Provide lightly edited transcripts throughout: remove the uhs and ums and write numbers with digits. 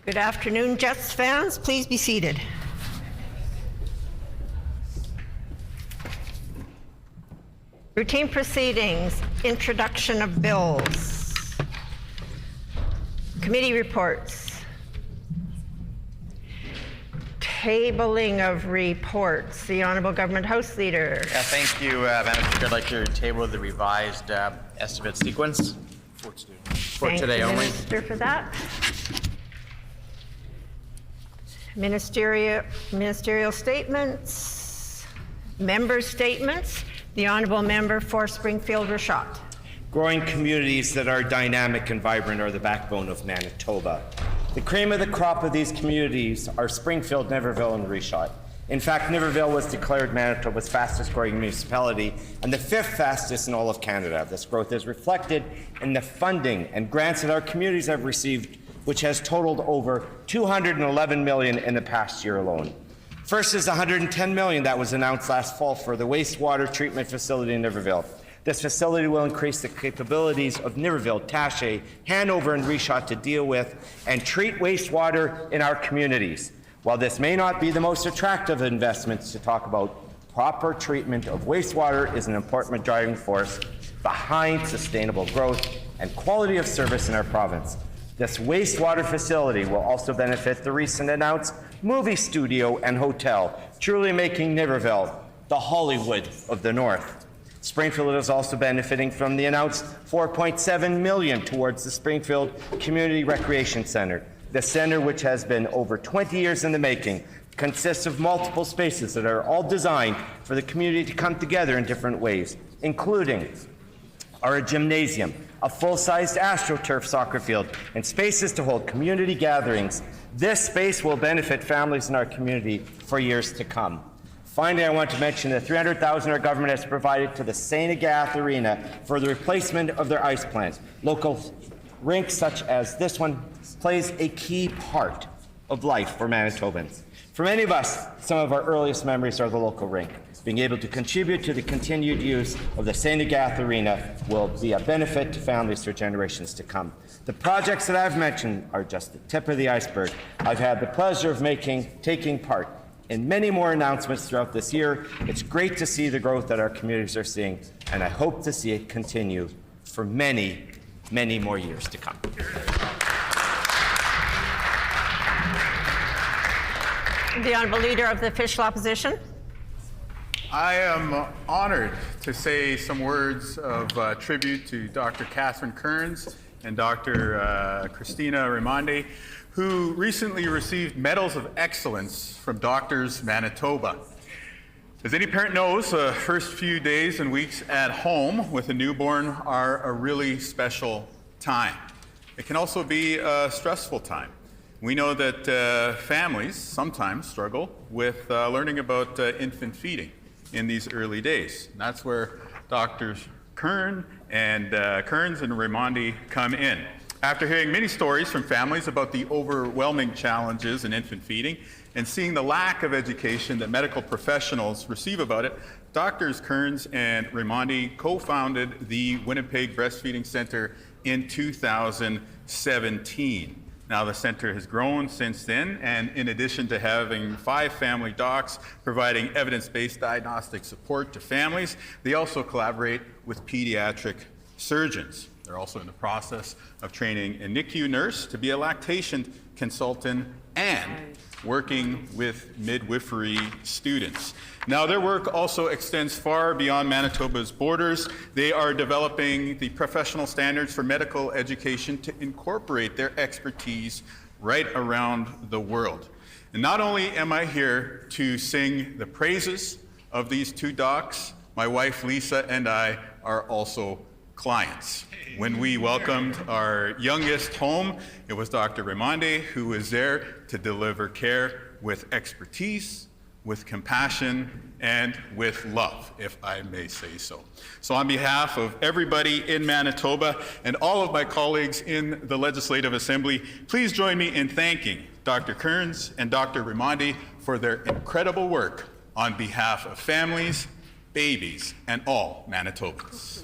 Good afternoon, Jets fans. Please be seated. Routine proceedings, introduction of bills. Committee reports. Tabling of reports. The Honourable Government House Leader. Yeah, thank you, Madam Speaker. I'd like to table the revised estimate sequence for today only. Thank you, Minister, for that. Ministerial statements. Member statements. The Honourable Member for Springfield-Rashott. Growing communities that are dynamic and vibrant are the backbone of Manitoba. The cream of the crop of these communities are Springfield, Niverville, and Rashott. In fact, Niverville was declared Manitoba's fastest growing municipality and the 5th fastest in all of Canada. This growth is reflected in the funding and grants that our communities have received, which has totaled over $211 million in the past year alone. First is $110 million that was announced last fall for the wastewater treatment facility in Niverville. This facility will increase the capabilities of Niverville, Taché, Hanover, and Rashott to deal with and treat wastewater in our communities. While this may not be the most attractive investments to talk about, proper treatment of wastewater is an important driving force behind sustainable growth and quality of service in our province. This wastewater facility will also benefit the recent announced movie studio and hotel, truly making Niverville the Hollywood of the North. Springfield is also benefiting from the announced $4.7 million towards the Springfield Community Recreation Centre. The centre, which has been over 20 years in the making, consists of multiple spaces that are all designed for the community to come together in different ways, including our gymnasium, a full-sized AstroTurf soccer field, and spaces to hold community gatherings. This space will benefit families in our community for years to come. Finally, I want to mention the $300,000 our government has provided to the St. Agathe Arena for the replacement of their ice plants. Local rinks such as this one plays a key part of life for Manitobans. For many of us, some of our earliest memories are the local rink. Being able to contribute to the continued use of the St. Agathe Arena will be a benefit to families for generations to come. The projects that I've mentioned are just the tip of the iceberg. I've had the pleasure of taking part in many more announcements throughout this year. It's great to see the growth that our communities are seeing, and I hope to see it continue for many, many more years to come. The Honourable Leader of the Official Opposition. I am honored to say some words of tribute to Dr. Catherine Kearns and Dr. Christina Raimondi, who recently received Medals of Excellence from Doctors Manitoba. As any parent knows, the first few days and weeks at home with a newborn are a really special time. It can also be a stressful time. We know that families sometimes struggle with learning about infant feeding in these early days. And that's where Drs. Kearns and Raimondi come in. After hearing many stories from families about the overwhelming challenges in infant feeding and seeing the lack of education that medical professionals receive about it, Drs. Kearns and Raimondi co-founded the Winnipeg Breastfeeding Centre in 2017. Now the center has grown since then, and in addition to having 5 family docs providing evidence-based diagnostic support to families, they also collaborate with pediatric surgeons. They're also in the process of training a NICU nurse to be a lactation consultant and working with midwifery students. Now, their work also extends far beyond Manitoba's borders. They are developing the professional standards for medical education to incorporate their expertise right around the world. And not only am I here to sing the praises of these 2 docs, my wife Lisa and I are also clients. When we welcomed our youngest home, it was Dr. Raimondi who was there to deliver care with expertise, with compassion, and with love, if I may say so. So on behalf of everybody in Manitoba and all of my colleagues in the Legislative Assembly, please join me in thanking Dr. Kearns and Dr. Raimondi for their incredible work on behalf of families, babies, and all Manitobans.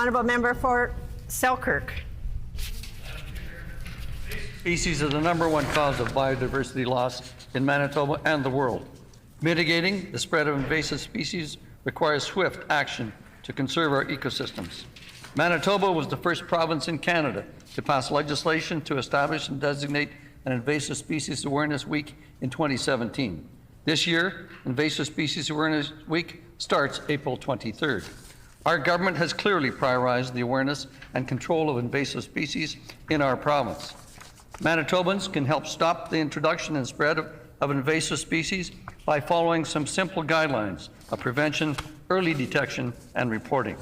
honourable member for Selkirk. Species are the #1 cause of biodiversity loss in Manitoba and the world. Mitigating the spread of invasive species requires swift action to conserve our ecosystems. Manitoba was the first province in Canada to pass legislation to establish and designate an Invasive Species Awareness Week in 2017. This year, Invasive Species Awareness Week starts April 23rd. Our government has clearly prioritized the awareness and control of invasive species in our province. Manitobans can help stop the introduction and spread of invasive species by following some simple guidelines of prevention, early detection, and reporting.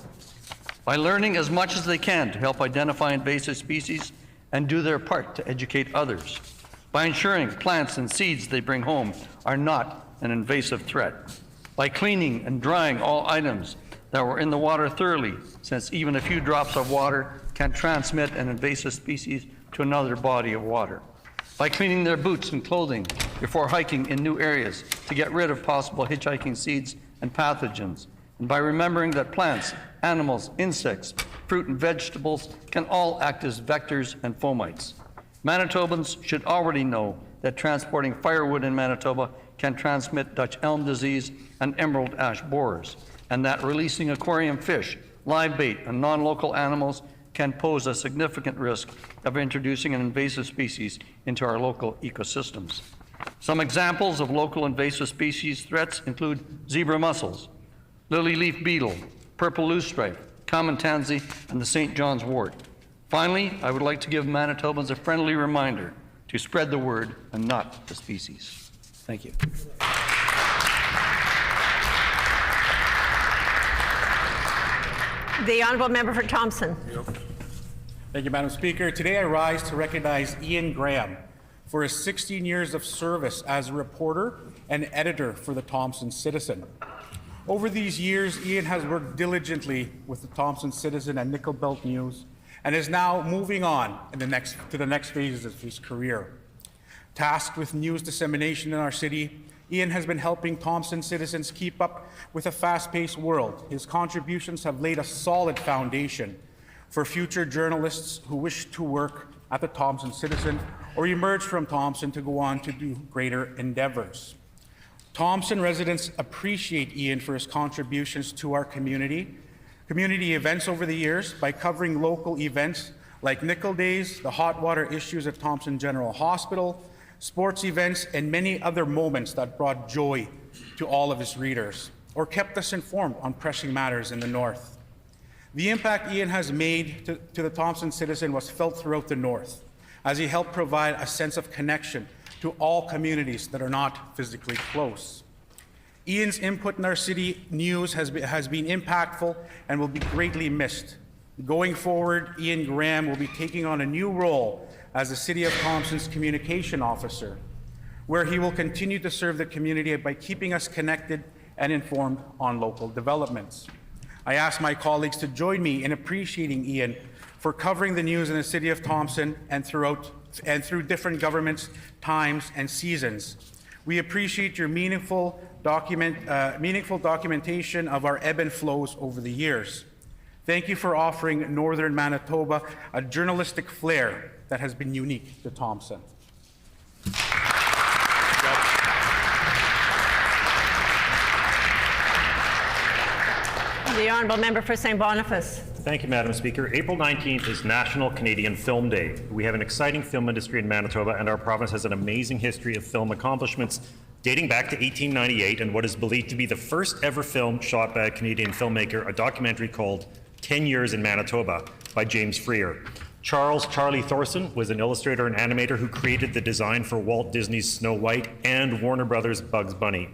By learning as much as they can to help identify invasive species and do their part to educate others. By ensuring plants and seeds they bring home are not an invasive threat. By cleaning and drying all items that were in the water thoroughly, since even a few drops of water can transmit an invasive species to another body of water. By cleaning their boots and clothing before hiking in new areas to get rid of possible hitchhiking seeds and pathogens. And by remembering that plants, animals, insects, fruit and vegetables can all act as vectors and fomites. Manitobans should already know that transporting firewood in Manitoba can transmit Dutch elm disease and emerald ash borers, and that releasing aquarium fish, live bait, and non-local animals can pose a significant risk of introducing an invasive species into our local ecosystems. Some examples of local invasive species threats include zebra mussels, lily leaf beetle, purple loosestrife, common tansy, and the St. John's wort. Finally, I would like to give Manitobans a friendly reminder to spread the word and not the species. Thank you. The honourable member for Thompson. Thank you, Madam Speaker. Today I rise to recognize Ian Graham for his 16 years of service as a reporter and editor for the Thompson Citizen. Over these years, Ian has worked diligently with the Thompson Citizen and Nickel Belt News and is now moving on to the next phases of his career. Tasked with news dissemination in our city, Ian has been helping Thompson citizens keep up with a fast-paced world. His contributions have laid a solid foundation for future journalists who wish to work at the Thompson Citizen or emerge from Thompson to go on to do greater endeavors. Thompson residents appreciate Ian for his contributions to our community events over the years by covering local events like Nickel Days, the hot water issues at Thompson General Hospital, sports events, and many other moments that brought joy to all of his readers or kept us informed on pressing matters in the North. The impact Ian has made to the Thompson Citizen was felt throughout the North as he helped provide a sense of connection to all communities that are not physically close. Ian's input in our city news has been impactful and will be greatly missed. Going forward, Ian Graham will be taking on a new role as the City of Thompson's communication officer, where he will continue to serve the community by keeping us connected and informed on local developments. I ask my colleagues to join me in appreciating Ian for covering the news in the City of Thompson and through different governments, times, and seasons. We appreciate your meaningful documentation of our ebb and flows over the years. Thank you for offering Northern Manitoba a journalistic flair that has been unique to Thompson. The honourable member for St. Boniface. Thank you, Madam Speaker. April 19th is National Canadian Film Day. We have an exciting film industry in Manitoba, and our province has an amazing history of film accomplishments dating back to 1898 and what is believed to be the first ever film shot by a Canadian filmmaker, a documentary called 10 Years in Manitoba by James Freer. Charlie Thorson was an illustrator and animator who created the design for Walt Disney's Snow White and Warner Brothers' Bugs Bunny.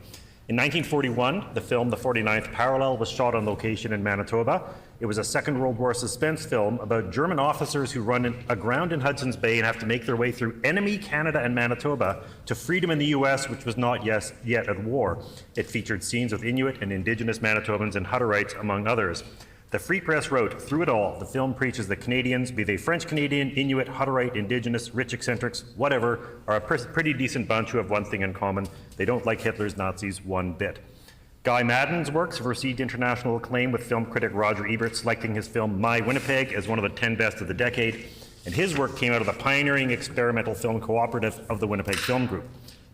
In 1941, the film The 49th Parallel was shot on location in Manitoba. It was a Second World War suspense film about German officers who run aground in Hudson's Bay and have to make their way through enemy Canada and Manitoba to freedom in the US, which was not yet at war. It featured scenes with Inuit and Indigenous Manitobans and Hutterites, among others. The Free Press wrote, through it all, the film preaches that Canadians, be they French-Canadian, Inuit, Hutterite, Indigenous, rich eccentrics, whatever, are a pretty decent bunch who have one thing in common. They don't like Hitler's Nazis one bit. Guy Madden's works have received international acclaim, with film critic Roger Ebert selecting his film My Winnipeg as one of the 10 best of the decade, and his work came out of the pioneering experimental film cooperative of the Winnipeg Film Group.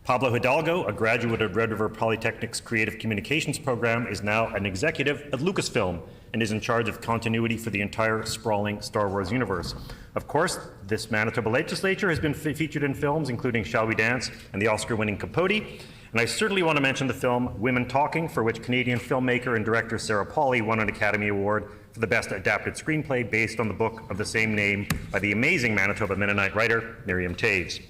Pablo Hidalgo, a graduate of Red River Polytechnic's Creative Communications program, is now an executive at Lucasfilm and is in charge of continuity for the entire sprawling Star Wars universe. Of course, this Manitoba legislature has been featured in films including Shall We Dance and the Oscar-winning Capote, and I certainly want to mention the film Women Talking, for which Canadian filmmaker and director Sarah Polley won an Academy Award for the Best Adapted Screenplay based on the book of the same name by the amazing Manitoba Mennonite writer Miriam Taves.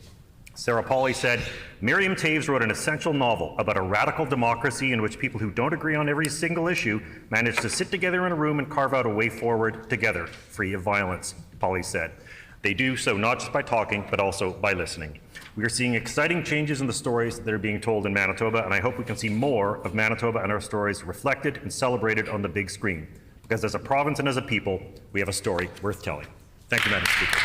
Sarah Polley said, "Miriam Taves wrote an essential novel about a radical democracy in which people who don't agree on every single issue manage to sit together in a room and carve out a way forward together, free of violence," Polley said. They do so not just by talking, but also by listening. We are seeing exciting changes in the stories that are being told in Manitoba, and I hope we can see more of Manitoba and our stories reflected and celebrated on the big screen. Because as a province and as a people, we have a story worth telling. Thank you, Madam Speaker.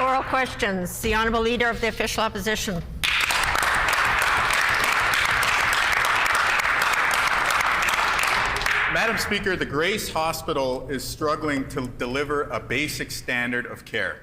Oral questions. The Honourable Leader of the Official Opposition. Madam Speaker, the Grace Hospital is struggling to deliver a basic standard of care.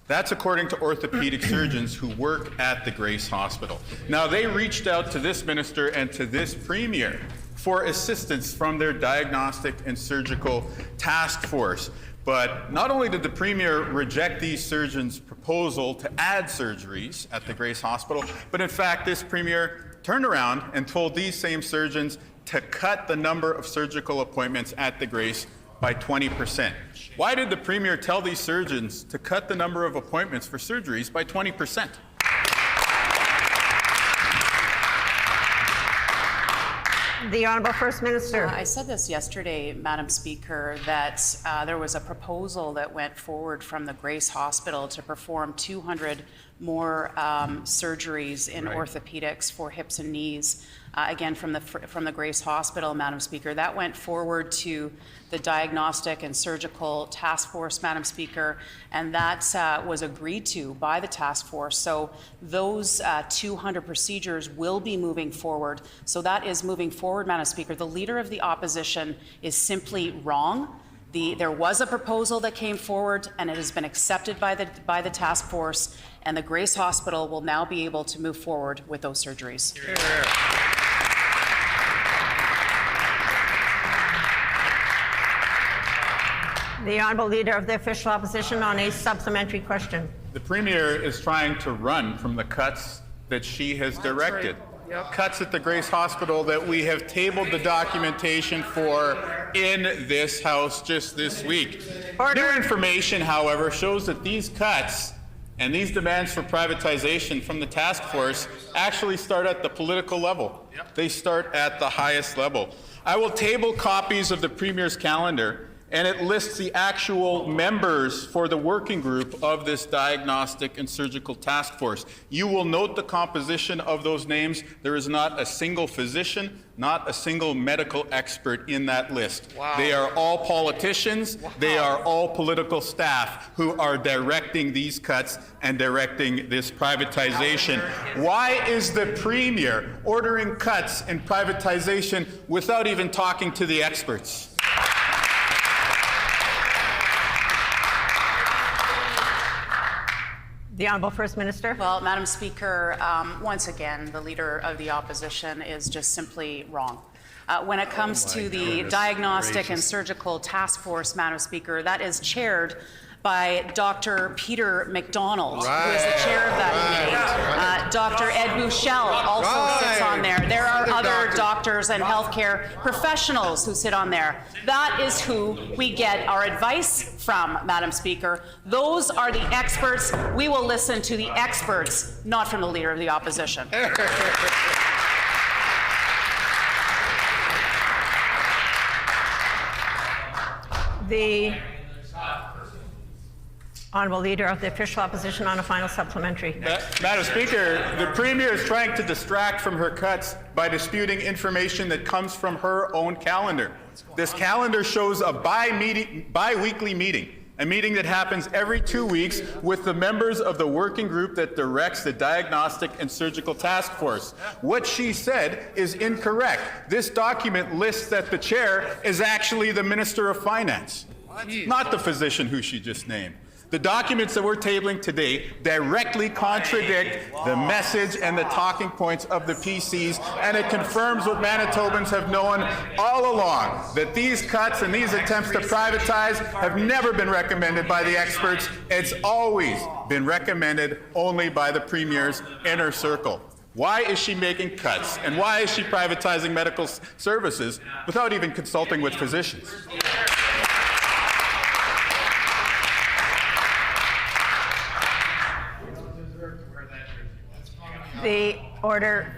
That's according to orthopedic surgeons who work at the Grace Hospital. Now, they reached out to this minister and to this premier for assistance from their diagnostic and surgical task force. But not only did the premier reject these surgeons' proposal to add surgeries at the Grace Hospital, but in fact, this premier turned around and told these same surgeons to cut the number of surgical appointments at the Grace by 20%. Why did the premier tell these surgeons to cut the number of appointments for surgeries by 20%? The Honourable First Minister. I said this yesterday, Madam Speaker, that there was a proposal that went forward from the Grace Hospital to perform 200 more surgeries in orthopedics for hips and knees. Again, from the Grace Hospital, Madam Speaker. That went forward to the Diagnostic and Surgical Task Force, Madam Speaker, and that was agreed to by the task force. So those 200 procedures will be moving forward. So that is moving forward, Madam Speaker. The Leader of the Opposition is simply wrong. There was a proposal that came forward, and it has been accepted by the task force, and the Grace Hospital will now be able to move forward with those surgeries. The Honourable Leader of the Official Opposition on a supplementary question. The premier is trying to run from the cuts that she has directed. Cuts at the Grace Hospital that we have tabled the documentation for in this House just this week. New information, however, shows that these cuts and these demands for privatization from the task force actually start at the political level. They start at the highest level. I will table copies of the Premier's calendar, and it lists the actual members for the working group of this diagnostic and surgical task force. You will note the composition of those names. There is not a single physician, not a single medical expert in that list. Wow. They are all politicians. Wow. They are all political staff who are directing these cuts and directing this privatization. Why is the Premier ordering cuts and privatization without even talking to the experts? The Honourable First Minister. Well, Madam Speaker, once again, the Leader of the Opposition is just simply wrong. When it comes to the Diagnostic and Surgical Task Force, Madam Speaker, that is chaired by Dr. Peter McDonald, who is the chair of that committee. Dr. Ed Buchel also sits on there. There are other doctors and healthcare professionals who sit on there. That is who we get our advice from, Madam Speaker. Those are the experts. We will listen to the experts, not from the Leader of the Opposition. The Honourable Leader of the Official Opposition on a final supplementary. Madam Speaker, the Premier is trying to distract from her cuts by disputing information that comes from her own calendar. This calendar shows a bi-weekly meeting a meeting that happens every 2 weeks with the members of the working group that directs the Diagnostic and Surgical Task Force. What she said is incorrect. This document lists that the chair is actually the Minister of Finance, not the physician who she just named. The documents that we're tabling today directly contradict the message and the talking points of the PCs, and it confirms what Manitobans have known all along, that these cuts and these attempts to privatize have never been recommended by the experts. It's always been recommended only by the Premier's inner circle. Why is she making cuts, and why is she privatizing medical services without even consulting with physicians? The order.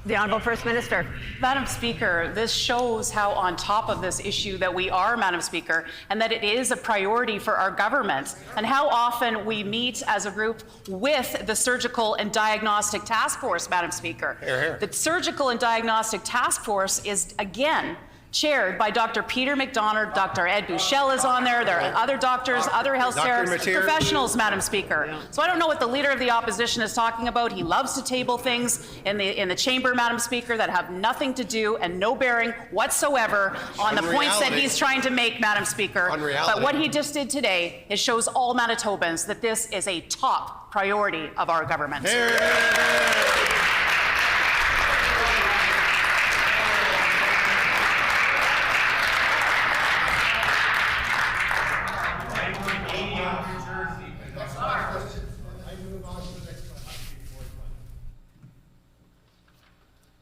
The Honourable First Minister. Madam Speaker, this shows how on top of this issue that we are, Madam Speaker, and that it is a priority for our government, and how often we meet as a group with the Surgical and Diagnostic Task Force, Madam Speaker. Hear, hear. The Surgical and Diagnostic Task Force is, again, chaired by Dr. Peter McDonald. Dr. Ed Buchel is on there. There are other doctors, other health care professionals, Madam Speaker. So I don't know what the Leader of the Opposition is talking about. He loves to table things in the chamber, Madam Speaker, that have nothing to do and no bearing whatsoever on the points that he's trying to make, Madam Speaker. But what he just did today, it shows all Manitobans that this is a top priority of our government.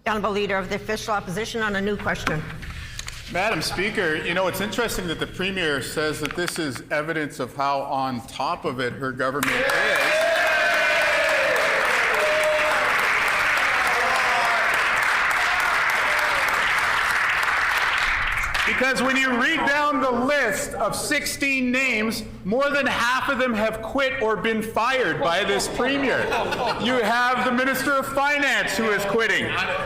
The Honourable Leader of the Official Opposition on a new question. Madam Speaker, you know, it's interesting that the Premier says that this is evidence of how on top of it her government is. Because when you read down the list of 16 names, more than half of them have quit or been fired by this Premier. You have the Minister of Finance who is quitting.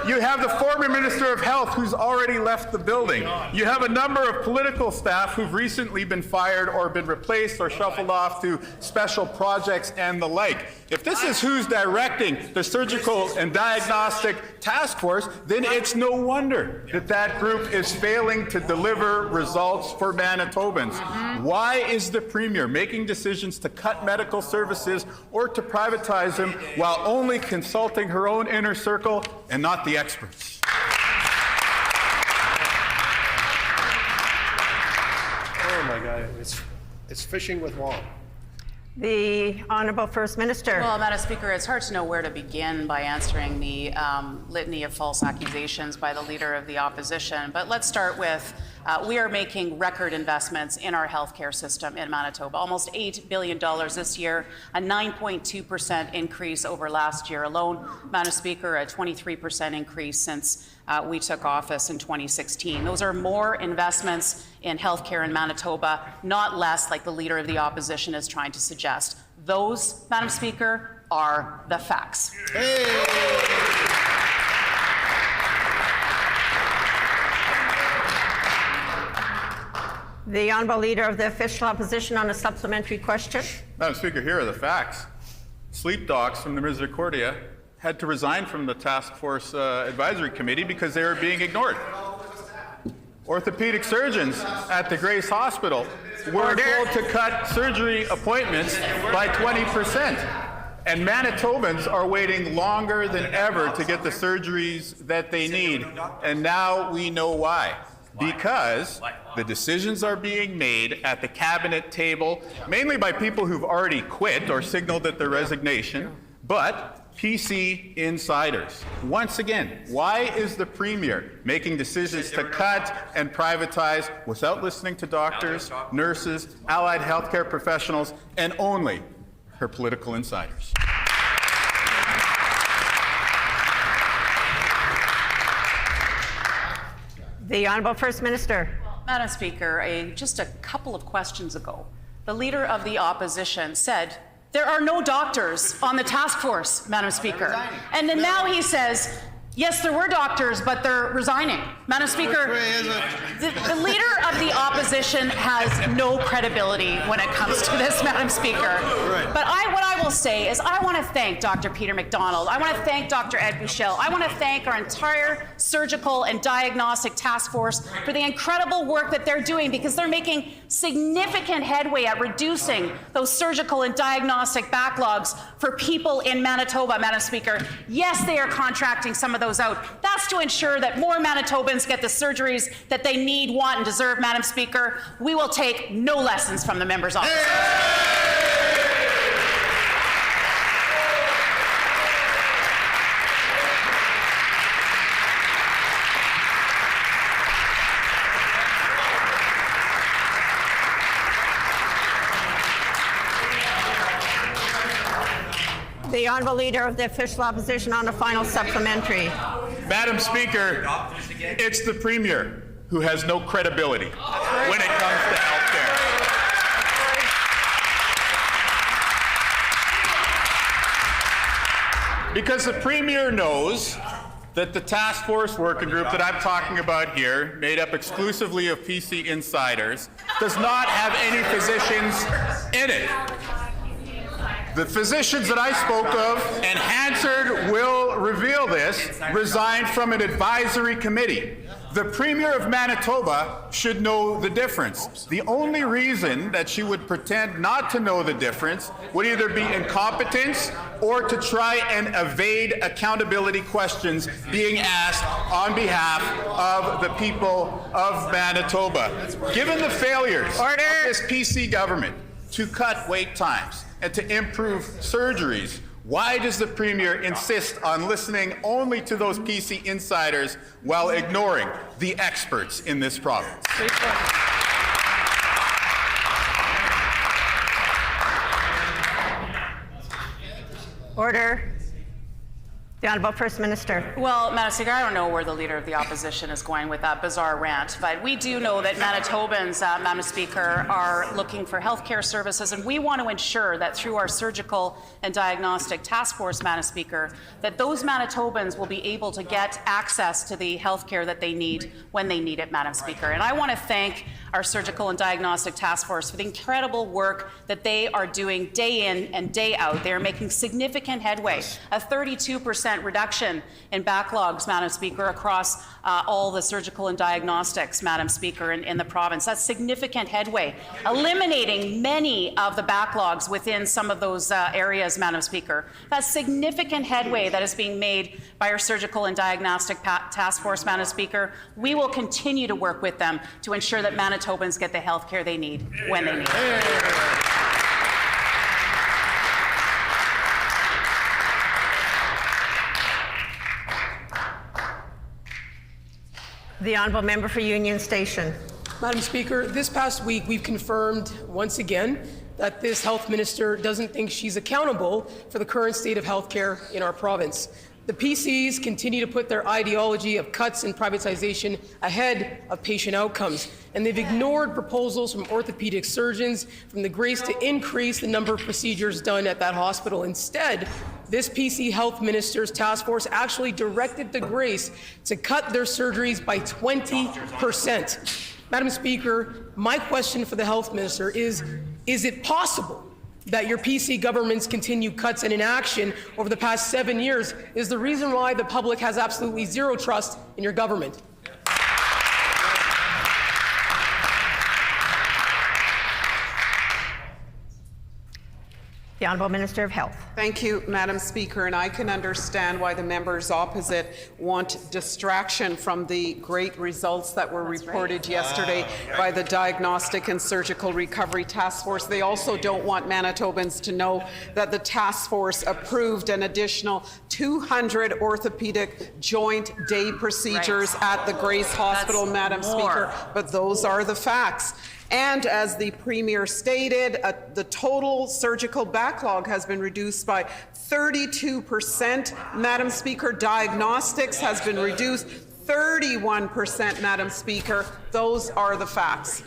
You have the former Minister of Health who's already left the building. You have a number of political staff who've recently been fired or been replaced or shuffled off to special projects and the like. If this is who's directing the Surgical and Diagnostic Task Force, then it's no wonder that that group is failing to deliver results for Manitobans. Why is the Premier making decisions to cut medical services or to privatize them while only consulting her own inner circle and not the experts? Oh my God, it's fishing with Wong. The Honourable First Minister. Well, Madam Speaker, it's hard to know where to begin by answering the litany of false accusations by the Leader of the Opposition. But let's start with we are making record investments in our healthcare system in Manitoba, almost $8 billion this year, a 9.2% increase over last year alone. Madam Speaker, a 23% increase since we took office in 2016. Those are more investments in healthcare in Manitoba, not less, like the Leader of the Opposition is trying to suggest. Those, Madam Speaker, are the facts. The Honourable Leader of the Official Opposition on a supplementary question. Madam Speaker, here are the facts. Sleep docs from the Misericordia had to resign from the Task Force Advisory Committee because they were being ignored. Orthopedic surgeons at the Grace Hospital were told to cut surgery appointments by 20%. And Manitobans are waiting longer than ever to get the surgeries that they need. And now we know why. Because the decisions are being made at the cabinet table, mainly by people who've already quit or signaled that their resignation, but PC insiders. Once again, why is the Premier making decisions to cut and privatize without listening to doctors, nurses, allied healthcare professionals, and only her political insiders? The Honourable First Minister. Madam Speaker, just a couple of questions ago, the Leader of the Opposition said there are no doctors on the task force, Madam Speaker. And then now he says, yes, there were doctors, but they're resigning. Madam Speaker, the Leader of the Opposition opposition has no credibility when it comes to this, Madam Speaker. But what I will say is I want to thank Dr. Peter MacDonald. I want to thank Dr. Ed Buchel. I want to thank our entire surgical and diagnostic task force for the incredible work that they're doing, because they're making significant headway at reducing those surgical and diagnostic backlogs for people in Manitoba, Madam Speaker. Yes, they are contracting some of those out. That's to ensure that more Manitobans get the surgeries that they need, want, and deserve, Madam Speaker. We will take no lessons from the member's office. The Honourable Leader of the Official Opposition on a final supplementary. Madam Speaker, it's the Premier who has no credibility when it comes to health care. Because the Premier knows that the task force working group that I'm talking about here, made up exclusively of PC insiders, does not have any physicians in it. The physicians that I spoke of, and Hansard will reveal this, resigned from an advisory committee. The Premier of Manitoba should know the difference. The only reason that she would pretend not to know the difference would either be incompetence or to try and evade accountability questions being asked on behalf of the people of Manitoba. Given the failures of this PC government to cut wait times and to improve surgeries, why does the Premier insist on listening only to those PC insiders while ignoring the experts in this province? Order. The Honourable First Minister. Well, Madam Speaker, I don't know where the Leader of the Opposition is going with that bizarre rant, but we do know that Manitobans, Madam Speaker, are looking for health care services, and we want to ensure that through our surgical and diagnostic task force, Madam Speaker, that those Manitobans will be able to get access to the health care that they need when they need it, Madam Speaker. And I want to thank our surgical and diagnostic task force for the incredible work that they are doing day in and day out. They are making significant headway, a 32% reduction in backlogs, Madam Speaker, across all the surgical and diagnostics, Madam Speaker, in the province. That's significant headway, eliminating many of the backlogs within some of those areas, Madam Speaker. That's significant headway that is being made by our surgical and diagnostic task force, Madam Speaker. We will continue to work with them to ensure that Manitobans get the health care they need when they need it. The Honourable Member for Union Station. Madam Speaker, this past week we've confirmed once again that this health minister doesn't think she's accountable for the current state of healthcare in our province. The PCs continue to put their ideology of cuts and privatization ahead of patient outcomes, and they've ignored proposals from orthopedic surgeons from the Grace to increase the number of procedures done at that hospital. Instead, this PC health minister's task force actually directed the Grace to cut their surgeries by 20%. Madam Speaker, my question for the health minister is it possible that your PC government's continued cuts and inaction over the past 7 years is the reason why the public has absolutely zero trust in your government? The Honourable Minister of Health. Thank you, Madam Speaker, and I can understand why the members opposite want distraction from the great results that were reported yesterday by the Diagnostic and Surgical Recovery Task Force. They also don't want Manitobans to know that the task force approved an additional 200 orthopedic joint day procedures at the Grace Hospital, Madam Speaker, but those are the facts. And as the Premier stated, the total surgical backlog has been reduced by 32%. Madam Speaker, diagnostics has been reduced 31%, Madam Speaker. Those are the facts.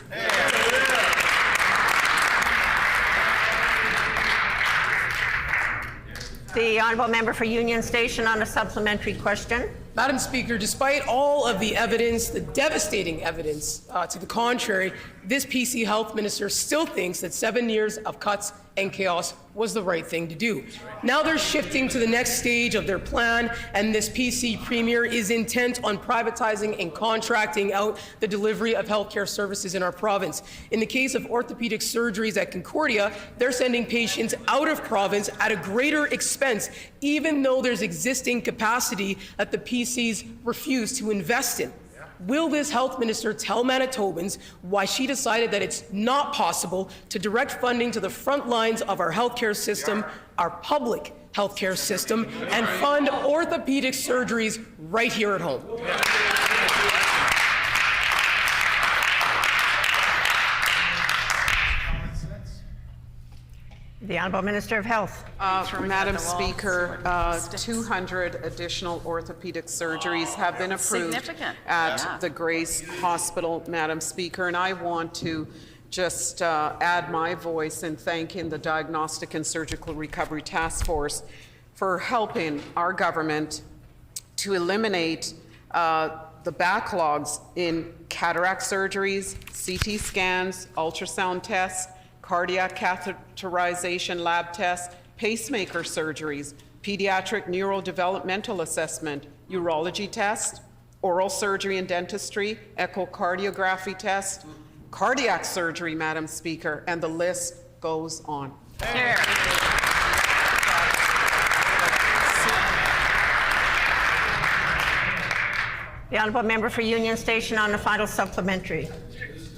The honourable member for Union Station on a supplementary question. Madam Speaker, despite all of the evidence, the devastating evidence to the contrary, this PC health minister still thinks that 7 years of cuts and chaos was the right thing to do. Now they're shifting to the next stage of their plan, and this PC premier is intent on privatizing and contracting out the delivery of healthcare services in our province. In the case of orthopedic surgeries at Concordia, they're sending patients out of province at a greater expense, even though there's existing capacity that the PCs refuse to invest in. Will this health minister tell Manitobans why she decided that it's not possible to direct funding to the front lines of our healthcare system, our public healthcare system, and fund orthopedic surgeries right here at home? The Honourable Minister of Health. Madam Speaker, 200 additional orthopedic surgeries have been approved at the Grace Hospital, Madam Speaker, and I want to just add my voice in thanking the Diagnostic and Surgical Recovery Task Force for helping our government to eliminate the backlogs in cataract surgeries, CT scans, ultrasound tests, cardiac catheterization lab tests, pacemaker surgeries, pediatric neurodevelopmental assessment, urology test, oral surgery and dentistry, echocardiography test, cardiac surgery, Madam Speaker, and the list goes on. Chair. The honourable member for Union Station on the final supplementary.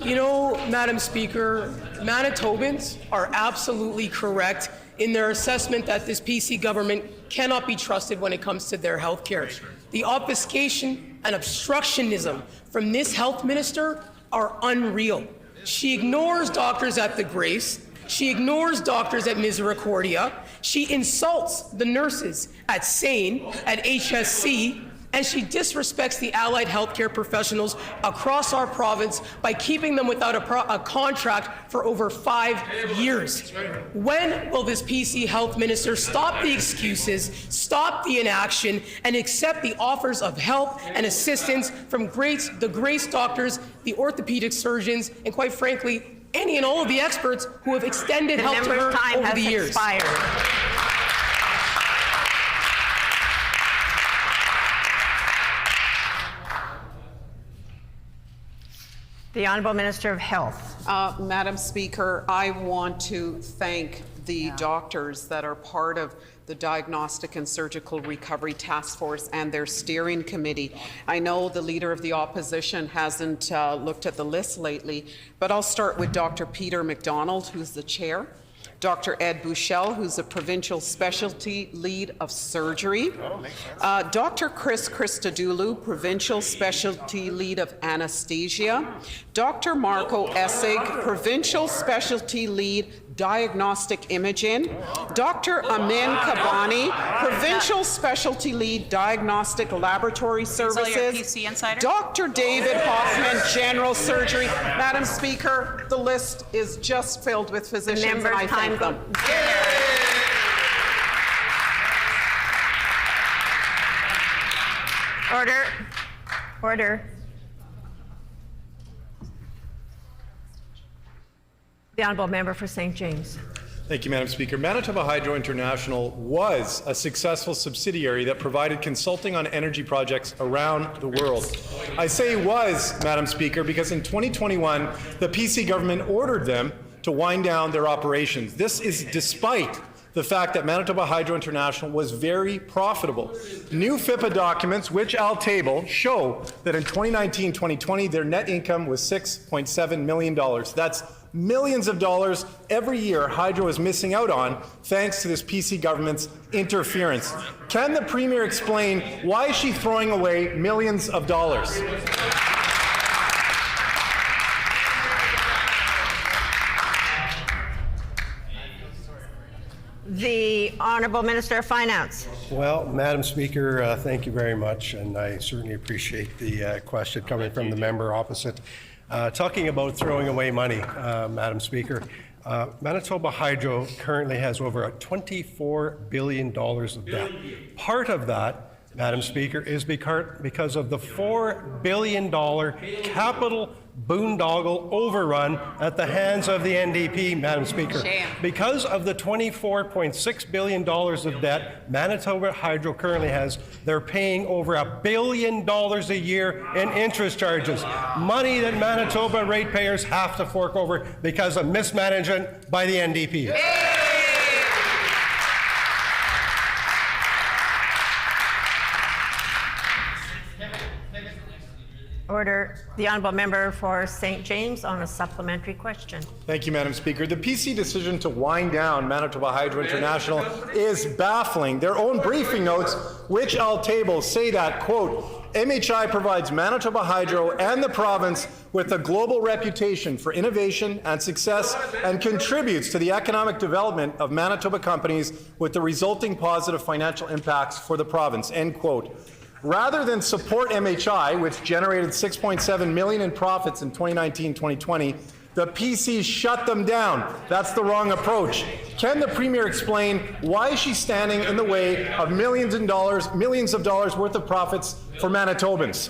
You know, Madam Speaker, Manitobans are absolutely correct in their assessment that this PC government cannot be trusted when it comes to their health care. The obfuscation and obstructionism from this health minister are unreal. She ignores doctors at the Grace. She ignores doctors at Misericordia. She insults the nurses at SANE, at HSC, and she disrespects the allied healthcare professionals across our province by keeping them without a contract for over 5 years. When will this PC health minister stop the excuses, stop the inaction, and accept the offers of help and assistance from the Grace doctors, the orthopedic surgeons, and quite frankly, any and all of the experts who have extended help to her over the years? Expired. The Honourable Minister of Health. Madam Speaker, I want to thank the doctors that are part of the Diagnostic and Surgical Recovery Task Force and their steering committee. I know the Leader of the Opposition hasn't looked at the list lately, but I'll start with Dr. Peter McDonald, who's the chair, Dr. Ed Bushell, who's a provincial specialty lead of surgery, Dr. Chris Christodoulou, provincial specialty lead of anesthesia, Dr. Marco Essig, provincial specialty lead diagnostic imaging, Dr. Amin Kabani, provincial specialty lead diagnostic laboratory services, Dr. David Hoffman, general surgery. Madam Speaker, the list is just filled with physicians, and I thank them. Order. Order. The Honourable Member for St. James. Thank you, Madam Speaker. Manitoba Hydro International was a successful subsidiary that provided consulting on energy projects around the world. I say was, Madam Speaker, because in 2021, the PC government ordered them to wind down their operations. This is despite the fact that Manitoba Hydro International was very profitable. New FIPA documents, which I'll table, show that in 2019-2020, their net income was $6.7 million. That's millions of dollars every year Hydro is missing out on thanks to this PC government's interference. Can the Premier explain why is she throwing away millions of dollars? The Honourable Minister of Finance. Well, Madam Speaker, thank you very much, and I certainly appreciate the question coming from the member opposite. Talking about throwing away money, Madam Speaker, Manitoba Hydro currently has over $24 billion of debt. Part of that, Madam Speaker, is because of the $4 billion capital boondoggle overrun at the hands of the NDP, Madam Speaker. Shame. Because of the $24.6 billion of debt Manitoba Hydro currently has, they're paying over $1 billion a year in interest charges, money that Manitoba ratepayers have to fork over because of mismanagement by the NDP. Order. The honourable member for St. James on a supplementary question. Thank you, Madam Speaker. The PC decision to wind down Manitoba Hydro International is baffling. Their own briefing notes, which I'll table, say that, quote, MHI provides Manitoba Hydro and the province with a global reputation for innovation and success and contributes to the economic development of Manitoba companies with the resulting positive financial impacts for the province, end quote. Rather than support MHI, which generated $6.7 million in profits in 2019-2020, the PC shut them down. That's the wrong approach. Can the Premier explain why she's standing in the way of millions of dollars worth of profits for Manitobans?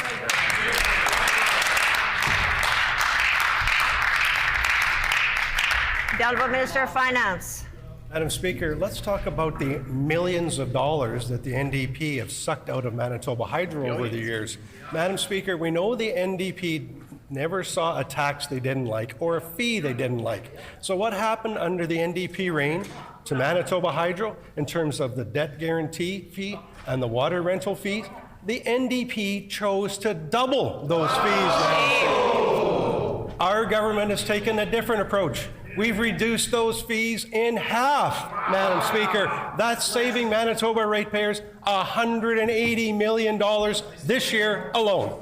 The honourable Minister of Finance. Madam Speaker, let's talk about the millions of dollars that the NDP have sucked out of Manitoba Hydro over the years. Madam Speaker, we know the NDP never saw a tax they didn't like or a fee they didn't like. So what happened under the NDP reign to Manitoba Hydro in terms of the debt guarantee fee and the water rental fees? The NDP chose to double those fees. Our government has taken a different approach. We've reduced those fees in half, Madam Speaker. That's saving Manitoba ratepayers $180 million this year alone.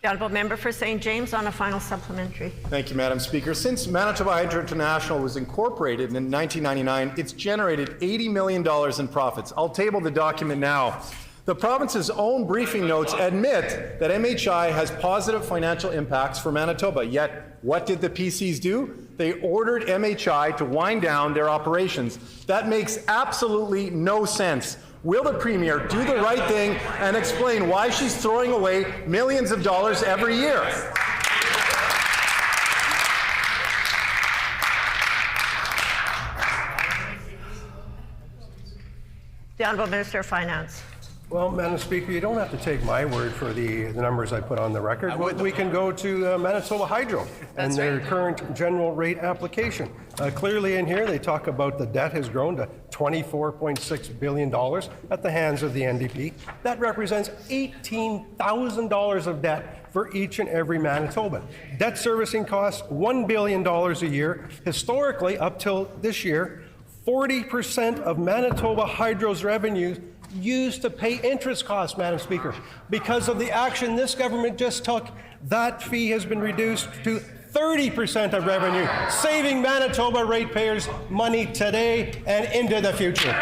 The honourable member for St. James on a final supplementary. Thank you, Madam Speaker. Since Manitoba Hydro International was incorporated in 1999, it's generated $80 million in profits. I'll table the document now. The province's own briefing notes admit that MHI has positive financial impacts for Manitoba, yet what did the PCs do? They ordered MHI to wind down their operations. That makes absolutely no sense. Will the Premier do the right thing and explain why she's throwing away millions of dollars every year? The honourable Minister of Finance. Well, Madam Speaker, you don't have to take my word for the numbers I put on the record. We can go to Manitoba Hydro and their current general rate application. Clearly in here, they talk about the debt has grown to $24.6 billion at the hands of the NDP. That represents $18,000 of debt for each and every Manitoban. Debt servicing costs $1 billion a year. Historically, up till this year, 40% of Manitoba Hydro's revenues used to pay interest costs, Madam Speaker. Because of the action this government just took, that fee has been reduced to 30% of revenue, saving Manitoba ratepayers money today and into the future.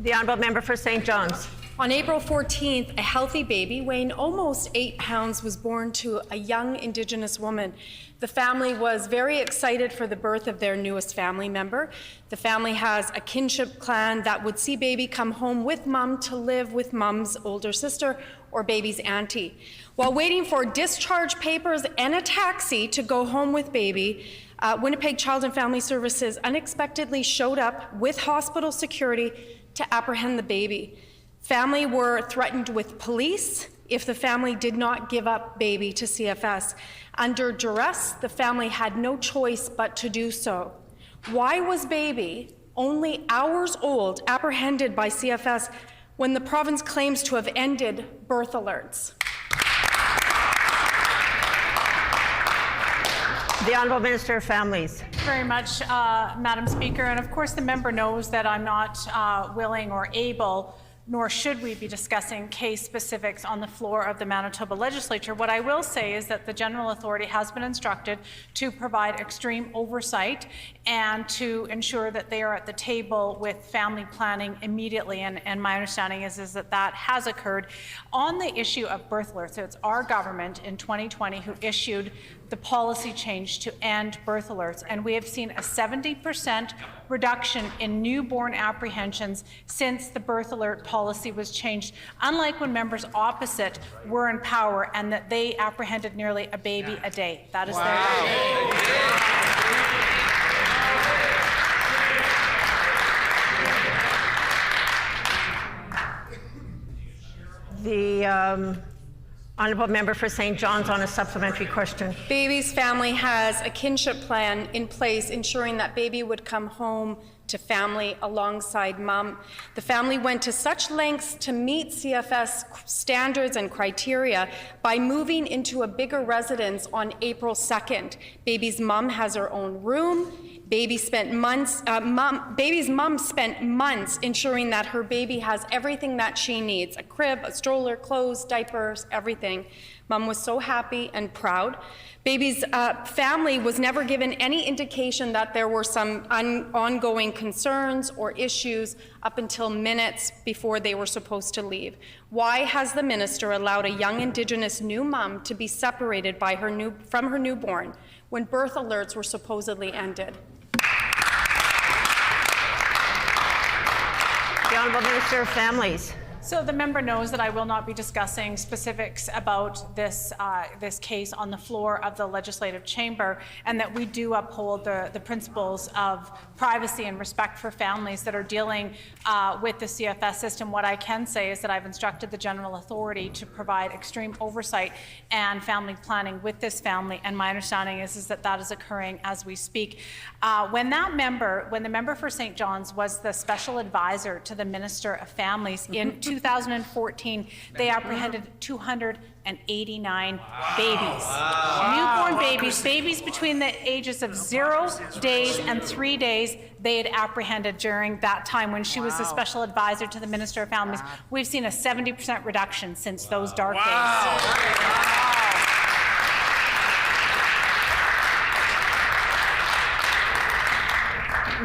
The honourable member for St. John's. On April 14th, a healthy baby weighing almost 8 pounds was born to a young Indigenous woman. The family was very excited for the birth of their newest family member. The family has a kinship clan that would see baby come home with mom to live with mom's older sister or baby's auntie. While waiting for discharge papers and a taxi to go home with baby, Winnipeg Child and Family Services unexpectedly showed up with hospital security to apprehend the baby. Family were threatened with police if the family did not give up baby to CFS. Under duress, the family had no choice but to do so. Why was baby, only hours old, apprehended by CFS when the province claims to have ended birth alerts? The Honourable Minister of Families. Very much, Madam Speaker. And of course, the member knows that I'm not willing or able, nor should we be discussing case specifics on the floor of the Manitoba Legislature. What I will say is that the General Authority has been instructed to provide extreme oversight and to ensure that they are at the table with family planning immediately. And my understanding is that that has occurred. On the issue of birth alerts, so it's our government in 2020 who issued the policy change to end birth alerts, and we have seen a 70% reduction in newborn apprehensions since the birth alert policy was changed, unlike when members opposite were in power and that they apprehended nearly a baby a day. That is The Honourable Member for St. John's on a supplementary question. Baby's family has a kinship plan in place ensuring that baby would come home to family alongside mom. The family went to such lengths to meet CFS standards and criteria by moving into a bigger residence on April 2nd. Baby's mom has her own room. Baby's mom spent months ensuring that her baby has everything that she needs: a crib, a stroller, clothes, diapers, everything. Mom was so happy and proud. Baby's family was never given any indication that there were some ongoing concerns or issues up until minutes before they were supposed to leave. Why has the minister allowed a young Indigenous new mom to be separated from her newborn when birth alerts were supposedly ended? The Honourable Minister of Families. So the member knows that I will not be discussing specifics about this case on the floor of the Legislative Chamber, and that we do uphold the principles of privacy and respect for families that are dealing with the CFS system. What I can say is that I've instructed the General Authority to provide extreme oversight and family planning with this family, and my understanding is that that is occurring as we speak. When the member for St. John's was the special advisor to the Minister of Families in 2014, they apprehended 289 babies. Newborn babies between the ages of 0 days and 3 days, they had apprehended during that time when she was the special advisor to the Minister of Families. We've seen a 70% reduction since those dark days.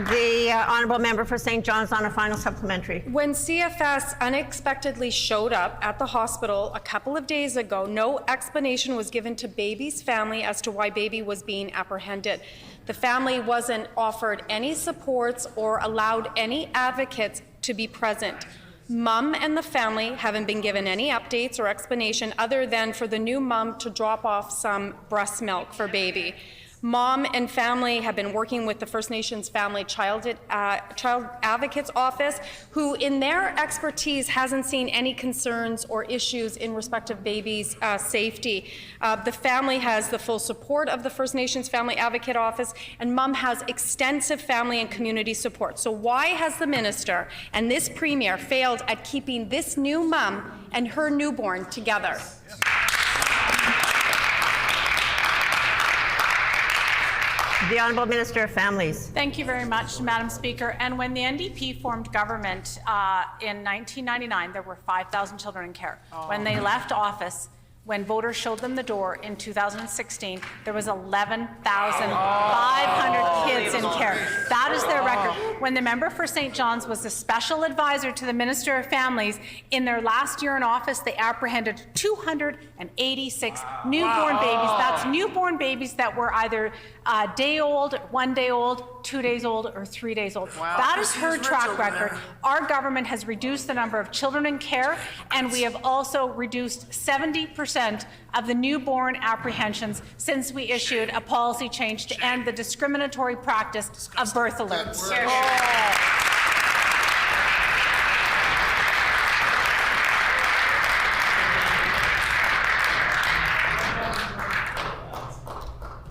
The Honourable Member for St. John's on a final supplementary. When CFS unexpectedly showed up at the hospital a couple of days ago, no explanation was given to baby's family as to why baby was being apprehended. The family wasn't offered any supports or allowed any advocates to be present. Mom and the family haven't been given any updates or explanation other than for the new mom to drop off some breast milk for baby. Mom and family have been working with the First Nations Family Child Advocates Office, who in their expertise hasn't seen any concerns or issues in respect of babies' safety. The family has the full support of the First Nations Family Advocate Office, and Mom has extensive family and community support. So why has the minister and this premier failed at keeping this new mom and her newborn together? The Honourable Minister of Families. Thank you very much, Madam Speaker. And when the NDP formed government in 1999, there were 5,000 children in care. When they left office, when voters showed them the door in 2016, there was 11,500 kids in care. That is their record. When the member for St. John's was the special advisor to the Minister of Families, in their last year in office, they apprehended 286 newborn babies. That's newborn babies that were either a day old, 1 day old, 2 days old, or 3 days old. That is her track record. Our government has reduced the number of children in care, and we have also reduced 70% of the newborn apprehensions since we issued a policy change to end the discriminatory practice of birth alerts.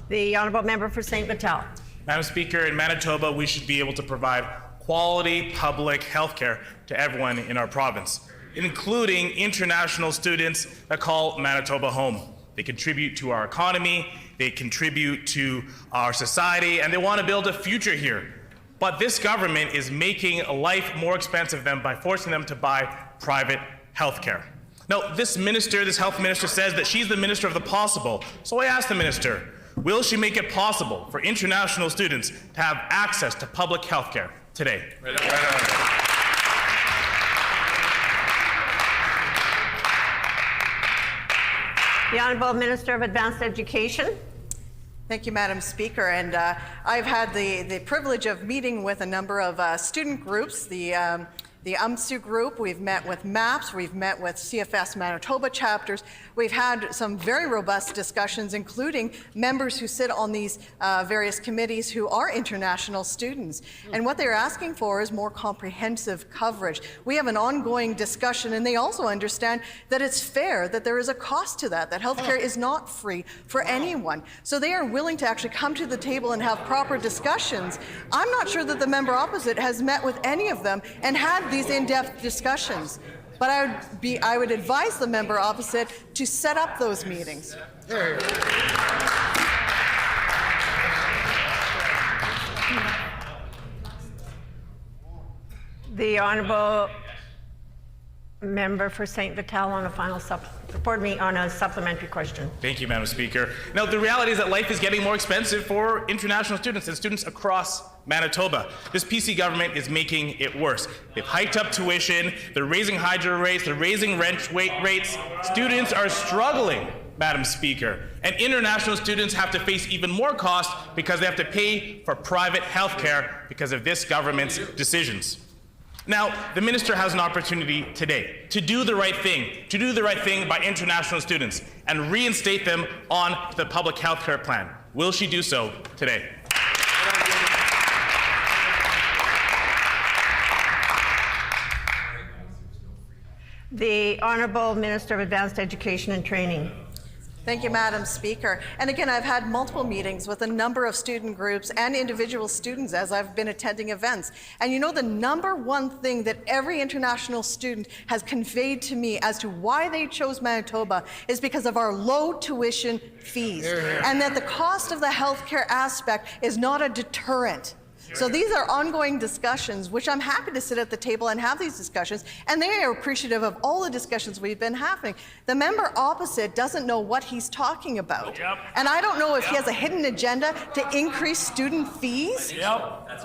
The Honourable Member for St. Vital. Madam Speaker, in Manitoba, we should be able to provide quality public health care to everyone in our province, including international students that call Manitoba home. They contribute to our economy, they contribute to our society, and they want to build a future here. But this government is making life more expensive for them by forcing them to buy private health care. Now, this health minister says that she's the minister of the possible. So I asked the minister, will she make it possible for international students to have access to public health care today? The Honourable Minister of Advanced Education. Thank you, Madam Speaker. And I've had the privilege of meeting with a number of student groups, the UMSU group. We've met with MAPS, we've met with CFS Manitoba chapters. We've had some very robust discussions, including members who sit on these various committees who are international students. And what they're asking for is more comprehensive coverage. We have an ongoing discussion, and they also understand that it's fair, that there is a cost to that healthcare is not free for anyone. So they are willing to actually come to the table and have proper discussions. I'm not sure that the member opposite has met with any of them and had these in-depth discussions. But I would advise the member opposite to set up those meetings. The Honourable Member for St. Vital on a supplementary question. Thank you, Madam Speaker. Now, the reality is that life is getting more expensive for international students and students across Manitoba. This PC government is making it worse. They've hiked up tuition, they're raising hydro rates, they're raising rent rates. Students are struggling, Madam Speaker. And international students have to face even more costs because they have to pay for private health care because of this government's decisions. Now, the minister has an opportunity today to do the right thing by international students and reinstate them on the public health care plan. Will she do so today? The Honourable Minister of Advanced Education and Training. Thank you, Madam Speaker. And again, I've had multiple meetings with a number of student groups and individual students as I've been attending events. And you know, the number one thing that every international student has conveyed to me as to why they chose Manitoba is because of our low tuition fees. And that the cost of the healthcare aspect is not a deterrent. So these are ongoing discussions, which I'm happy to sit at the table and have these discussions, and they are appreciative of all the discussions we've been having. The member opposite doesn't know what he's talking about. And I don't know if he has a hidden agenda to increase student fees.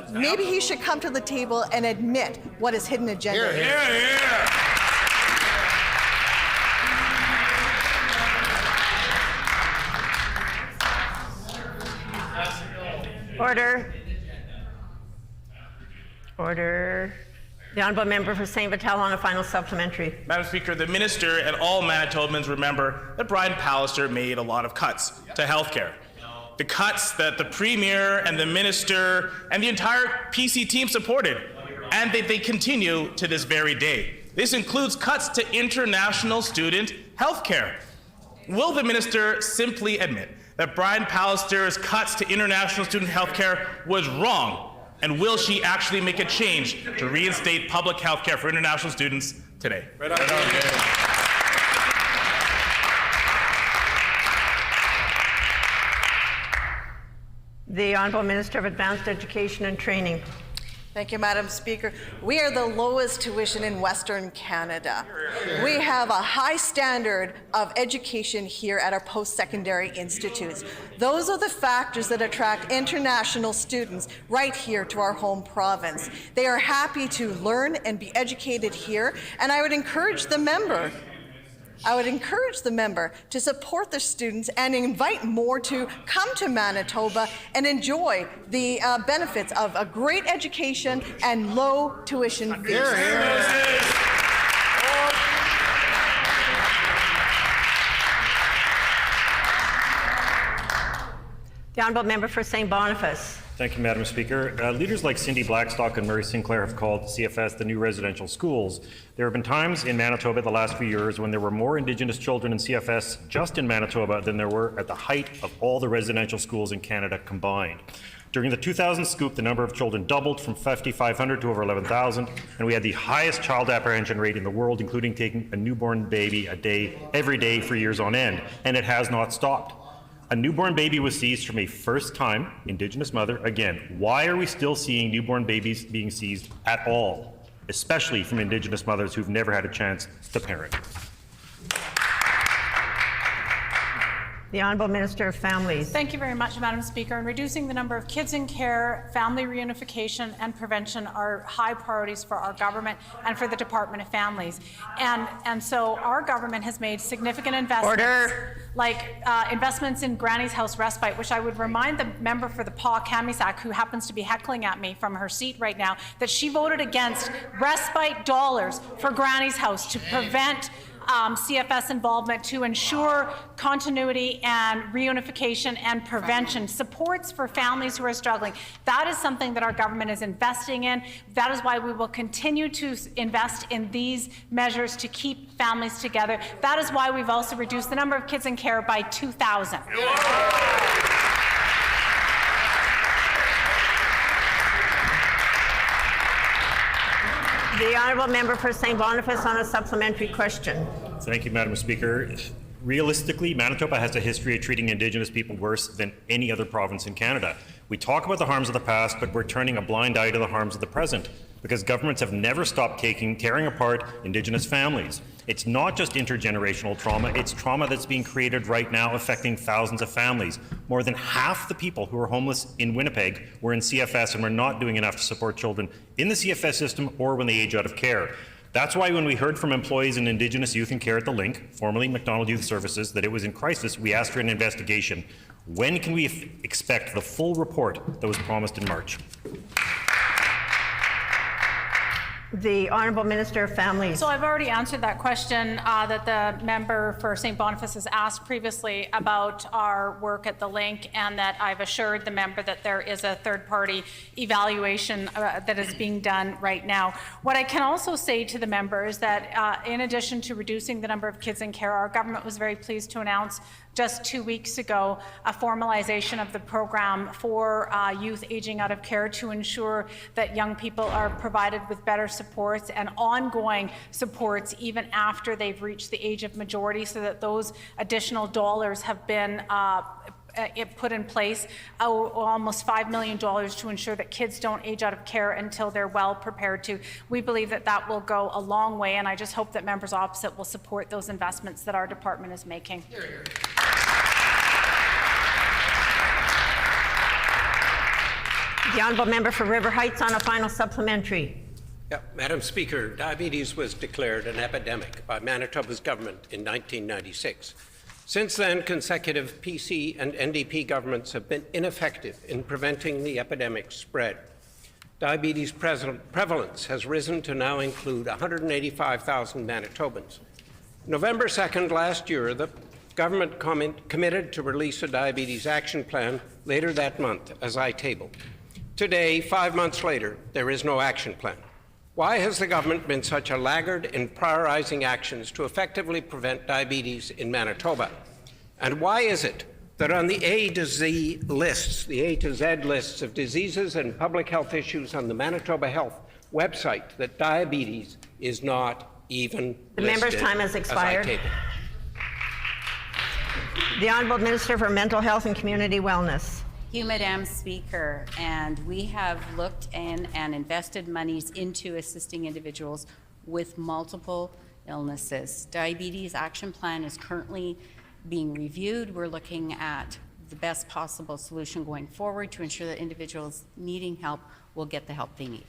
Maybe he should come to the table and admit what his hidden agenda is. Order. Order. The Honourable Member for St. Vital on a final supplementary. Madam Speaker, the minister and all Manitobans remember that Brian Pallister made a lot of cuts to health care. The cuts that the Premier and the minister and the entire PC team supported, and that they continue to this very day. This includes cuts to international student health care. Will the minister simply admit that Brian Pallister's cuts to international student health care was wrong? And will she actually make a change to reinstate public health care for international students today? The Honourable Minister of Advanced Education and Training. Thank you, Madam Speaker. We are the lowest tuition in Western Canada. We have a high standard of education here at our post-secondary institutes. Those are the factors that attract international students right here to our home province. They are happy to learn and be educated here, and I would encourage the member to support the students and invite more to come to Manitoba and enjoy the benefits of a great education and low tuition fees. The Honourable Member for St. Boniface. Thank you, Madam Speaker. Leaders like Cindy Blackstock and Murray Sinclair have called CFS the new residential schools. There have been times in Manitoba the last few years when there were more Indigenous children in CFS just in Manitoba than there were at the height of all the residential schools in Canada combined. During the 2000 scoop, the number of children doubled from 5,500 to over 11,000, and we had the highest child apprehension rate in the world, including taking a newborn baby every day for years on end, and it has not stopped. A newborn baby was seized from a first-time Indigenous mother. Again, why are we still seeing newborn babies being seized at all, especially from Indigenous mothers who've never had a chance to parent? The Honourable Minister of Families. Thank you very much, Madam Speaker. And reducing the number of kids in care, family reunification and prevention are high priorities for our government and for the Department of Families. And so our government has made significant investments, like investments in Granny's House Respite, which I would remind the member for the Paw Kamisak, who happens to be heckling at me from her seat right now, that she voted against respite dollars for Granny's House to prevent CFS involvement, to ensure continuity and reunification and prevention, supports for families who are struggling. That is something that our government is investing in. That is why we will continue to invest in these measures to keep families together. That is why we've also reduced the number of kids in care by 2,000. The Honourable Member for St. Boniface on a supplementary question. Thank you, Madam Speaker. Realistically, Manitoba has a history of treating Indigenous people worse than any other province in Canada. We talk about the harms of the past, but we're turning a blind eye to the harms of the present, because governments have never stopped tearing apart Indigenous families. It's not just intergenerational trauma, it's trauma that's being created right now, affecting thousands of families. More than half the people who are homeless in Winnipeg were in CFS, and we're not doing enough to support children in the CFS system or when they age out of care. That's why when we heard from employees in Indigenous Youth and Care at the Link, formerly McDonald Youth Services, that it was in crisis, we asked for an investigation. When can we expect the full report that was promised in March? The Honourable Minister of Families. So I've already answered that question that the member for St. Boniface has asked previously about our work at the Link, and that I've assured the member that there is a third-party evaluation that is being done right now. What I can also say to the member is that in addition to reducing the number of kids in care, our government was very pleased to announce just 2 weeks ago a formalization of the program for youth aging out of care to ensure that young people are provided with better supports and ongoing supports even after they've reached the age of majority, so that those additional dollars have been put in place, almost $5 million to ensure that kids don't age out of care until they're well prepared to. We believe that that will go a long way, and I just hope that members opposite will support those investments that our department is making. The Honourable Member for River Heights on a final supplementary. Madam Speaker, diabetes was declared an epidemic by Manitoba's government in 1996. Since then, consecutive PC and NDP governments have been ineffective in preventing the epidemic's spread. Diabetes prevalence has risen to now include 185,000 Manitobans. November 2nd last year, the government committed to release a diabetes action plan later that month, as I tabled. Today, 5 months later, there is no action plan. Why has the government been such a laggard in prioritizing actions to effectively prevent diabetes in Manitoba? And why is it that on the A to Z lists, the A to Z lists of diseases and public health issues on the Manitoba Health website, that diabetes is not even The listed? member's time has expired. As I tabled. The Honourable Minister for Mental Health and Community Wellness. Thank you, Madam Speaker. And we have looked in and invested monies into assisting individuals with multiple illnesses. Diabetes Action Plan is currently being reviewed. We're looking at the best possible solution going forward to ensure that individuals needing help will get the help they need.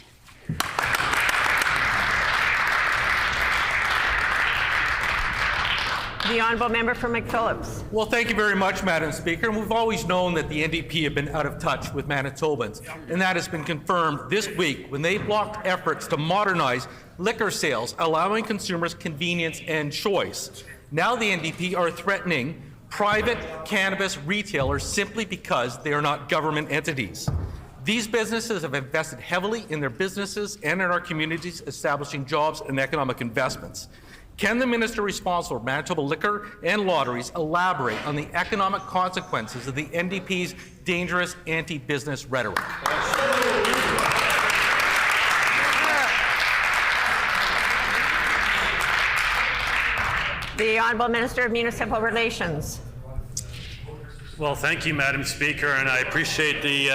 The Honourable Member for McPhillips. Well, thank you very much, Madam Speaker. And we've always known that the NDP have been out of touch with Manitobans. And that has been confirmed this week when they blocked efforts to modernize liquor sales, allowing consumers convenience and choice. Now the NDP are threatening private cannabis retailers simply because they are not government entities. These businesses have invested heavily in their businesses and in our communities, establishing jobs and economic investments. Can the minister responsible for Manitoba Liquor and Lotteries elaborate on the economic consequences of the NDP's dangerous anti-business rhetoric? The Honourable Minister of Municipal Relations. Well, thank you, Madam Speaker, and I appreciate the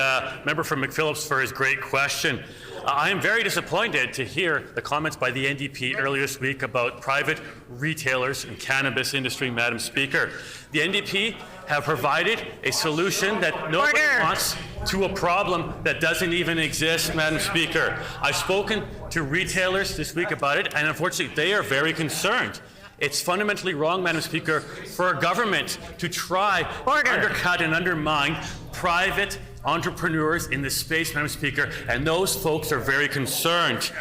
member from McPhillips for his great question. I am very disappointed to hear the comments by the NDP earlier this week about private retailers and cannabis industry, Madam Speaker. The NDP have provided a solution that nobody wants to a problem that doesn't even exist, Madam Speaker. I've spoken to retailers this week about it, and unfortunately, they are very concerned. It's fundamentally wrong, Madam Speaker, for a government to try to undercut and undermine private entrepreneurs in this space, Madam Speaker, and those folks are very concerned.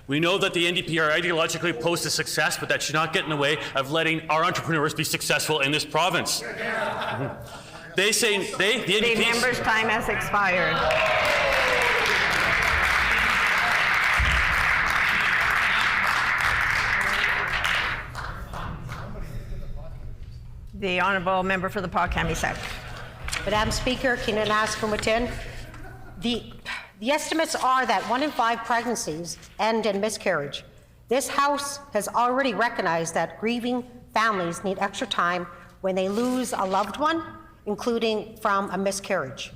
We know that the NDP are ideologically opposed to success, but that should not get in the way of letting our entrepreneurs be successful in this province. They say the NDP. The member's time has expired. The Honourable Member for the Paul-Kami South. Madam Speaker, can I ask from within? The estimates are that 1 in 5 pregnancies end in miscarriage. This House has already recognized that grieving families need extra time when they lose a loved one, including from a miscarriage.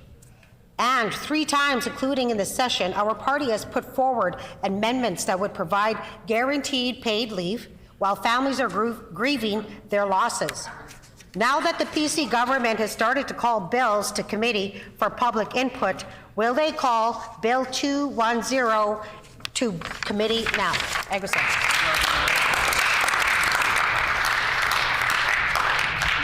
And 3 times, including in this session, our party has put forward amendments that would provide guaranteed paid leave while families are grieving their losses. Now that the PC government has started to call bills to committee for public input, will they call Bill 210 to committee now? Eggleston.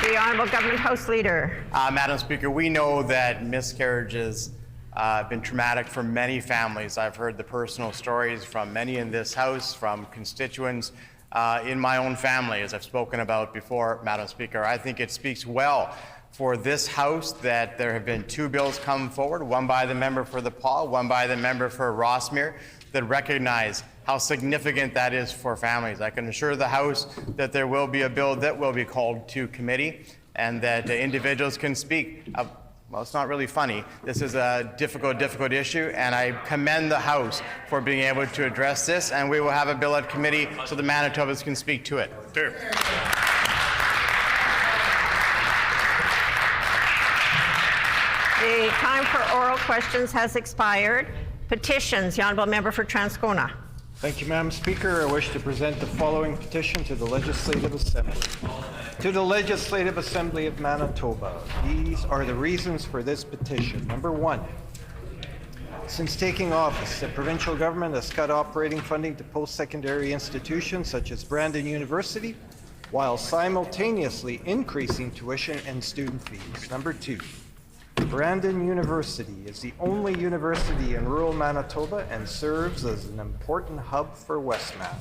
The Honourable Government House Leader. Madam Speaker, we know that miscarriages have been traumatic for many families. I've heard the personal stories from many in this House, from constituents in my own family, as I've spoken about before, Madam Speaker. I think it speaks well for this House that there have been 2 bills come forward, one by the member for the Paul, one by the member for Rossmere, that recognize how significant that is for families. I can assure the House that there will be a bill that will be called to committee and that individuals can speak. Well, it's not really funny. This is a difficult issue, and I commend the House for being able to address this, and we will have a bill at committee so the Manitobans can speak to it. Sure. The time for oral questions has expired. Petitions, the Honourable Member for Transcona. Thank you, Madam Speaker. I wish to present the following petition to the Legislative Assembly. To the Legislative Assembly of Manitoba, these are the reasons for this petition. Number 1, since taking office, the provincial government has cut operating funding to post-secondary institutions such as Brandon University, while simultaneously increasing tuition and student fees. Number 2, Brandon University is the only university in rural Manitoba and serves as an important hub for Westman.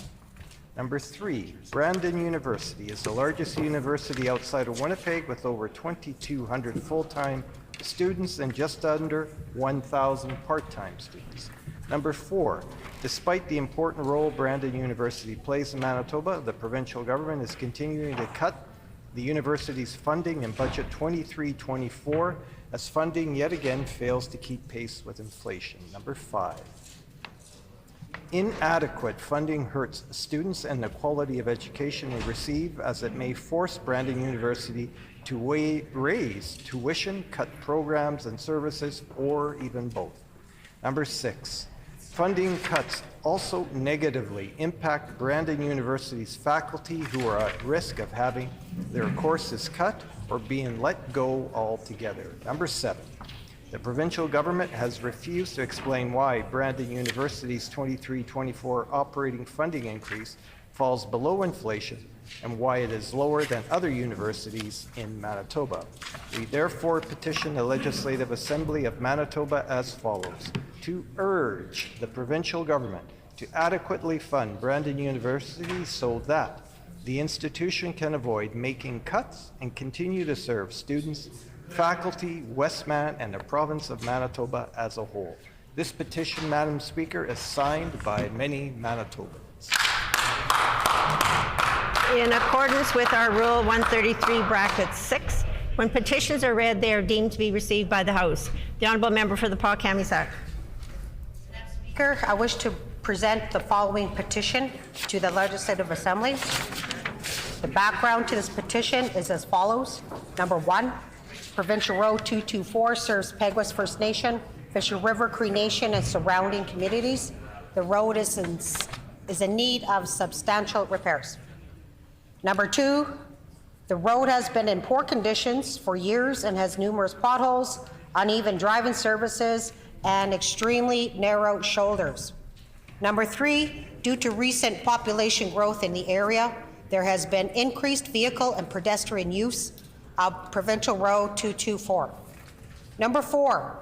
Number 3, Brandon University is the largest university outside of Winnipeg with over 2,200 full-time students and just under 1,000 part-time students. Number 4, despite the important role Brandon University plays in Manitoba, the provincial government is continuing to cut the university's funding in budget 23-24 as funding yet again fails to keep pace with inflation. Number 5, inadequate funding hurts students and the quality of education they receive, as it may force Brandon University to raise tuition, cut programs and services, or even both. Number 6, funding cuts also negatively impact Brandon University's faculty who are at risk of having their courses cut or being let go altogether. Number 7, the provincial government has refused to explain why Brandon University's 23-24 operating funding increase falls below inflation and why it is lower than other universities in Manitoba. We therefore petition the Legislative Assembly of Manitoba as follows: to urge the provincial government to adequately fund Brandon University so that the institution can avoid making cuts and continue to serve students, faculty, Westman, and the province of Manitoba as a whole. This petition, Madam Speaker, is signed by many Manitobans. In accordance with our Rule 133, bracket 6, when petitions are read, they are deemed to be received by the House. The Honourable Member for the Paul-Kamisak. Speaker, I wish to present the following petition to the Legislative Assembly. The background to this petition is as follows. Number 1, Provincial Road 224 serves Peguis First Nation, Fisher River Cree Nation, and surrounding communities. The road is in need of substantial repairs. Number 2, the road has been in poor conditions for years and has numerous potholes, uneven driving services, and extremely narrow shoulders. Number 3, due to recent population growth in the area, there has been increased vehicle and pedestrian use of Provincial Road 224. Number 4,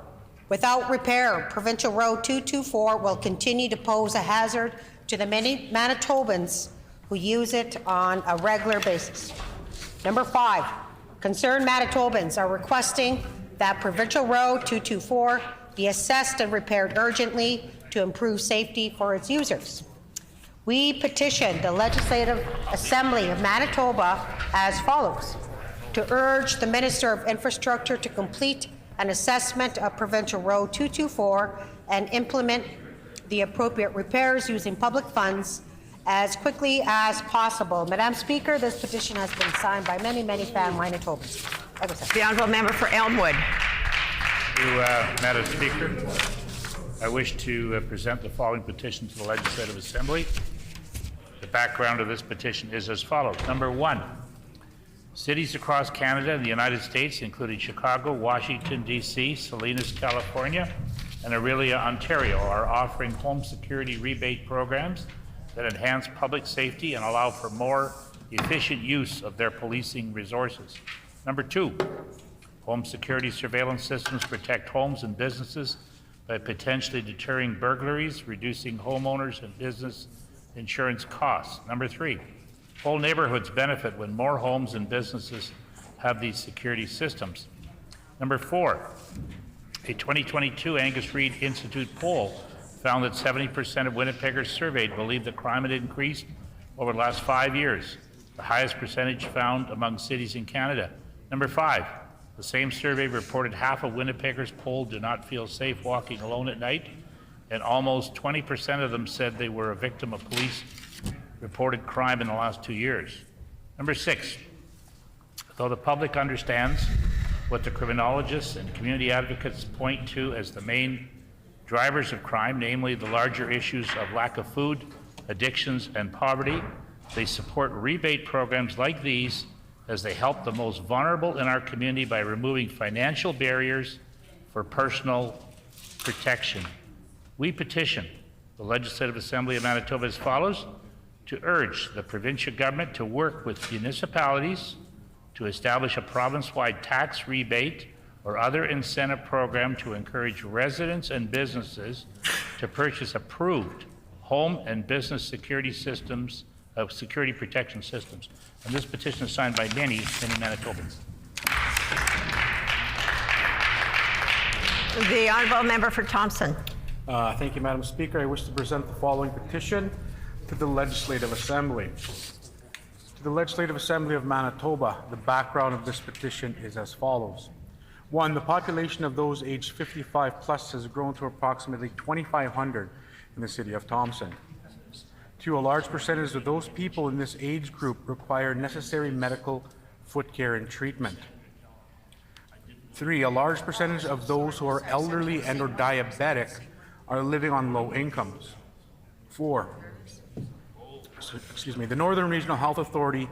without repair, Provincial Road 224 will continue to pose a hazard to the many Manitobans who use it on a regular basis. Number 5, concerned Manitobans are requesting that Provincial Road 224 be assessed and repaired urgently to improve safety for its users. We petition the Legislative Assembly of Manitoba as follows: to urge the Minister of Infrastructure to complete an assessment of Provincial Road 224 and implement the appropriate repairs using public funds as quickly as possible. Madam Speaker, this petition has been signed by many Manitobans. The Honourable Member for Elmwood. Thank you, Madam Speaker. I wish to present the following petition to the Legislative Assembly. The background of this petition is as follows. Number 1, cities across Canada and the United States, including Chicago, Washington, D.C., Salinas, California, and Orillia, Ontario, are offering home security rebate programs that enhance public safety and allow for more efficient use of their policing resources. Number 2, home security surveillance systems protect homes and businesses by potentially deterring burglaries, reducing homeowners and business insurance costs. Number 3, whole neighborhoods benefit when more homes and businesses have these security systems. Number 4, a 2022 Angus Reid Institute poll found that 70% of Winnipeggers surveyed believe that crime had increased over the last 5 years, the highest percentage found among cities in Canada. Number 5, the same survey reported half of Winnipeggers polled do not feel safe walking alone at night, and almost 20% of them said they were a victim of police-reported crime in the last 2 years. Number 6, though the public understands what the criminologists and community advocates point to as the main drivers of crime, namely the larger issues of lack of food, addictions, and poverty, they support rebate programs like these as they help the most vulnerable in our community by removing financial barriers for personal protection. We petition the Legislative Assembly of Manitoba as follows: to urge the provincial government to work with municipalities to establish a province-wide tax rebate or other incentive program to encourage residents and businesses to purchase approved home and business security systems, security protection systems. And this petition is signed by many Manitobans. The Honourable Member for Thompson. Thank you, Madam Speaker. I wish to present the following petition to the Legislative Assembly. To the Legislative Assembly of Manitoba, the background of this petition is as follows. 1, the population of those aged 55 plus has grown to approximately 2,500 in the city of Thompson. 2, a large percentage of those people in this age group require necessary medical foot care and treatment. 3, a large percentage of those who are elderly and or diabetic are living on low incomes. 4, the Northern Regional Health Authority,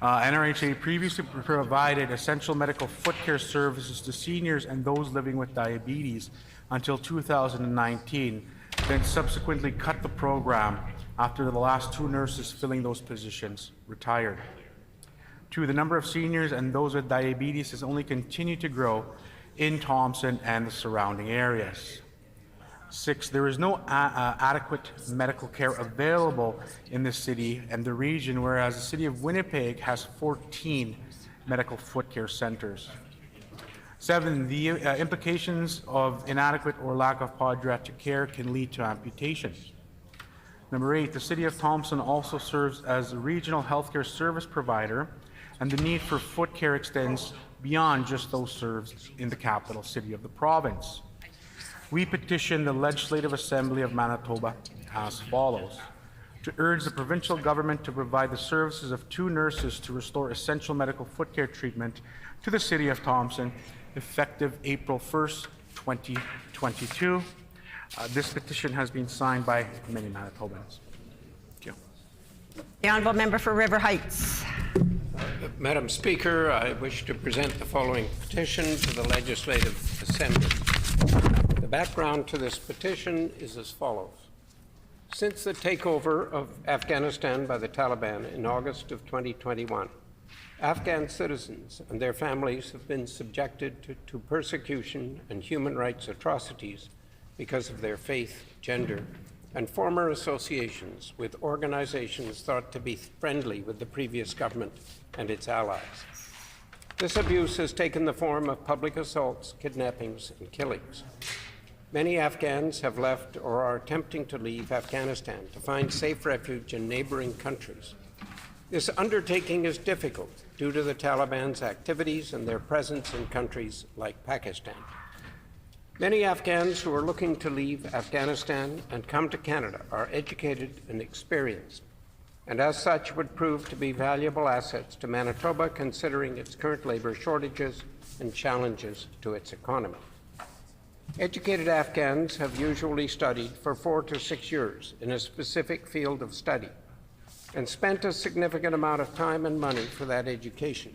NRHA, previously provided essential medical foot care services to seniors and those living with diabetes until 2019, then subsequently cut the program after the last 2 nurses filling those positions retired. 2, the number of seniors and those with diabetes has only continued to grow in Thompson and the surrounding areas. 6, there is no adequate medical care available in the city and the region, whereas the city of Winnipeg has 14 medical foot care centers. 7, the implications of inadequate or lack of podiatric care can lead to amputations. Number 8, the City of Thompson also serves as a regional healthcare service provider, and the need for foot care extends beyond just those served in the capital city of the province. We petition the Legislative Assembly of Manitoba as follows: to urge the provincial government to provide the services of 2 nurses to restore essential medical foot care treatment to the City of Thompson, effective April 1st, 2022. This petition has been signed by many Manitobans. Thank you. The Honourable Member for River Heights. Madam Speaker, I wish to present the following petition to the Legislative Assembly. The background to this petition is as follows. Since the takeover of Afghanistan by the Taliban in August of 2021, Afghan citizens and their families have been subjected to persecution and human rights atrocities because of their faith, gender, and former associations with organizations thought to be friendly with the previous government and its allies. This abuse has taken the form of public assaults, kidnappings, and killings. Many Afghans have left or are attempting to leave Afghanistan to find safe refuge in neighboring countries. This undertaking is difficult due to the Taliban's activities and their presence in countries like Pakistan. Many Afghans who are looking to leave Afghanistan and come to Canada are educated and experienced, and as such would prove to be valuable assets to Manitoba considering its current labor shortages and challenges to its economy. Educated Afghans have usually studied for 4 to 6 years in a specific field of study and spent a significant amount of time and money for that education.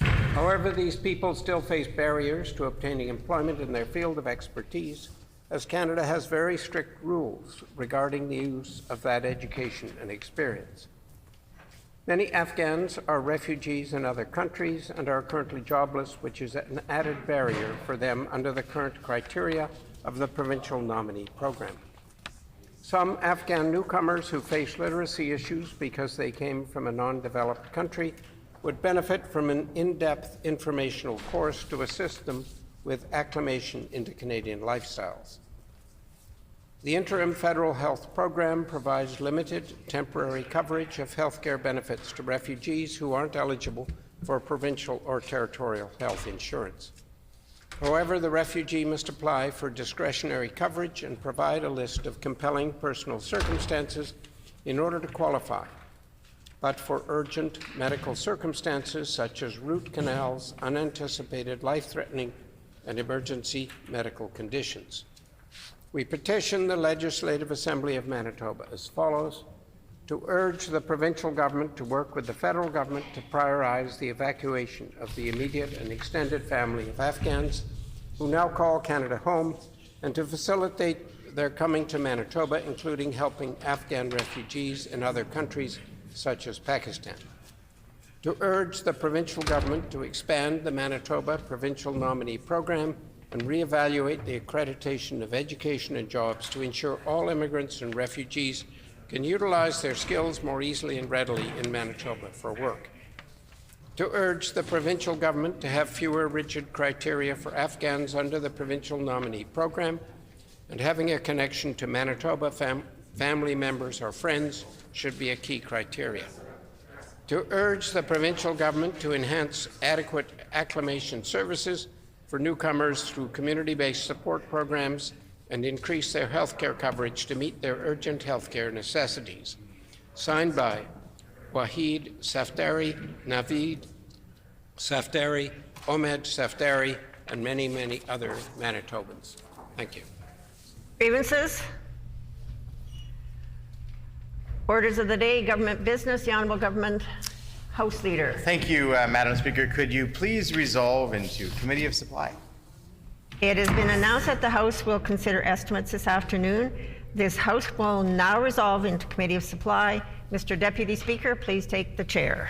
However, these people still face barriers to obtaining employment in their field of expertise, as Canada has very strict rules regarding the use of that education and experience. Many Afghans are refugees in other countries and are currently jobless, which is an added barrier for them under the current criteria of the provincial nominee program. Some Afghan newcomers who face literacy issues because they came from a non-developed country would benefit from an in-depth informational course to assist them with acclimation into Canadian lifestyles. The interim federal health program provides limited temporary coverage of health care benefits to refugees who aren't eligible for provincial or territorial health insurance. However, the refugee must apply for discretionary coverage and provide a list of compelling personal circumstances in order to qualify. But for urgent medical circumstances such as root canals, unanticipated life-threatening and emergency medical conditions. We petition the Legislative Assembly of Manitoba as follows: to urge the provincial government to work with the federal government to prioritize the evacuation of the immediate and extended family of Afghans who now call Canada home, and to facilitate their coming to Manitoba, including helping Afghan refugees in other countries such as Pakistan. To urge the provincial government to expand the Manitoba Provincial Nominee Program and reevaluate the accreditation of education and jobs to ensure all immigrants and refugees can utilize their skills more easily and readily in Manitoba for work. To urge the provincial government to have fewer rigid criteria for Afghans under the Provincial Nominee Program, and having a connection to Manitoba family members or friends should be a key criteria. To urge the provincial government to enhance adequate acclimation services for newcomers through community-based support programs and increase their health care coverage to meet their urgent health care necessities. Signed by Wahid Saftari, Naveed Saftari, Omed Saftari, and many, many other Manitobans. Thank you. Grievances? Orders of the day, government business. The Honourable Government House Leader. Thank you, Madam Speaker. Could you please resolve into Committee of Supply? It has been announced that the House will consider estimates this afternoon. This House will now resolve into Committee of Supply. Mr. Deputy Speaker, please take the chair.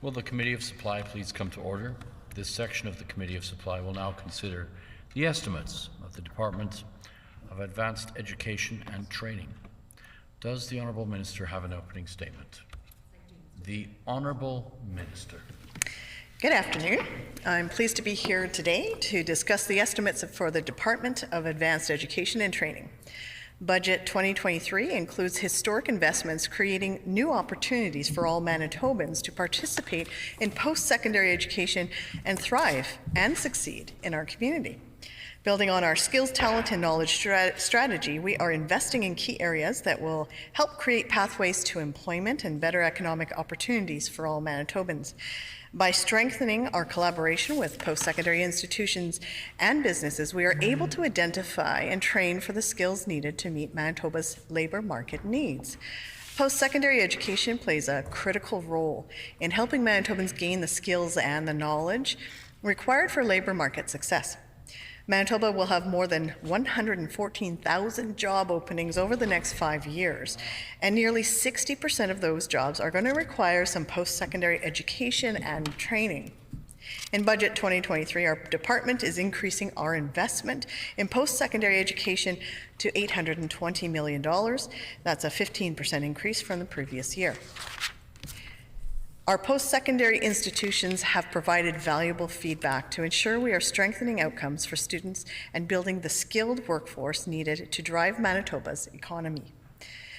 Will the Committee of Supply please come to order? This section of the Committee of Supply will now consider the estimates of the Department of Advanced Education and Training. Does the Honourable Minister have an opening statement? The Honourable Minister. Good afternoon. I'm pleased to be here today to discuss the estimates for the Department of Advanced Education and Training. Budget 2023 includes historic investments creating new opportunities for all Manitobans to participate in post-secondary education and thrive and succeed in our community. Building on our skills, talent, and knowledge strategy, we are investing in key areas that will help create pathways to employment and better economic opportunities for all Manitobans. By strengthening our collaboration with post-secondary institutions and businesses, we are able to identify and train for the skills needed to meet Manitoba's labour market needs. Post-secondary education plays a critical role in helping Manitobans gain the skills and the knowledge required for labour market success. Manitoba will have more than 114,000 job openings over the next 5 years, and nearly 60% of those jobs are going to require some post-secondary education and training. In Budget 2023, our department is increasing our investment in post-secondary education to $820 million. That's a 15% increase from the previous year. Our post-secondary institutions have provided valuable feedback to ensure we are strengthening outcomes for students and building the skilled workforce needed to drive Manitoba's economy.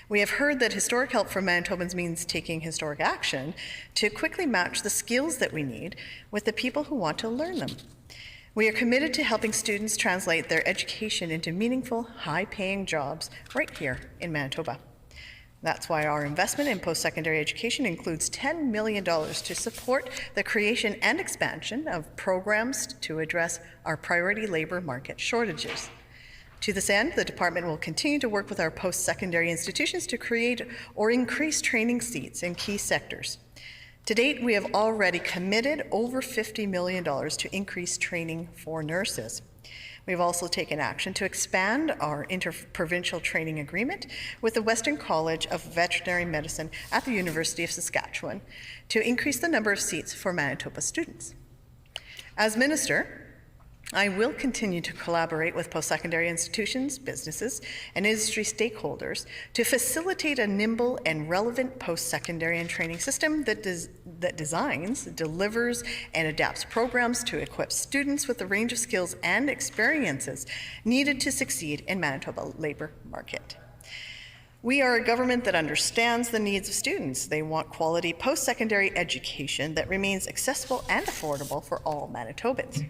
We have heard that historic help for Manitobans means taking historic action to quickly match the skills that we need with the people who want to learn them. We are committed to helping students translate their education into meaningful, high-paying jobs right here in Manitoba. That's why our investment in post-secondary education includes $10 million to support the creation and expansion of programs to address our priority labour market shortages. To this end, the department will continue to work with our post-secondary institutions to create or increase training seats in key sectors. To date, we have already committed over $50 million to increase training for nurses. We've also taken action to expand our interprovincial training agreement with the Western College of Veterinary Medicine at the University of Saskatchewan to increase the number of seats for Manitoba students. As Minister, I will continue to collaborate with post-secondary institutions, businesses, and industry stakeholders to facilitate a nimble and relevant post-secondary and training system that designs, delivers, and adapts programs to equip students with the range of skills and experiences needed to succeed in Manitoba labour market. We are a government that understands the needs of students. They want quality post-secondary education that remains accessible and affordable for all Manitobans.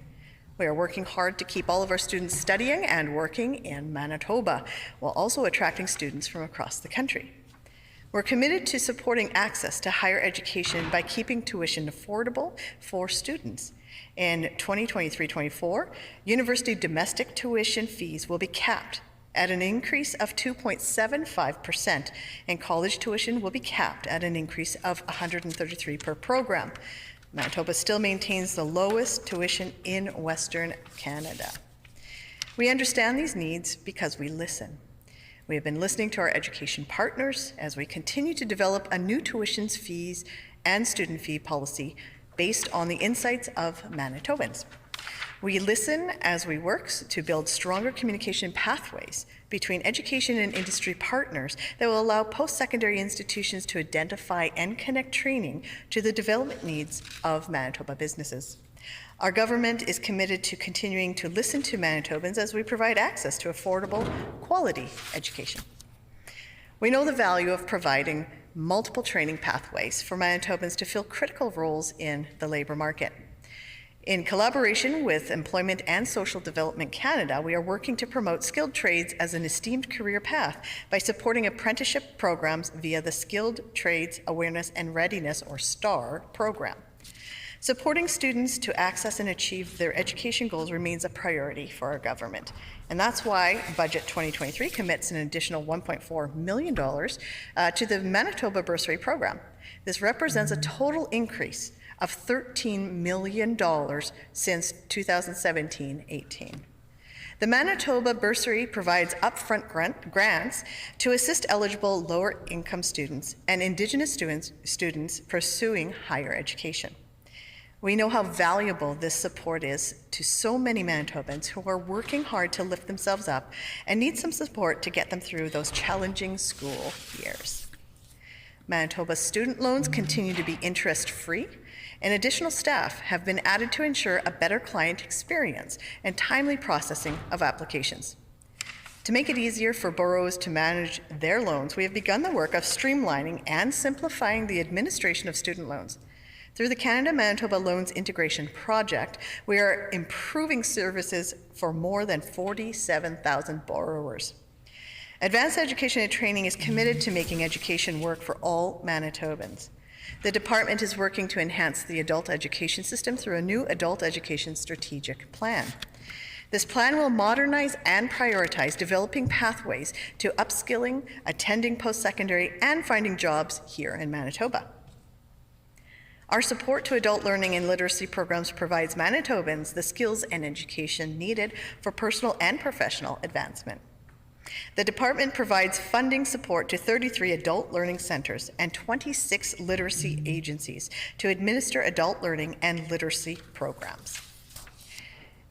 We are working hard to keep all of our students studying and working in Manitoba, while also attracting students from across the country. We're committed to supporting access to higher education by keeping tuition affordable for students. In 2023-24, university domestic tuition fees will be capped at an increase of 2.75%, and college tuition will be capped at an increase of $133 per program. Manitoba still maintains the lowest tuition in Western Canada. We understand these needs because we listen. We have been listening to our education partners as we continue to develop a new tuition fees and student fee policy based on the insights of Manitobans. We listen as we work to build stronger communication pathways between education and industry partners that will allow post-secondary institutions to identify and connect training to the development needs of Manitoba businesses. Our government is committed to continuing to listen to Manitobans as we provide access to affordable, quality education. We know the value of providing multiple training pathways for Manitobans to fill critical roles in the labour market. In collaboration with Employment and Social Development Canada, we are working to promote skilled trades as an esteemed career path by supporting apprenticeship programs via the Skilled Trades Awareness and Readiness, or STAR, program. Supporting students to access and achieve their education goals remains a priority for our government. And that's why Budget 2023 commits an additional $1.4 million to the Manitoba Bursary Program. This represents a total increase of $13 million since 2017-18. The Manitoba Bursary provides upfront grants to assist eligible lower-income students and Indigenous students pursuing higher education. We know how valuable this support is to so many Manitobans who are working hard to lift themselves up and need some support to get them through those challenging school years. Manitoba student loans continue to be interest-free, and additional staff have been added to ensure a better client experience and timely processing of applications. To make it easier for borrowers to manage their loans, we have begun the work of streamlining and simplifying the administration of student loans. Through the Canada-Manitoba Loans Integration Project, we are improving services for more than 47,000 borrowers. Advanced Education and Training is committed to making education work for all Manitobans. The department is working to enhance the adult education system through a new adult education strategic plan. This plan will modernize and prioritize developing pathways to upskilling, attending post-secondary, and finding jobs here in Manitoba. Our support to adult learning and literacy programs provides Manitobans the skills and education needed for personal and professional advancement. The department provides funding support to 33 adult learning centers and 26 literacy agencies to administer adult learning and literacy programs.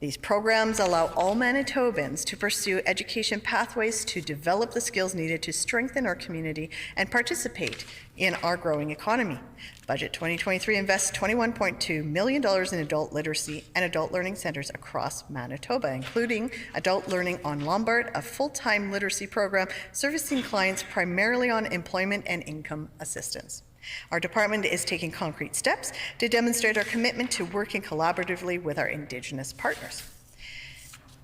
These programs allow all Manitobans to pursue education pathways to develop the skills needed to strengthen our community and participate in our growing economy. Budget 2023 invests $21.2 million in adult literacy and adult learning centers across Manitoba, including Adult Learning on Lombard, a full-time literacy program servicing clients primarily on employment and income assistance. Our department is taking concrete steps to demonstrate our commitment to working collaboratively with our Indigenous partners.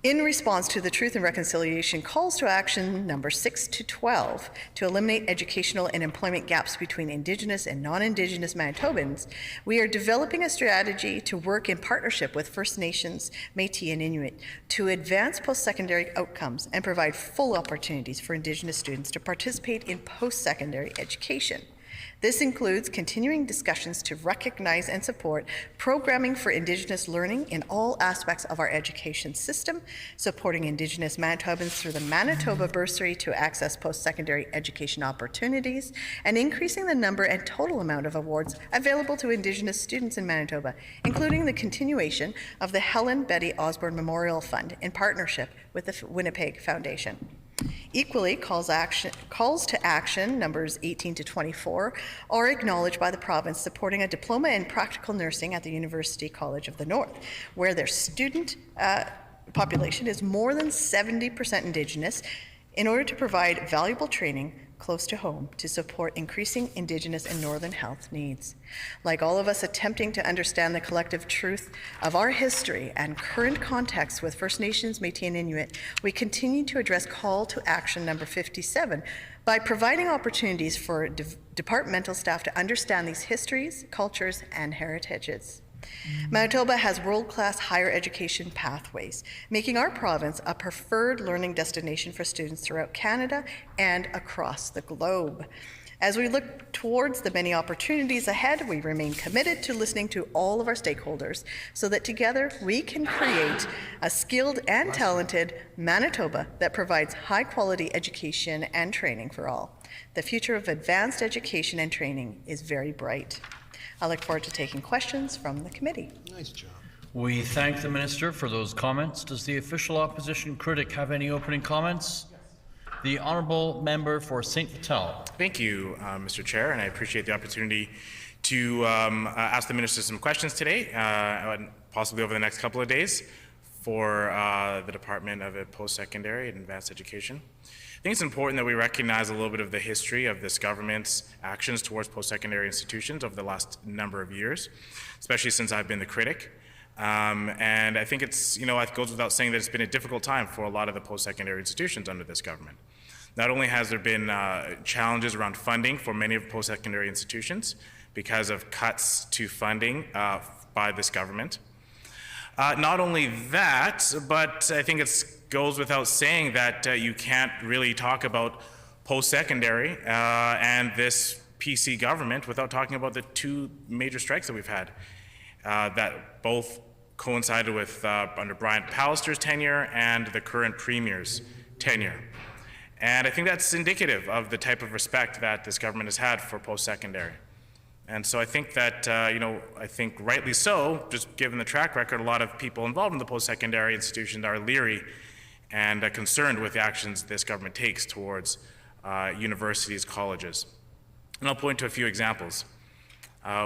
In response to the Truth and Reconciliation calls to action number 6 to 12 to eliminate educational and employment gaps between Indigenous and non-Indigenous Manitobans, we are developing a strategy to work in partnership with First Nations, Métis, and Inuit to advance post-secondary outcomes and provide full opportunities for Indigenous students to participate in post-secondary education. This includes continuing discussions to recognize and support programming for Indigenous learning in all aspects of our education system, supporting Indigenous Manitobans through the Manitoba Bursary to access post-secondary education opportunities, and increasing the number and total amount of awards available to Indigenous students in Manitoba, including the continuation of the Helen Betty Osborne Memorial Fund in partnership with the Winnipeg Foundation. Equally, calls to action numbers 18 to 24 are acknowledged by the province, supporting a diploma in practical nursing at the University College of the North, where their student population is more than 70% Indigenous, in order to provide valuable training close to home to support increasing Indigenous and Northern health needs. Like all of us attempting to understand the collective truth of our history and current context with First Nations, Métis, and Inuit, we continue to address call to action number 57 by providing opportunities for departmental staff to understand these histories, cultures, and heritages. Manitoba has world-class higher education pathways, making our province a preferred learning destination for students throughout Canada and across the globe. As we look towards the many opportunities ahead, we remain committed to listening to all of our stakeholders so that together we can create a skilled and talented Manitoba that provides high-quality education and training for all. The future of advanced education and training is very bright. I look forward to taking questions from the committee. Nice job. We thank the Minister for those comments. Does the official opposition critic have any opening comments? The Honourable Member for St. Vital. Thank you, Mr. Chair, and I appreciate the opportunity to ask the Minister some questions today, possibly over the next couple of days, for the Department of Post-Secondary and Advanced Education. I think it's important that we recognize a little bit of the history of this government's actions towards post-secondary institutions over the last number of years, especially since I've been the critic. And I think it's, it goes without saying that it's been a difficult time for a lot of the post-secondary institutions under this government. Not only has there been challenges around funding for many of post-secondary institutions because of cuts to funding by this government. Not only that, but I think it goes without saying that you can't really talk about post-secondary and this PC government without talking about the two major strikes that we've had that both coincided with under Brian Pallister's tenure and the current Premier's tenure. And I think that's indicative of the type of respect that this government has had for post-secondary. And so I think that, I think rightly so, just given the track record, a lot of people involved in the post-secondary institutions are leery and concerned with the actions this government takes towards universities, colleges. And I'll point to a few examples.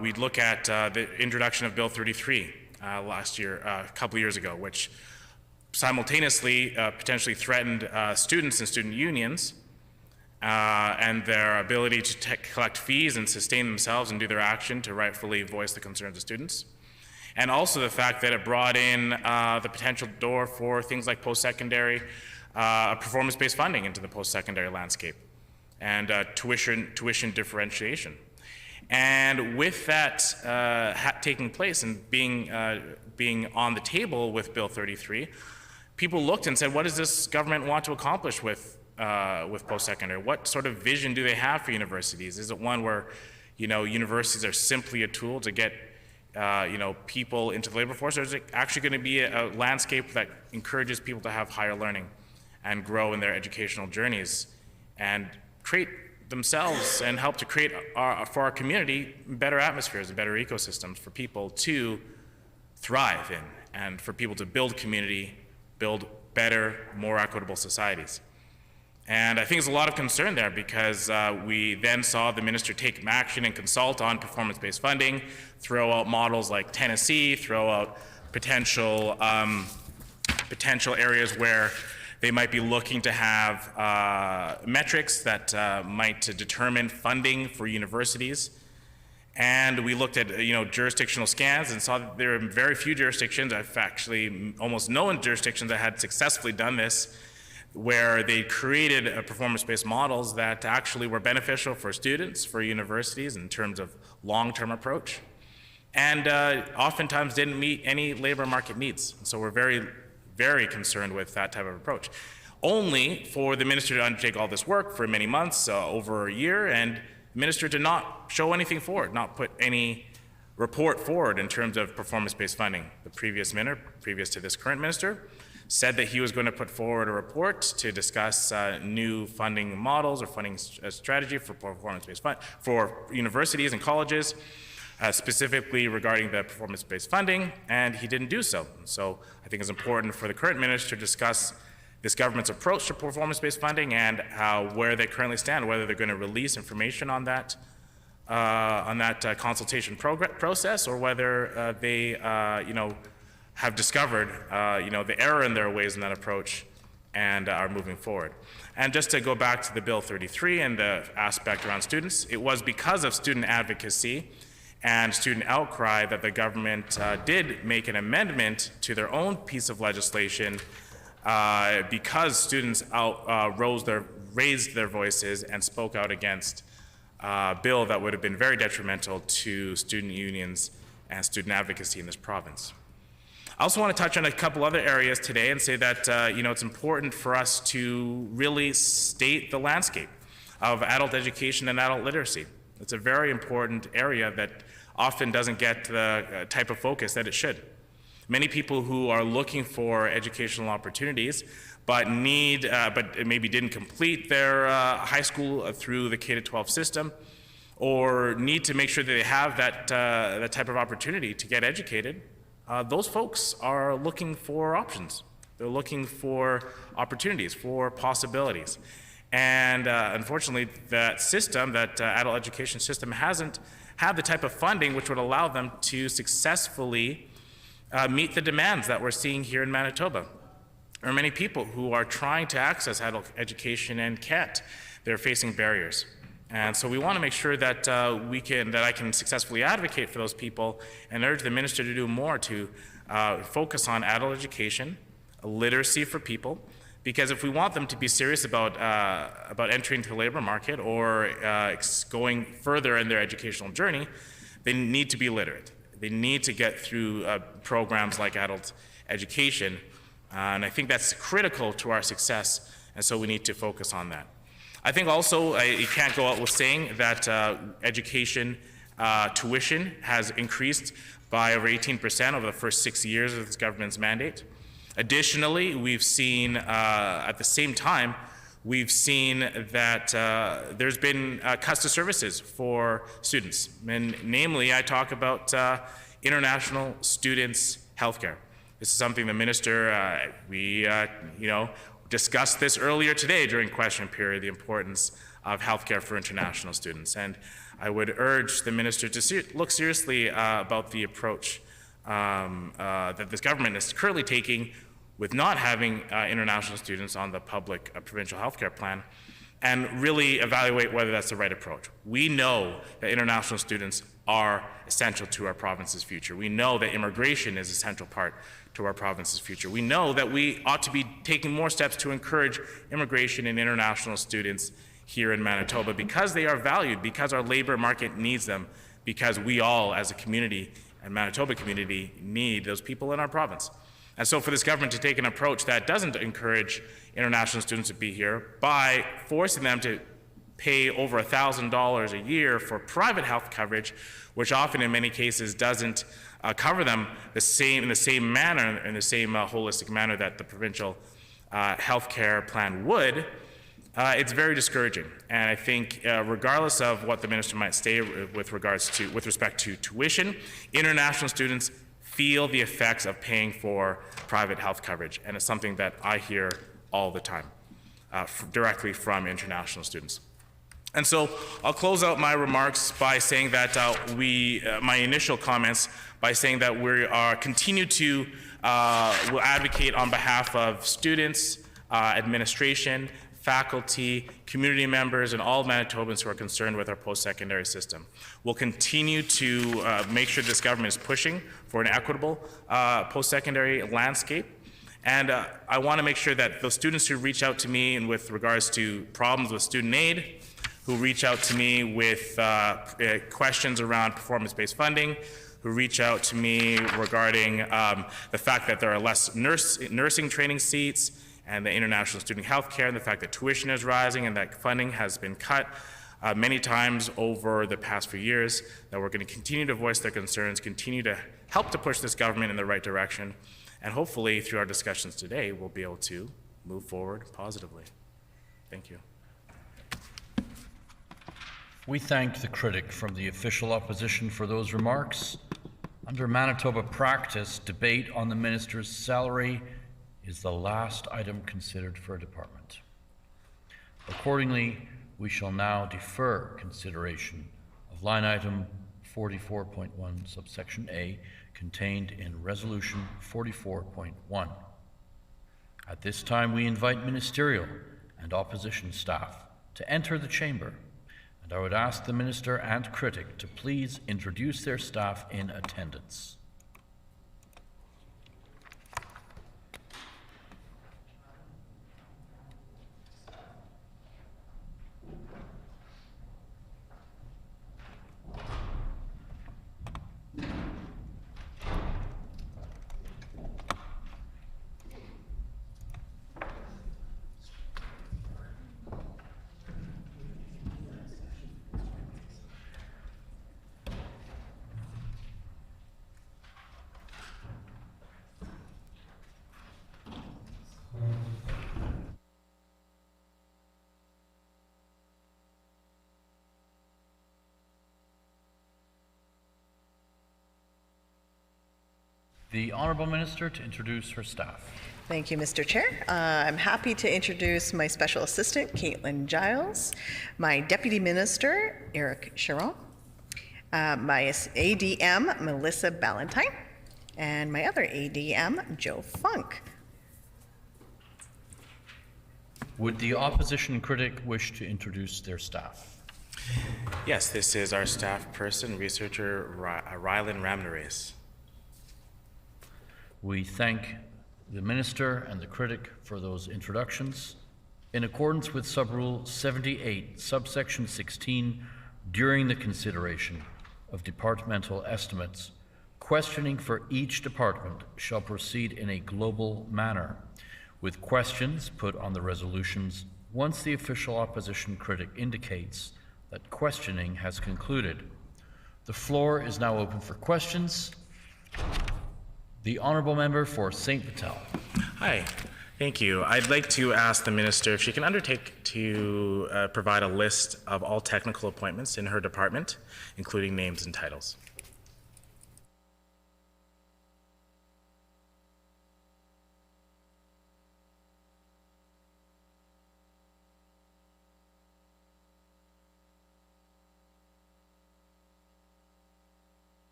We'd look at the introduction of Bill 33 last year, a couple years ago, which simultaneously potentially threatened students and student unions and their ability to collect fees and sustain themselves and do their action to rightfully voice the concerns of students. And also the fact that it brought in the potential door for things like post-secondary performance-based funding into the post-secondary landscape and tuition differentiation. And with that taking place and being on the table with Bill 33, people looked and said, what does this government want to accomplish with post-secondary? What sort of vision do they have for universities? Is it one where, universities are simply a tool to get, people into the labor force, or is it actually going to be a landscape that encourages people to have higher learning and grow in their educational journeys and create themselves and help to create, for our community, better atmospheres and better ecosystems for people to thrive in and for people to build community, build better, more equitable societies. And I think there's a lot of concern there because we then saw the minister take action and consult on performance-based funding, throw out models like Tennessee, throw out potential areas where they might be looking to have metrics that might determine funding for universities. And we looked at jurisdictional scans and saw that there are very few jurisdictions, actually almost no jurisdictions that had successfully done this, where they created performance-based models that actually were beneficial for students, for universities in terms of long-term approach, and oftentimes didn't meet any labor market needs. So we're very, very concerned with that type of approach. Only for the minister to undertake all this work for many months, over a year, and the minister to not show anything forward, not put any report forward in terms of performance-based funding. The previous minister, previous to this current minister, said that he was going to put forward a report to discuss new funding models or funding strategy for performance-based fund for universities and colleges, specifically regarding the performance-based funding, and he didn't do so. So I think it's important for the current minister to discuss this government's approach to performance-based funding and where they currently stand, whether they're going to release information on that consultation process, or whether they have discovered the error in their ways in that approach and are moving forward. And just to go back to the Bill 33 and the aspect around students, it was because of student advocacy and student outcry that the government did make an amendment to their own piece of legislation because students raised their voices and spoke out against a bill that would have been very detrimental to student unions and student advocacy in this province. I also want to touch on a couple other areas today and say that it's important for us to really state the landscape of adult education and adult literacy. It's a very important area that often doesn't get the type of focus that it should. Many people who are looking for educational opportunities but maybe didn't complete their high school through the K-12 system, or need to make sure that they have that type of opportunity to get educated, those folks are looking for options. They're looking for opportunities, for possibilities. And unfortunately, that system, that adult education system, hasn't had the type of funding which would allow them to successfully meet the demands that we're seeing here in Manitoba. There are many people who are trying to access adult education and can't. They're facing barriers. And so we want to make sure that I can successfully advocate for those people and urge the minister to do more to focus on adult education, literacy for people, because if we want them to be serious about entering the labor market or going further in their educational journey, they need to be literate. They need to get through programs like adult education, and I think that's critical to our success, and so we need to focus on that. I think also you can't go out with saying that education tuition has increased by over 18% over the first 6 years of this government's mandate. Additionally, we've seen, at the same time, we've seen that there's been cuts to services for students. And namely, I talk about international students' healthcare. This is something the minister, we discussed this earlier today during question period, the importance of healthcare for international students. And I would urge the minister to look seriously about the approach that this government is currently taking with not having international students on the public provincial healthcare plan, and really evaluate whether that's the right approach. We know that international students are essential to our province's future. We know that immigration is a central part to our province's future. We know that we ought to be taking more steps to encourage immigration and international students here in Manitoba because they are valued, because our labor market needs them, because we all as a community and Manitoba community need those people in our province. And so for this government to take an approach that doesn't encourage international students to be here by forcing them to pay over $1,000 a year for private health coverage, which often in many cases doesn't cover them in the same manner, in the same holistic manner that the provincial health care plan would, it's very discouraging. And I think regardless of what the minister might say with respect to tuition, international students feel the effects of paying for private health coverage. And it's something that I hear all the time, directly from international students. And so I'll close out my remarks by saying that my initial comments by saying that we continue to will advocate on behalf of students, administration, faculty, community members, and all Manitobans who are concerned with our post-secondary system. We'll continue to make sure this government is pushing for an equitable post-secondary landscape. And I want to make sure that those students who reach out to me and with regards to problems with student aid, who reach out to me with questions around performance-based funding, who reach out to me regarding the fact that there are less nursing training seats, and the international student health care, and the fact that tuition is rising and that funding has been cut many times over the past few years, that we're going to continue to voice their concerns, continue to help to push this government in the right direction, and hopefully through our discussions today, we'll be able to move forward positively. Thank you. We thank the critic from the official opposition for those remarks. Under Manitoba practice, debate on the minister's salary is the last item considered for a department. Accordingly, we shall now defer consideration of line item 44.1 subsection A contained in resolution 44.1. At this time, we invite ministerial and opposition staff to enter the chamber, and I would ask the minister and critic to please introduce their staff in attendance. The Honourable Minister to introduce her staff. Thank you, Mr. Chair. I'm happy to introduce my Special Assistant, Caitlin Giles, my Deputy Minister, Eric Chiron, my ADM, Melissa Ballantyne, and my other ADM, Joe Funk. Would the opposition critic wish to introduce their staff? Yes, this is our staff person, researcher Rylan Ramnares. We thank the Minister and the critic for those introductions. In accordance with Subrule 78, subsection 16, during the consideration of departmental estimates, questioning for each department shall proceed in a global manner, with questions put on the resolutions once the official opposition critic indicates that questioning has concluded. The floor is now open for questions. The Honourable Member for St. Vital. Hi, thank you. I'd like to ask the Minister if she can undertake to provide a list of all technical appointments in her department, including names and titles.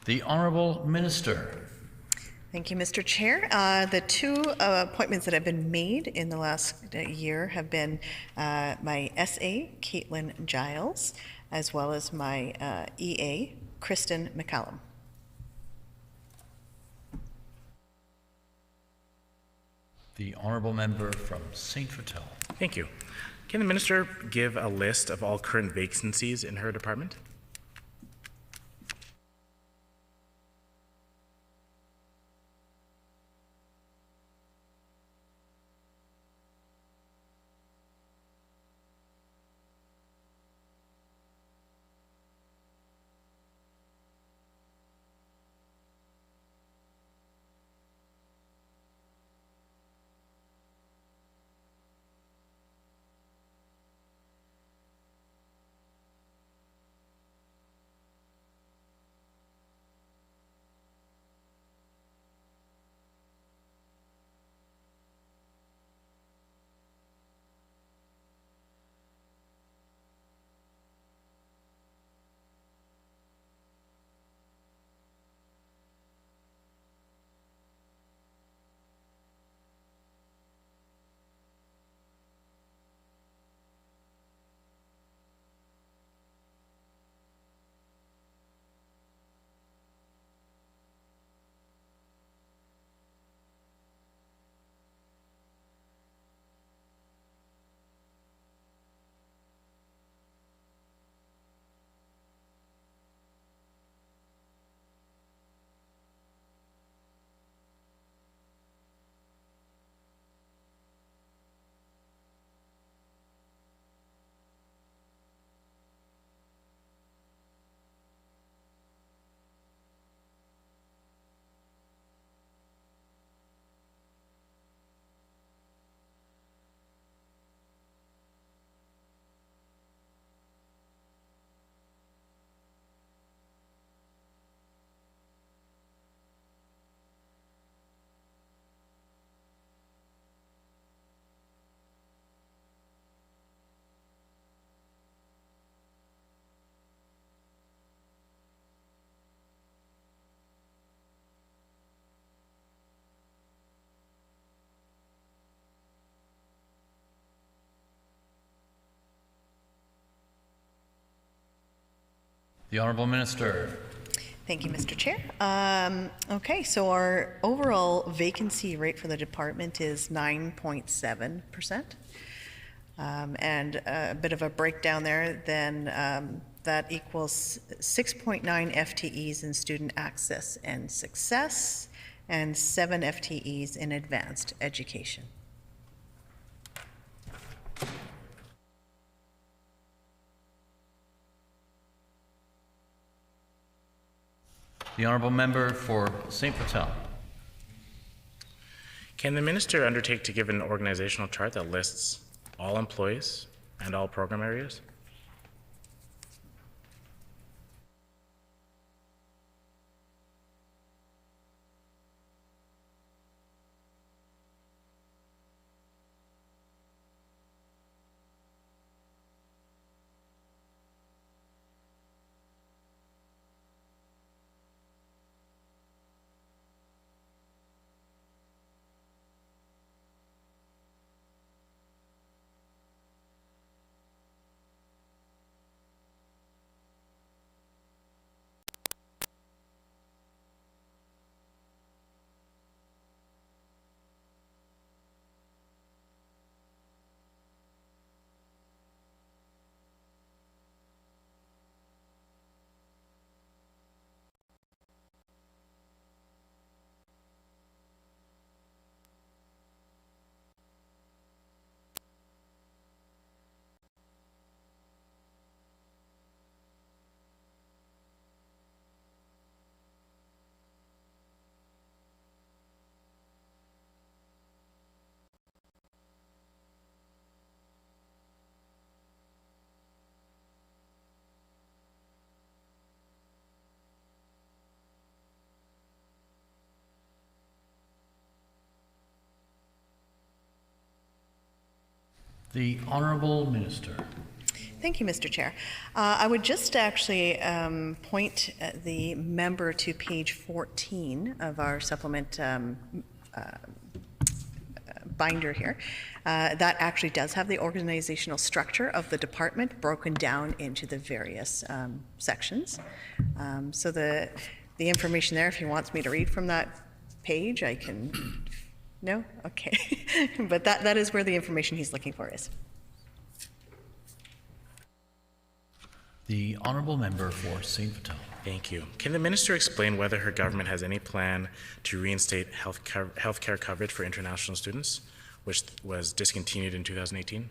The Honourable Minister. Thank you, Mr. Chair. The two appointments that have been made in the last year have been my SA, Caitlin Giles, as well as my EA, Kristen McCallum. The Honourable Member from St. Vital. Thank you. Can the Minister give a list of all current vacancies in her department? The Honourable Minister. Thank you, Mr. Chair. Okay, so our overall vacancy rate for the department is 9.7%. And a bit of a breakdown there, then that equals 6.9 FTEs in student access and success, and 7 FTEs in advanced education. The Honourable Member for St. Vital. Can the Minister undertake to give an organizational chart that lists all employees and all program areas? The Honourable Minister. Thank you, Mr. Chair. I would just actually point the member to page 14 of our supplement binder here. That actually does have the organizational structure of the department broken down into the various sections. So the information there, if he wants me to read from that page, I can. No? Okay. But that is where the information he's looking for is. The Honourable Member for St. Vital. Thank you. Can the minister explain whether her government has any plan to reinstate health care coverage for international students, which was discontinued in 2018?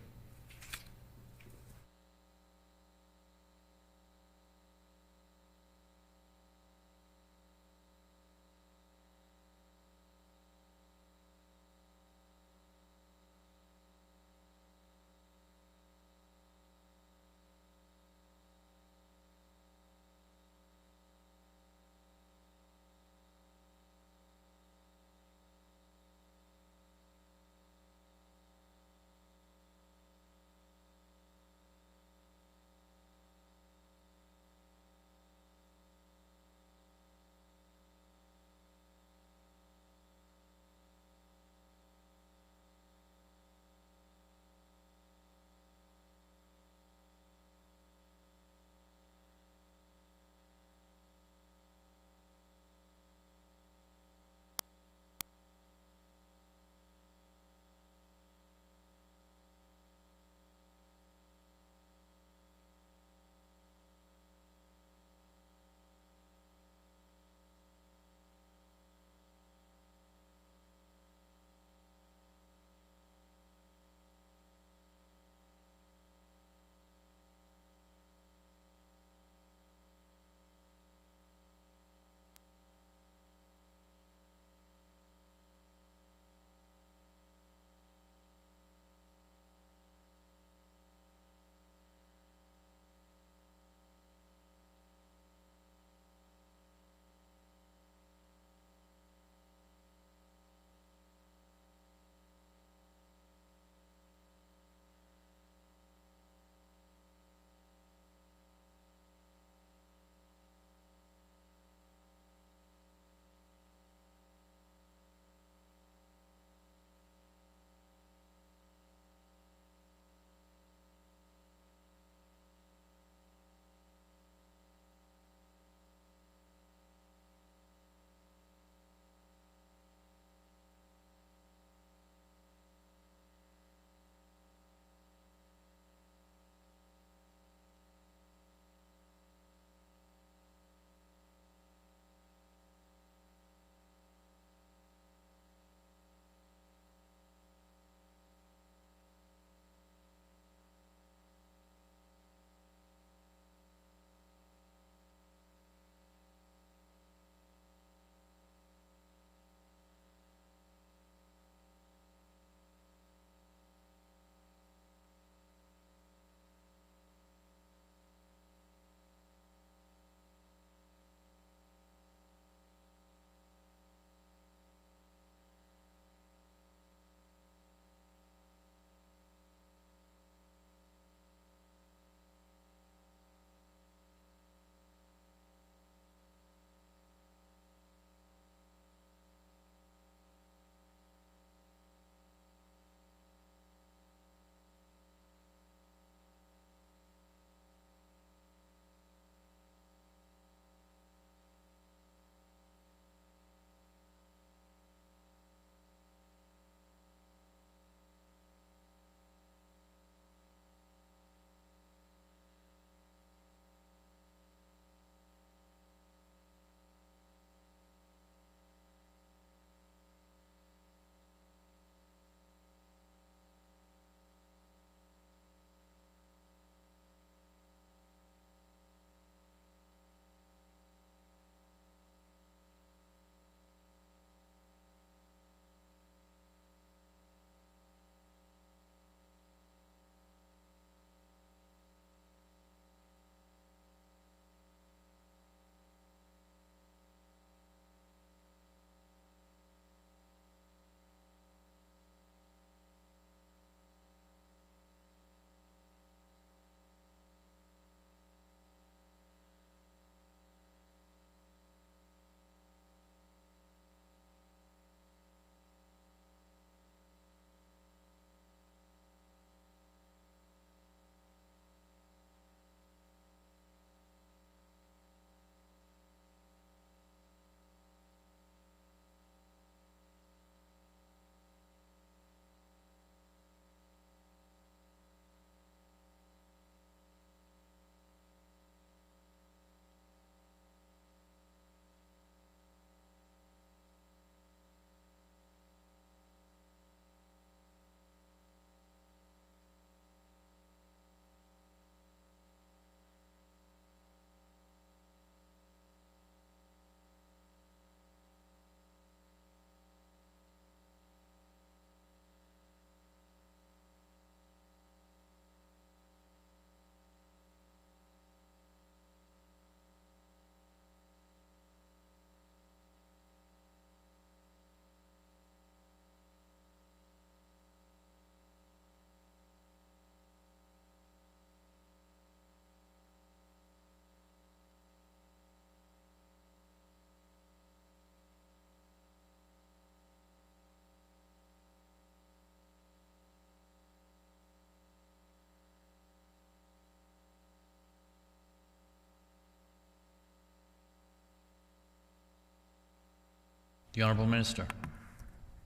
The Honourable Minister.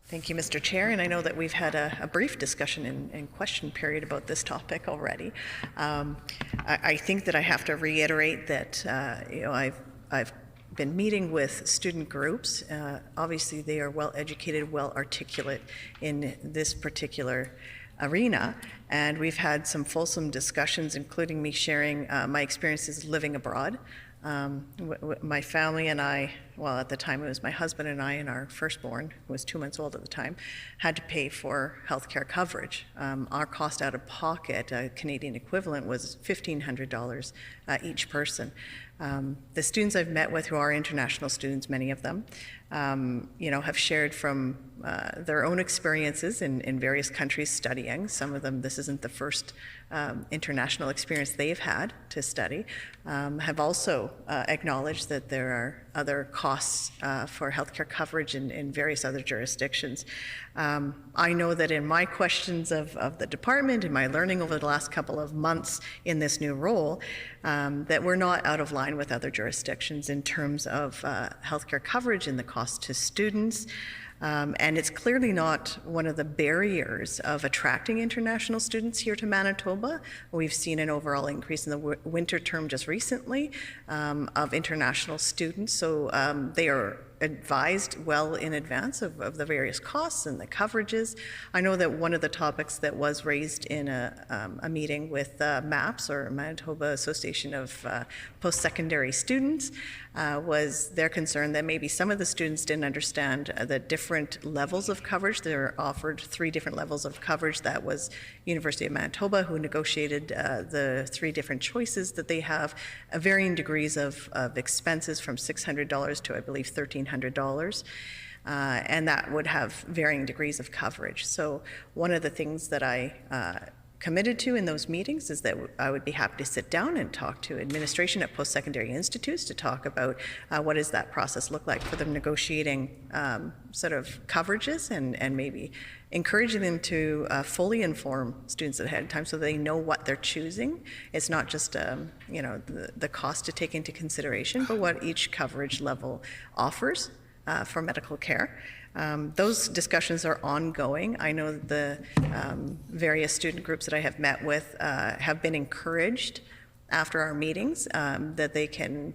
Thank you, Mr. Chair, and I know that we've had a brief discussion in question period about this topic already. I think that I have to reiterate that I've been meeting with student groups. Obviously, they are well educated, well articulate in this particular arena, and we've had some fulsome discussions, including me sharing my experiences living abroad. My family and I, well, at the time it was my husband and I and our firstborn, who was 2 months old at the time, had to pay for healthcare coverage. Our cost out of pocket, Canadian equivalent, was $1,500 each person. The students I've met with who are international students, many of them, have shared from their own experiences in various countries studying. Some of them, this isn't the first international experience they've had to study, have also acknowledged that there are other costs for healthcare coverage in various other jurisdictions. I know that in my questions of the department and my learning over the last couple of months in this new role, that we're not out of line with other jurisdictions in terms of healthcare coverage and the cost to students. And it's clearly not one of the barriers of attracting international students here to Manitoba. We've seen an overall increase in the winter term just recently of international students. So they are advised well in advance of the various costs and the coverages. I know that one of the topics that was raised in a meeting with MAPS, or Manitoba Association of Post-Secondary Students, was their concern that maybe some of the students didn't understand the different levels of coverage. They're offered 3 different levels of coverage. That was University of Manitoba, who negotiated the 3 different choices that they have, varying degrees of expenses from $600 to, I believe, $1,300. And that would have varying degrees of coverage. So one of the things that I committed to in those meetings is that I would be happy to sit down and talk to administration at post-secondary institutes to talk about what does that process look like for them negotiating sort of coverages and maybe encouraging them to fully inform students ahead of time so they know what they're choosing. It's not just the cost to take into consideration, but what each coverage level offers for medical care. Those discussions are ongoing. I know the various student groups that I have met with have been encouraged after our meetings that they can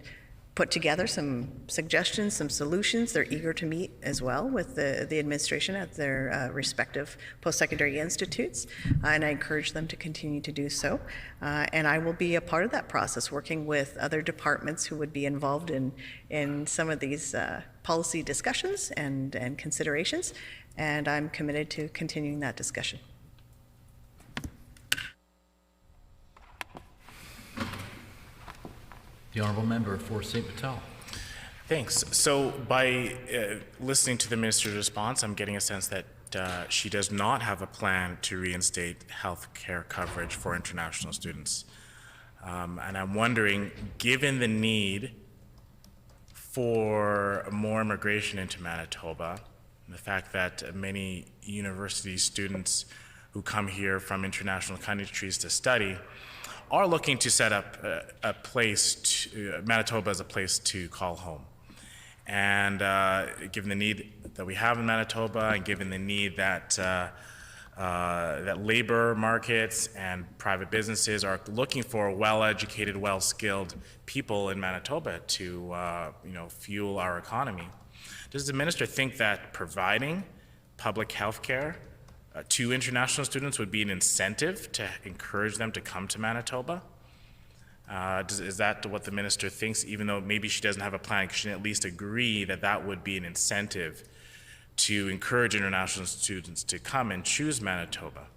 put together some suggestions, some solutions. They're eager to meet as well with the administration at their respective post-secondary institutes, and I encourage them to continue to do so. And I will be a part of that process, working with other departments who would be involved in some of these policy discussions and considerations, and I'm committed to continuing that discussion. The Honourable Member for St. Vital. Thanks. So by listening to the Minister's response, I'm getting a sense that she does not have a plan to reinstate health care coverage for international students. And I'm wondering, given the need for more immigration into Manitoba, and the fact that many university students who come here from international countries to study are looking to set up a place, Manitoba as a place to call home. And given the need that we have in Manitoba, and given the need that that labor markets and private businesses are looking for well-educated, well-skilled people in Manitoba to fuel our economy, does the minister think that providing public health care to international students would be an incentive to encourage them to come to Manitoba? Is that what the minister thinks, even though maybe she doesn't have a plan? She can at least agree that that would be an incentive to encourage international students to come and choose Manitoba?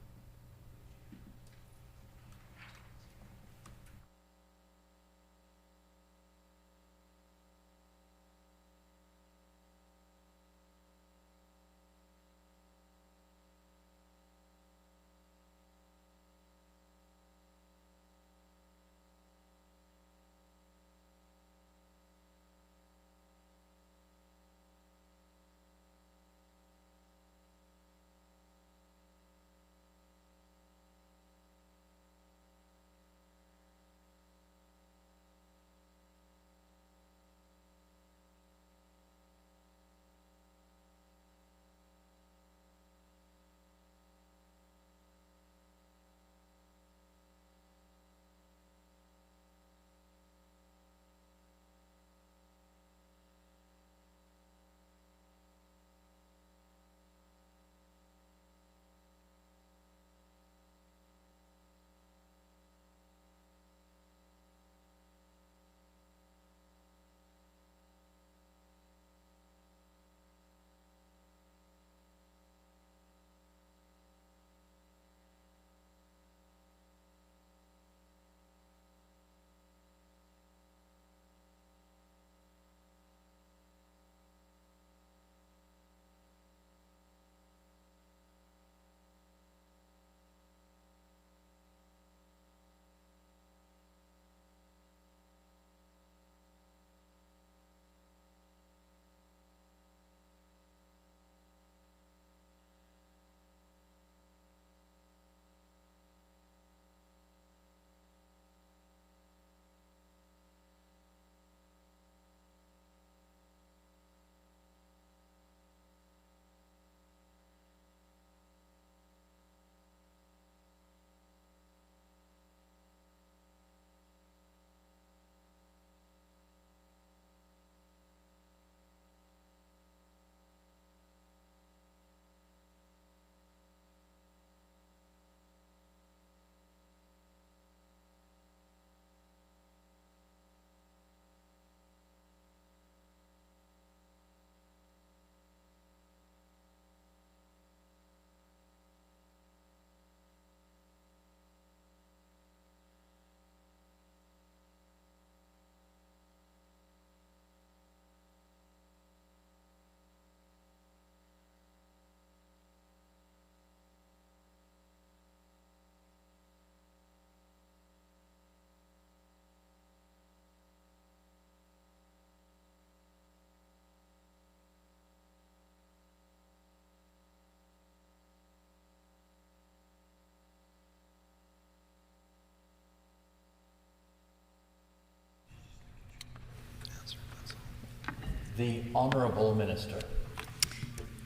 The Honourable Minister.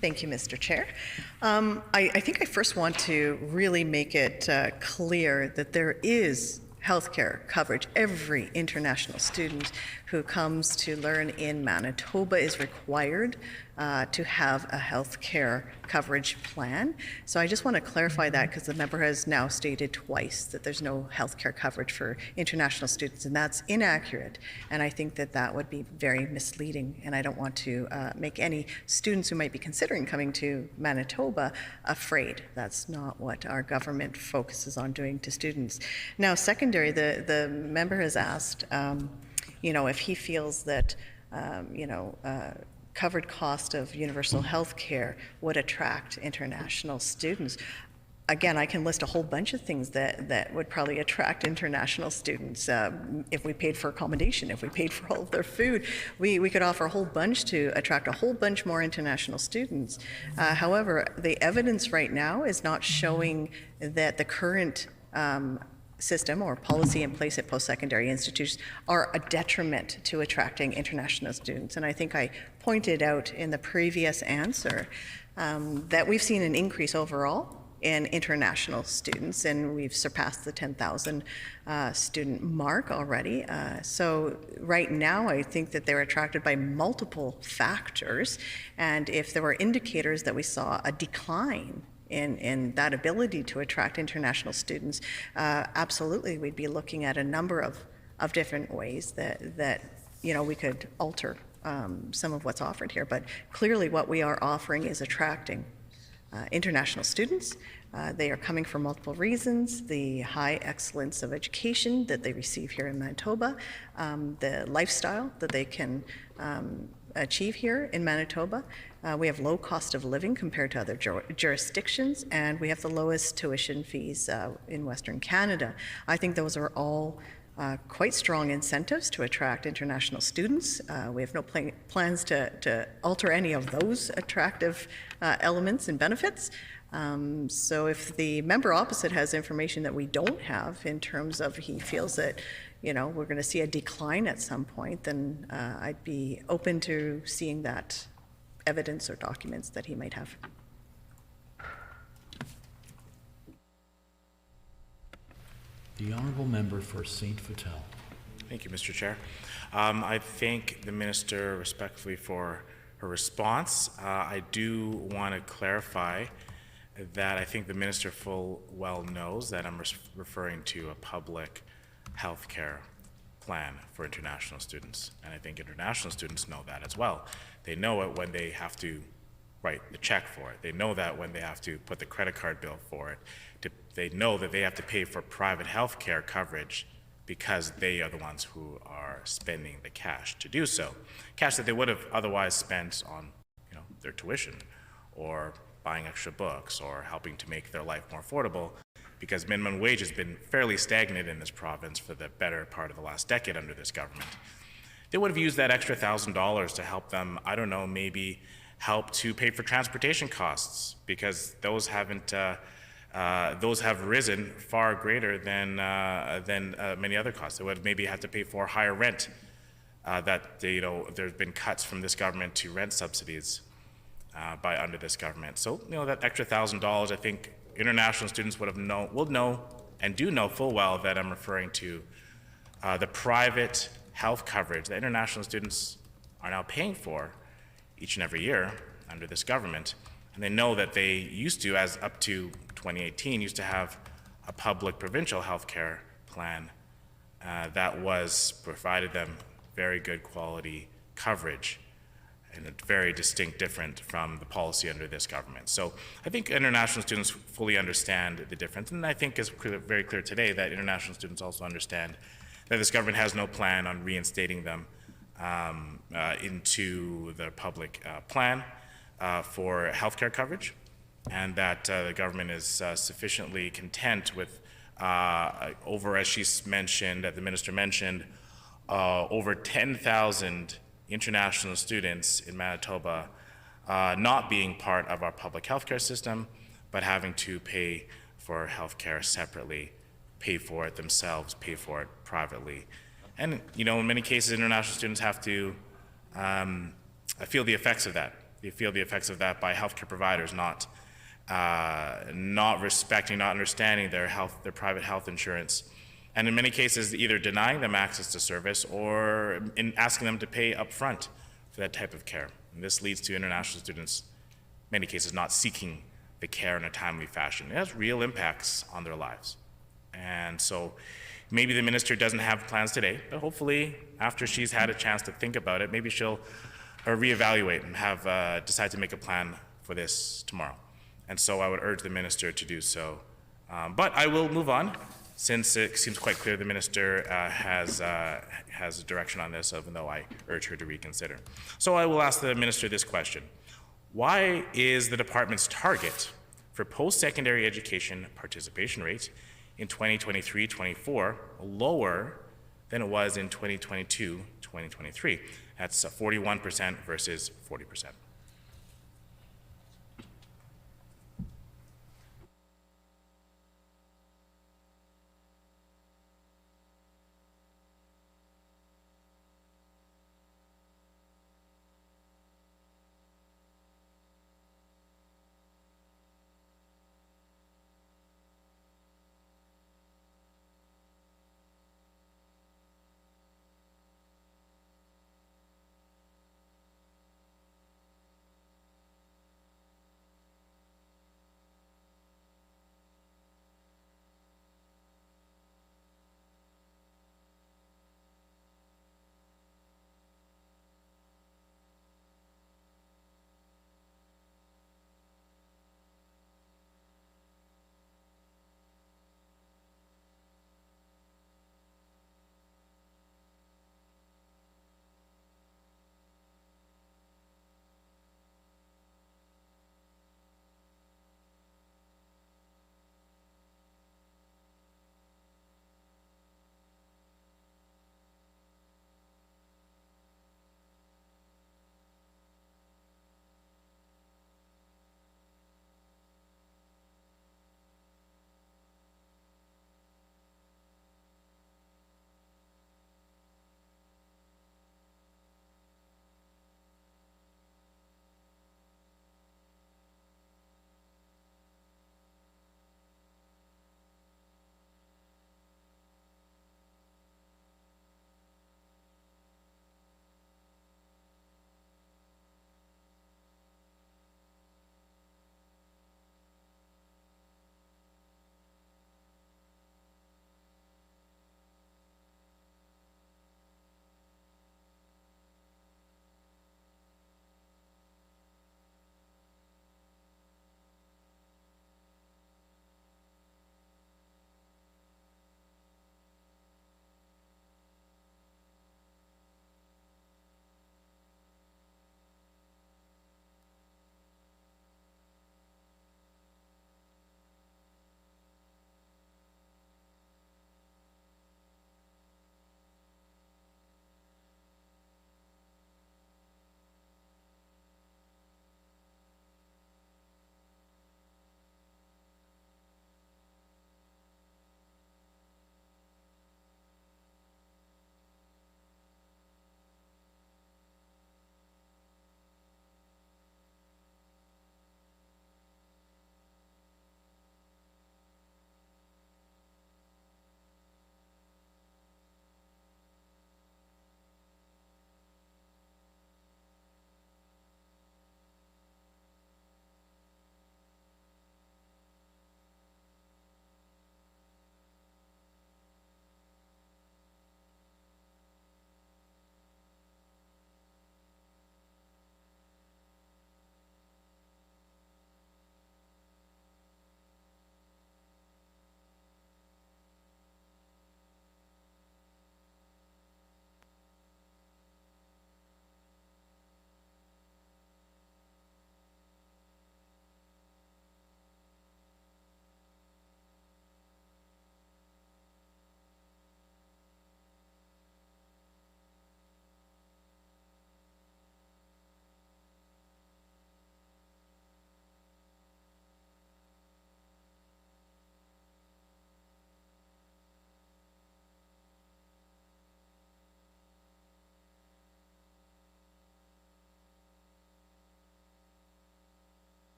Thank you, Mr. Chair. I think I first want to really make it clear that there is healthcare coverage. Every international student who comes to learn in Manitoba is required to have a healthcare coverage plan. So I just want to clarify that because the member has now stated twice that there's no healthcare coverage for international students, and that's inaccurate. And I think that that would be very misleading, and I don't want to make any students who might be considering coming to Manitoba afraid. That's not what our government focuses on doing to students. Now, secondary, the member has asked, if he feels that, covered cost of universal health care would attract international students. Again, I can list a whole bunch of things that would probably attract international students. If we paid for accommodation, if we paid for all of their food, we could offer a whole bunch to attract a whole bunch more international students. However, the evidence right now is not showing that the current system or policy in place at post-secondary institutions are a detriment to attracting international students. And I think I pointed out in the previous answer that we've seen an increase overall in international students, and we've surpassed the 10,000 student mark already. So right now, I think that they're attracted by multiple factors, and if there were indicators that we saw a decline in that ability to attract international students, absolutely, we'd be looking at a number of different ways that we could alter some of what's offered here. But clearly, what we are offering is attracting international students. They are coming for multiple reasons: the high excellence of education that they receive here in Manitoba, the lifestyle that they can achieve here in Manitoba. We have low cost of living compared to other jurisdictions, and we have the lowest tuition fees in Western Canada. I think those are all quite strong incentives to attract international students. We have no plans to alter any of those attractive elements and benefits. So if the member opposite has information that we don't have in terms of he feels that we're going to see a decline at some point, then I'd be open to seeing that evidence or documents that he might have. The Honourable Member for St. Vital. Thank you, Mr. Chair. I thank the Minister respectfully for her response. I do want to clarify that I think the Minister full well knows that I'm referring to a public health care plan for international students. And I think international students know that as well. They know it when they have to write the check for it. They know that when they have to put the credit card bill for it. They know that they have to pay for private health care coverage because they are the ones who are spending the cash to do so. Cash that they would have otherwise spent on their tuition or buying extra books or helping to make their life more affordable, because minimum wage has been fairly stagnant in this province for the better part of the last decade under this government. They would have used that extra $1,000 to help them, I don't know, maybe help to pay for transportation costs, because those have risen far greater than many other costs. They would maybe have to pay for higher rent. There's been cuts from this government to rent subsidies by under this government. So that extra $1,000, I think international students will know and do know full well that I'm referring to the private health coverage that international students are now paying for each and every year under this government. And they know that they used to, as up to 2018, used to have a public provincial health care plan that provided them very good quality coverage, and it's very distinct different from the policy under this government. So I think international students fully understand the difference, and I think it's very clear today that international students also understand that this government has no plan on reinstating them into the public plan for healthcare coverage, and that the government is sufficiently content with over, as she's mentioned, that the minister mentioned, over 10,000 international students in Manitoba not being part of our public healthcare system, but having to pay for healthcare separately, pay for it themselves, pay for it privately. And in many cases, international students have to feel the effects of that. You feel the effects of that by healthcare providers not respecting, not understanding their private health insurance, and in many cases either denying them access to service or in asking them to pay upfront for that type of care. And this leads to international students, in many cases, not seeking the care in a timely fashion. It has real impacts on their lives. And so maybe the minister doesn't have plans today, but hopefully after she's had a chance to think about it, maybe she'll reevaluate and decide to make a plan for this tomorrow. And so I would urge the minister to do so. But I will move on, since it seems quite clear the minister has a direction on this, even though I urge her to reconsider. So I will ask the minister this question. Why is the department's target for post-secondary education participation rate in 2023-24 lower than it was in 2022-2023? That's 41% versus 40%.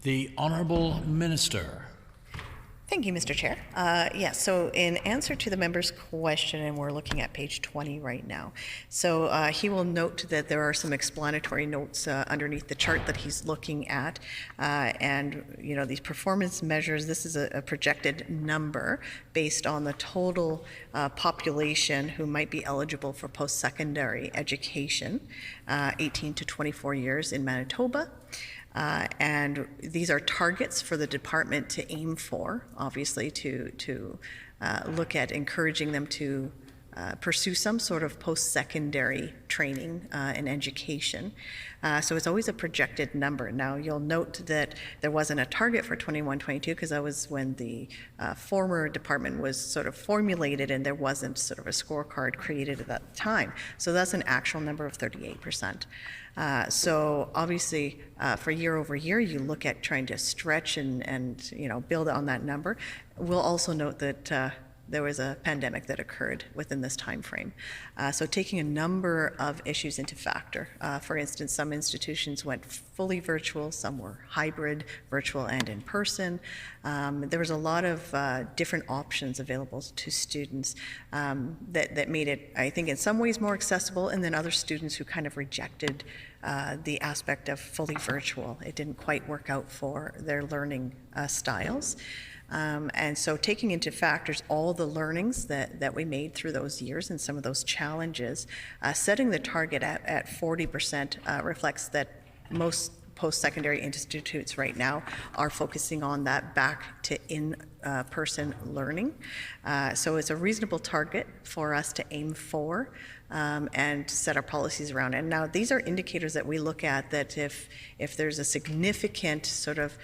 The Honourable Minister. Thank you, Mr. Chair. So in answer to the member's question, and we're looking at page 20 right now, so he will note that there are some explanatory notes underneath the chart that he's looking at, and these performance measures, this is a projected number based on the total population who might be eligible for post-secondary education, 18 to 24 years in Manitoba. And these are targets for the department to aim for, obviously, to look at encouraging them to pursue some sort of post-secondary training and education. So it's always a projected number. Now, you'll note that there wasn't a target for 21-22 because that was when the former department was sort of formulated and there wasn't sort of a scorecard created at that time. So that's an actual number of 38%. So obviously, for year over year, you look at trying to stretch and build on that number. We'll also note that there was a pandemic that occurred within this time frame. So taking a number of issues into factor. For instance, some institutions went fully virtual, some were hybrid, virtual and in person. There was a lot of different options available to students that made it, I think, in some ways more accessible, and then other students who kind of rejected the aspect of fully virtual. It didn't quite work out for their learning styles. And so taking into factors all the learnings that we made through those years and some of those challenges, setting the target at 40% reflects that most post-secondary institutes right now are focusing on that back to in-person learning. So it's a reasonable target for us to aim for and set our policies around. And now these are indicators that we look at that if there's a significant sort of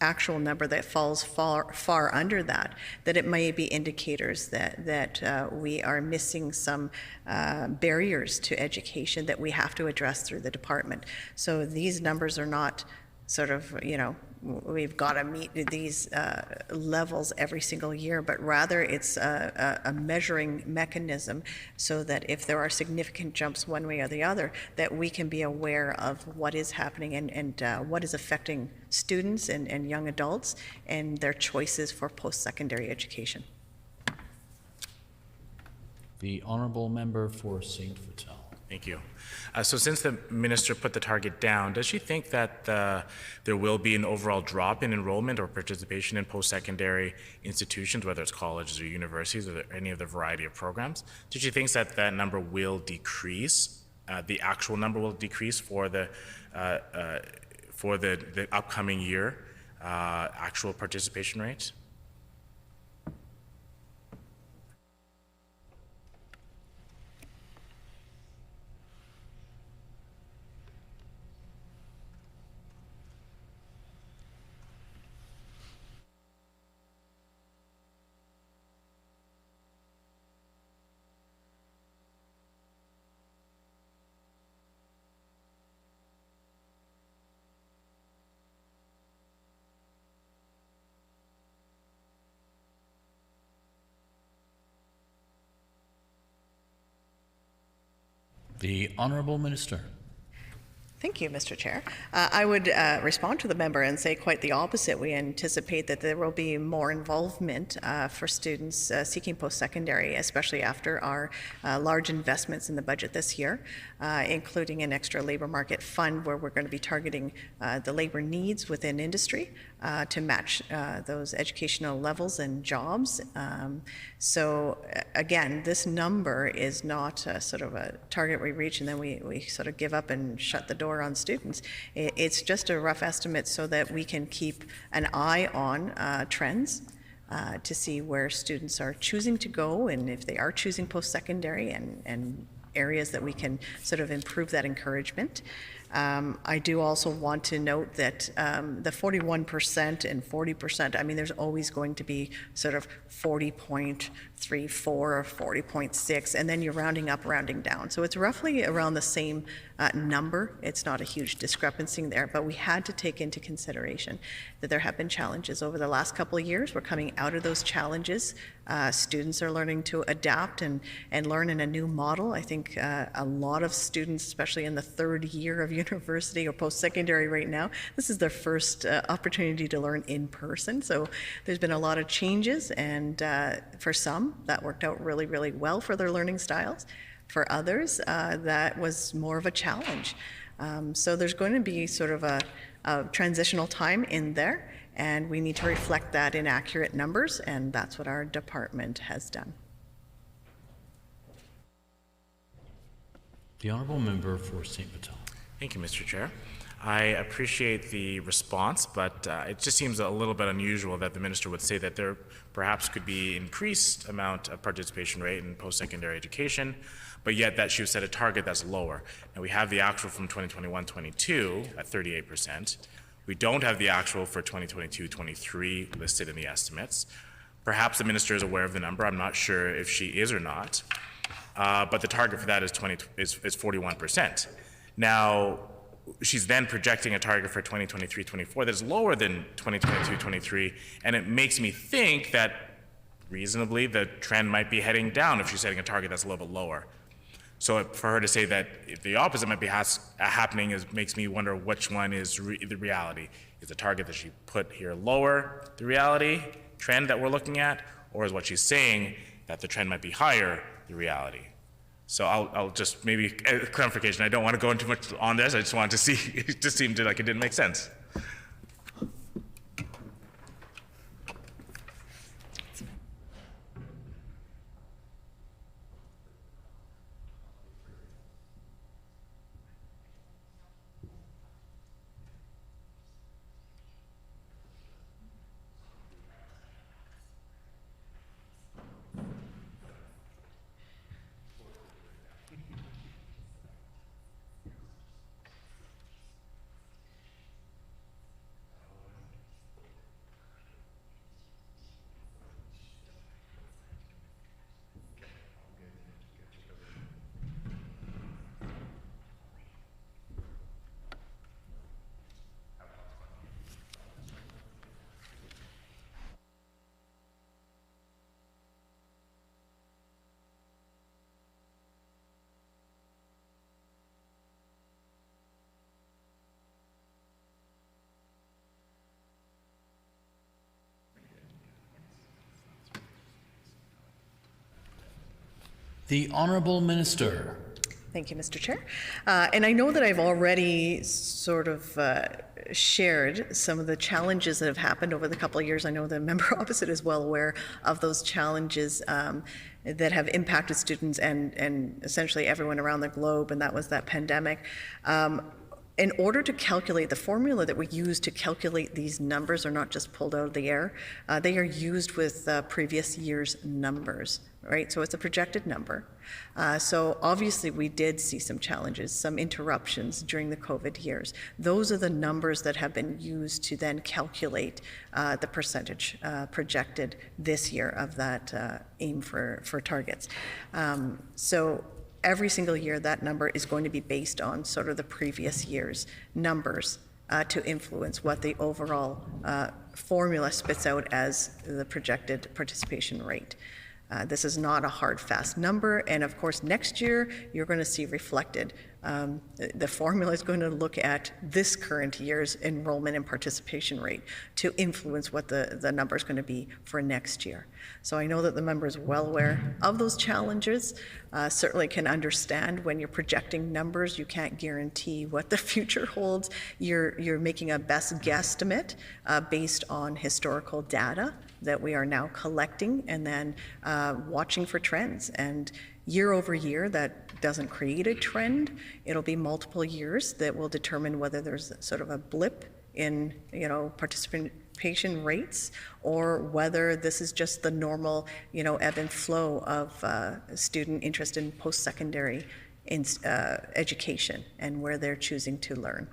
actual number that falls far under that it may be indicators that we are missing some barriers to education that we have to address through the department. So these numbers are not sort of, we've got to meet these levels every single year, but rather it's a measuring mechanism so that if there are significant jumps one way or the other, that we can be aware of what is happening and what is affecting students and young adults and their choices for post-secondary education. The Honourable Member for St. Vital. Thank you. So since the minister put the target down, does she think that there will be an overall drop in enrollment or participation in post-secondary institutions, whether it's colleges or universities or any of the variety of programs? Does she think that that number will decrease, the actual number will decrease for the upcoming year actual participation rates? The Honourable Minister. Thank you, Mr. Chair. I would respond to the member and say quite the opposite. We anticipate that there will be more involvement for students seeking post-secondary, especially after our large investments in the budget this year, including an extra labour market fund where we're going to be targeting the labour needs within industry to match those educational levels and jobs. So again, this number is not sort of a target we reach and then we sort of give up and shut the door on students. It's just a rough estimate so that we can keep an eye on trends to see where students are choosing to go and if they are choosing post-secondary and areas that we can sort of improve that encouragement. I do also want to note that the 41% and 40%, I mean, there's always going to be sort of 40.34 or 40.6, and then you're rounding up, rounding down. So it's roughly around the same number. It's not a huge discrepancy there, but we had to take into consideration that there have been challenges over the last couple of years. We're coming out of those challenges. Students are learning to adapt and learn in a new model. I think a lot of students, especially in the third year of university or post-secondary right now, this is their first opportunity to learn in person. So there's been a lot of changes, and for some, that worked out really, really well for their learning styles. For others, that was more of a challenge. So there's going to be sort of a transitional time in there, and we need to reflect that in accurate numbers, and that's what our department has done. The Honourable Member for St. Vital. Thank you, Mr. Chair. I appreciate the response, but it just seems a little bit unusual that the minister would say that there perhaps could be increased amount of participation rate in post-secondary education, but yet that she would set a target that's lower. Now we have the actual from 2021-22 at 38%. We don't have the actual for 2022-23 listed in the estimates. Perhaps the minister is aware of the number. I'm not sure if she is or not, but the target for that is 41%. Now, she's then projecting a target for 2023-24 that is lower than 2022-23, and it makes me think that reasonably the trend might be heading down if she's setting a target that's a little bit lower. So for her to say that the opposite might be happening makes me wonder which one is the reality. Is the target that she put here lower the reality trend that we're looking at, or is what she's saying that the trend might be higher the reality? So I'll just maybe clarification. I don't want to go into much on this. I just wanted to see. It just seemed like it didn't make sense. The Honourable Minister. Thank you, Mr. Chair. And I know that I've already sort of shared some of the challenges that have happened over the couple of years. I know the member opposite is well aware of those challenges that have impacted students and essentially everyone around the globe, and that was that pandemic. In order to calculate, the formula that we use to calculate these numbers are not just pulled out of the air. They are used with previous year's numbers, right? So it's a projected number. So obviously we did see some challenges, some interruptions during the COVID years. Those are the numbers that have been used to then calculate the percentage projected this year of that aim for targets. So every single year, that number is going to be based on sort of the previous year's numbers to influence what the overall formula spits out as the projected participation rate. This is not a hard, fast number, and of course, next year, you're going to see reflected. The formula is going to look at this current year's enrollment and participation rate to influence what the number is going to be for next year. So I know that the member is well aware of those challenges, certainly can understand when you're projecting numbers, you can't guarantee what the future holds. You're making a best guesstimate based on historical data that we are now collecting and then watching for trends. And year over year, that doesn't create a trend. It'll be multiple years that will determine whether there's sort of a blip in, participation rates, or whether this is just the normal, ebb and flow of student interest in post-secondary education and where they're choosing to learn.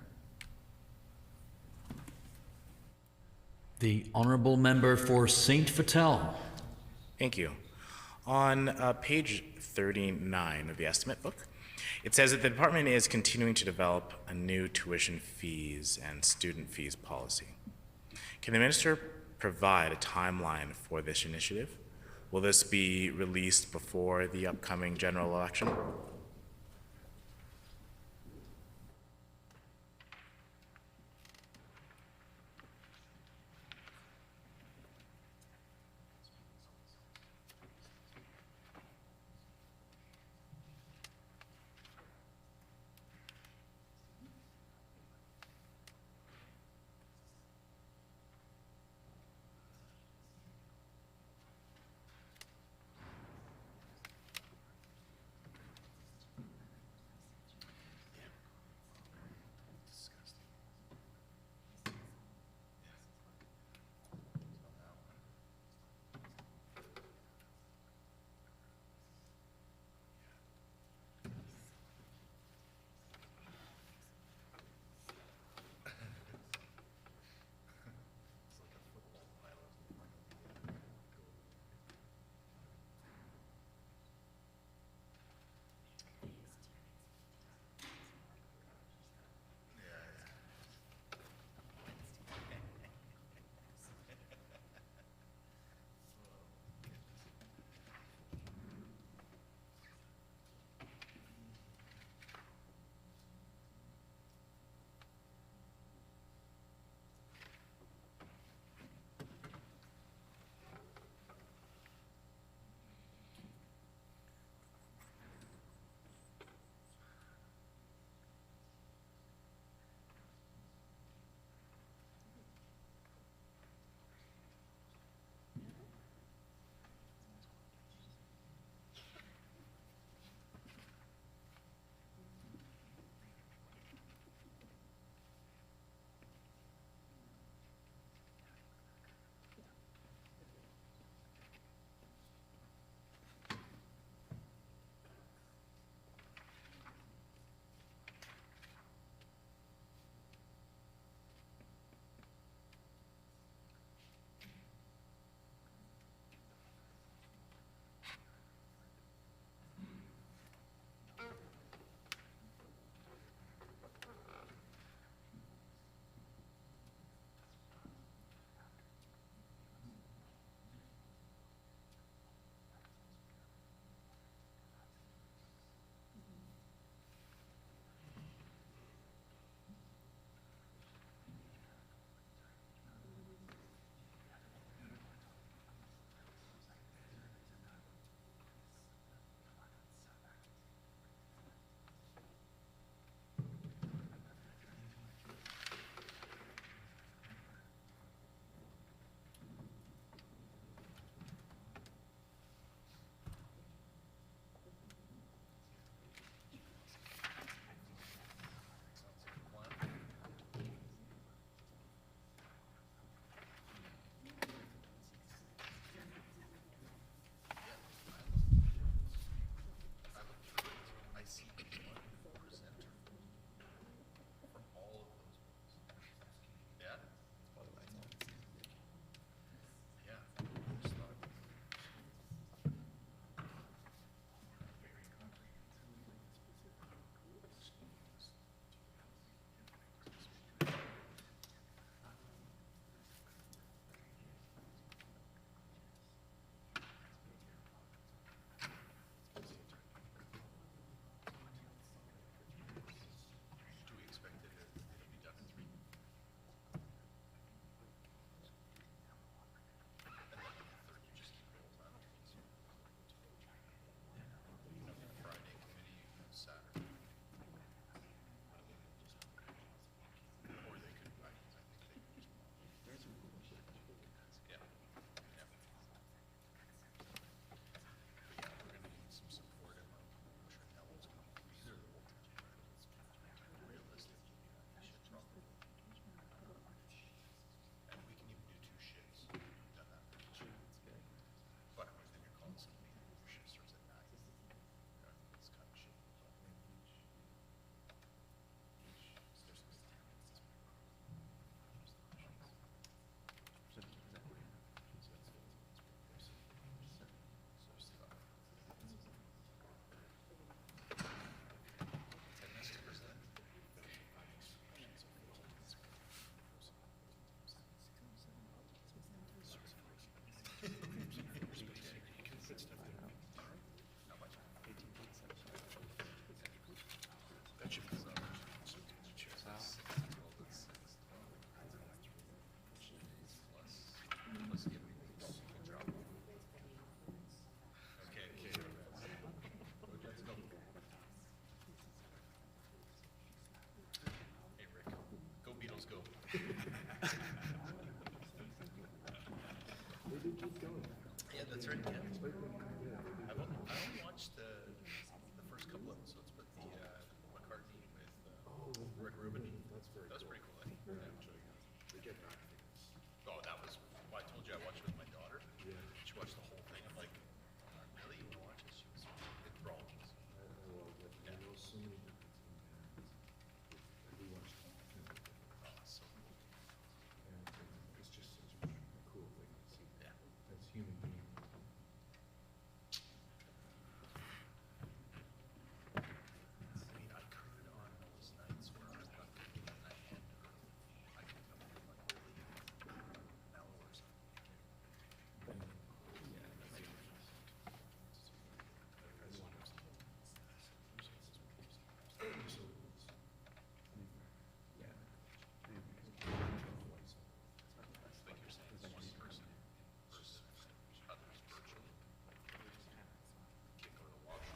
The Honourable Member for St. Vital. Thank you. On page 39 of the estimate book, It says that the department is continuing to develop a new tuition fees and student fees policy. Can the minister provide a timeline for this initiative? Will this be released before the upcoming general election?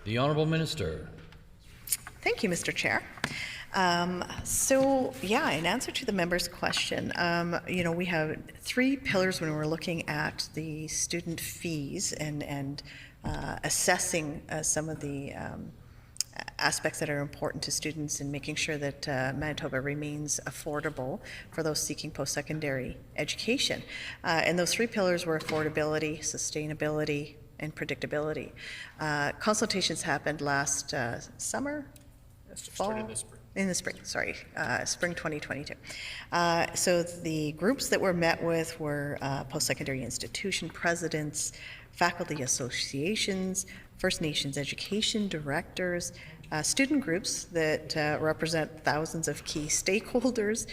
The Honourable Minister. Thank you, Mr. Chair. In answer to the member's question, we have three pillars when we're looking at the student fees and assessing some of the aspects that are important to students and making sure that Manitoba remains affordable for those seeking post-secondary education. And those three pillars were affordability, sustainability, and predictability. Consultations happened last summer, fall? In the spring, sorry, spring 2022. So the groups that were met with were post-secondary institution presidents, faculty associations, First Nations education directors, student groups that represent thousands of key stakeholders,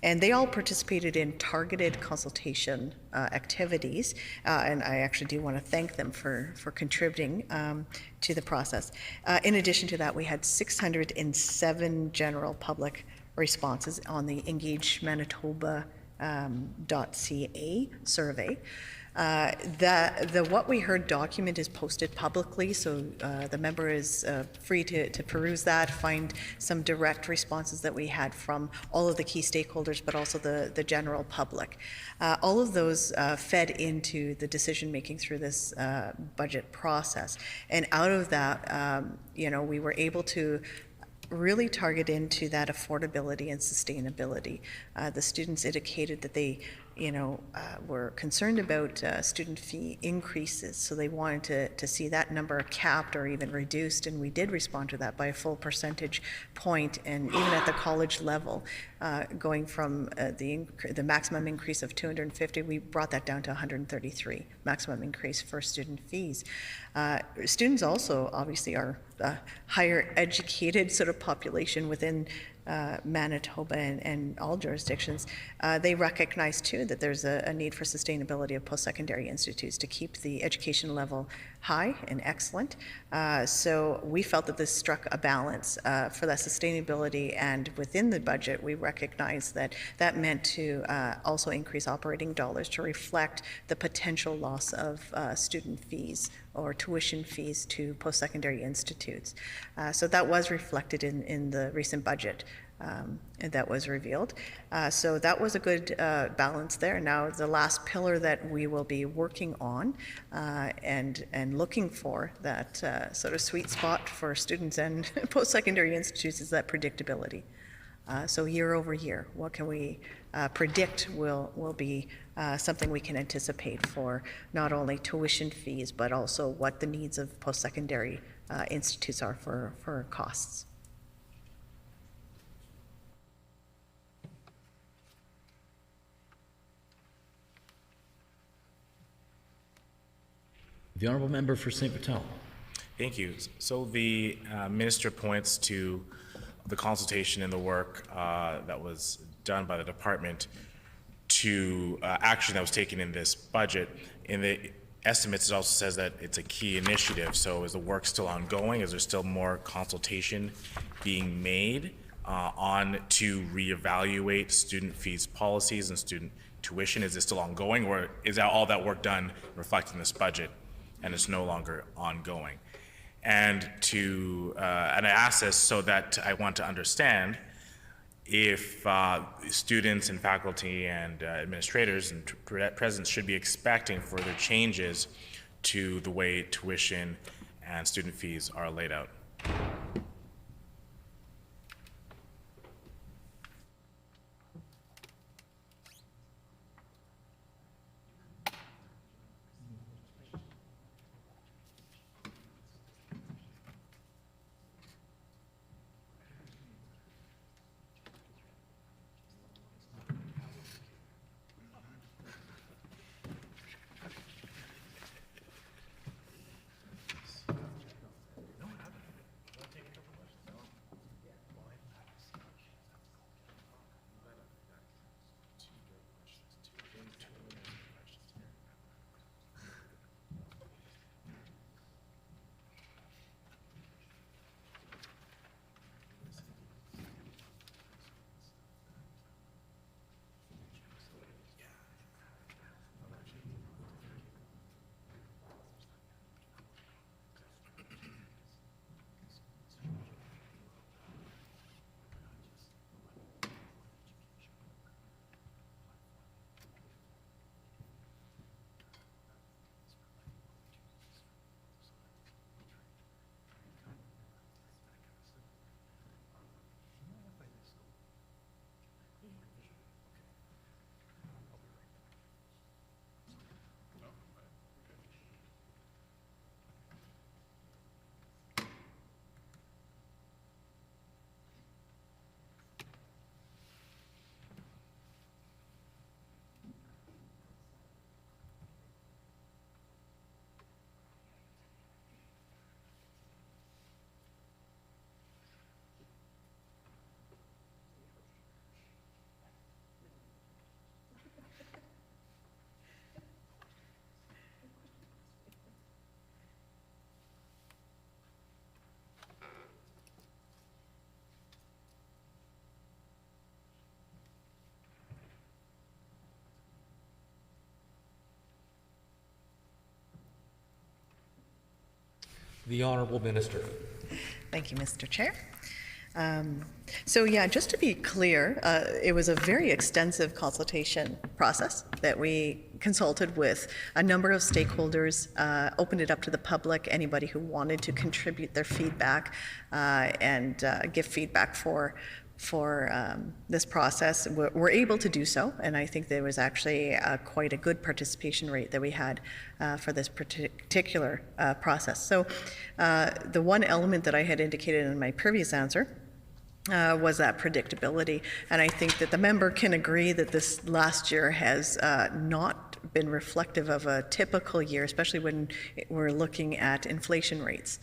and they all participated in targeted consultation activities, and I actually do want to thank them for contributing to the process. In addition to that, we had 607 general public responses on the engagemanitoba.ca survey. The What We Heard document is posted publicly, so the member is free to peruse that, find some direct responses that we had from all of the key stakeholders, but also the general public. All of those fed into the decision making through this budget process. And out of that, we were able to really target into that affordability and sustainability. The students indicated that they were concerned about student fee increases, so they wanted to see that number capped or even reduced, and we did respond to that by a full percentage point, and even at the college level, going from the maximum increase of 250, we brought that down to 133 maximum increase for student fees. Students also obviously are a higher educated sort of population within Manitoba and all jurisdictions. They recognize too that there's a need for sustainability of post-secondary institutes to keep the education level high and excellent. So we felt that this struck a balance for that sustainability, and within the budget we recognize that that meant to also increase operating dollars to reflect the potential loss of student fees or tuition fees to post-secondary institutes. So that was reflected in the recent budget that was revealed. So that was a good balance there. Now the last pillar that we will be working on and looking for that sort of sweet spot for students and post-secondary institutes is that predictability. So year over year, what can we predict will be something we can anticipate for not only tuition fees, but also what the needs of post-secondary institutes are for costs. The Honourable Member for St. Vital. Thank you. So the Minister points to the consultation and the work that was done by the department to action that was taken in this budget. In the estimates, it also says that it's a key initiative. So is the work still ongoing? Is there still more consultation being made on to reevaluate student fees policies and student tuition? Is this still ongoing, or is that all that work done reflected in this budget and it's no longer ongoing? And I ask this so that I want to understand if students and faculty and administrators and presidents should be expecting further changes to the way tuition and student fees are laid out. The Honourable Minister. Thank you, Mr. Chair. So yeah, just to be clear, it was a very extensive consultation process that we consulted with a number of stakeholders, opened it up to the public, anybody who wanted to contribute their feedback and give feedback for this process. We're able to do so, and I think there was actually quite a good participation rate that we had for this particular process. So the one element that I had indicated in my previous answer was that predictability, and I think that the member can agree that this last year has not been reflective of a typical year, especially when we're looking at inflation rates.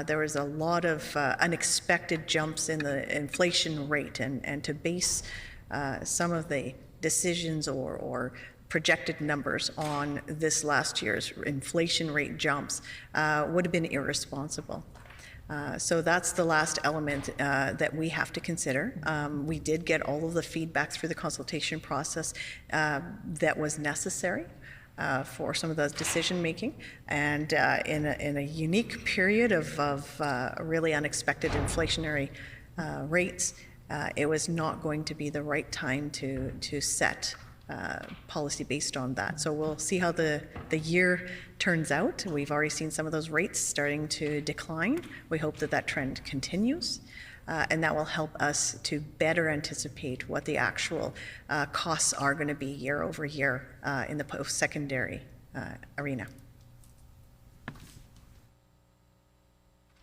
There was a lot of unexpected jumps in the inflation rate, and to base some of the decisions or projected numbers on this last year's inflation rate jumps would have been irresponsible. So that's the last element that we have to consider. We did get all of the feedback through the consultation process that was necessary for some of those decision making, and in a unique period of really unexpected inflationary rates, it was not going to be the right time to set policy based on that. So we'll see how the year turns out. We've already seen some of those rates starting to decline. We hope that that trend continues. And that will help us to better anticipate what the actual costs are going to be year over year in the post-secondary arena.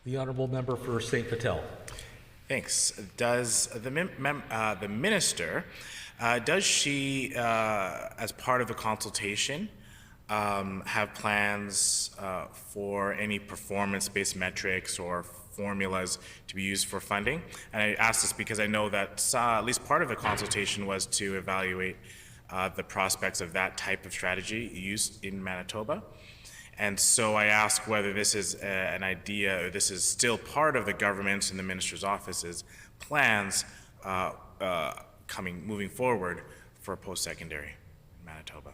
The Honourable Member for St. Patel. Thanks. Does the minister, does she, as part of the consultation, have plans for any performance-based metrics or formulas to be used for funding? And I ask this because I know that at least part of the consultation was to evaluate the prospects of that type of strategy used in Manitoba. And so I ask whether this is an idea, or this is still part of the government's and the minister's office's plans moving forward for post-secondary in Manitoba.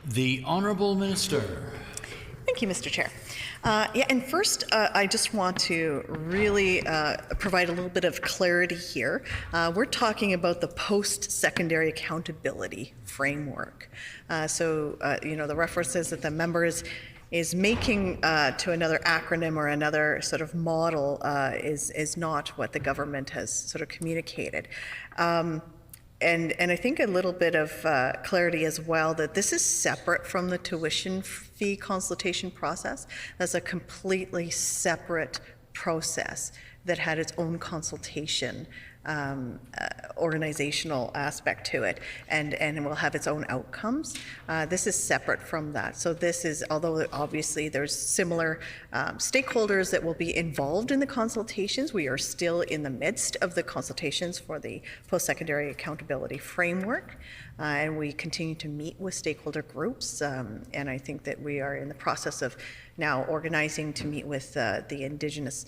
The Honourable Minister. Thank you, Mr. Chair. And first, I just want to really provide a little bit of clarity here. We're talking about the post-secondary accountability framework. The references that the member is making to another acronym or another sort of model is not what the government has sort of communicated. And I think a little bit of clarity as well that this is separate from the tuition fee consultation process. That's a completely separate process that had its own consultation organizational aspect to it, and it will have its own outcomes. This is separate from that. So this is, although obviously there's similar stakeholders that will be involved in the consultations, we are still in the midst of the consultations for the post-secondary accountability framework, and we continue to meet with stakeholder groups, and I think that we are in the process of now organizing to meet with the Indigenous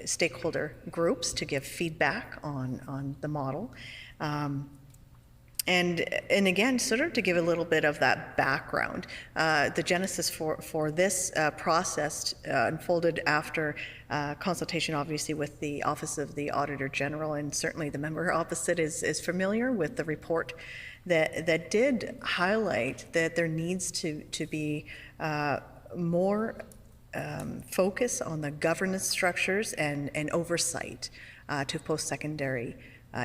stakeholder groups to give feedback on the model. And again, sort of to give a little bit of that background, the genesis for this process unfolded after consultation, obviously, with the Office of the Auditor General, and certainly the member opposite is familiar with the report that did highlight that there needs to be more focus on the governance structures and oversight to post-secondary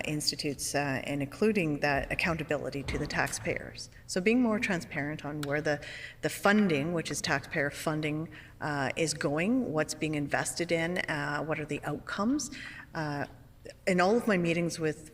institutes, and including that accountability to the taxpayers. So being more transparent on where the funding, which is taxpayer funding, is going, what's being invested in, what are the outcomes. In all of my meetings with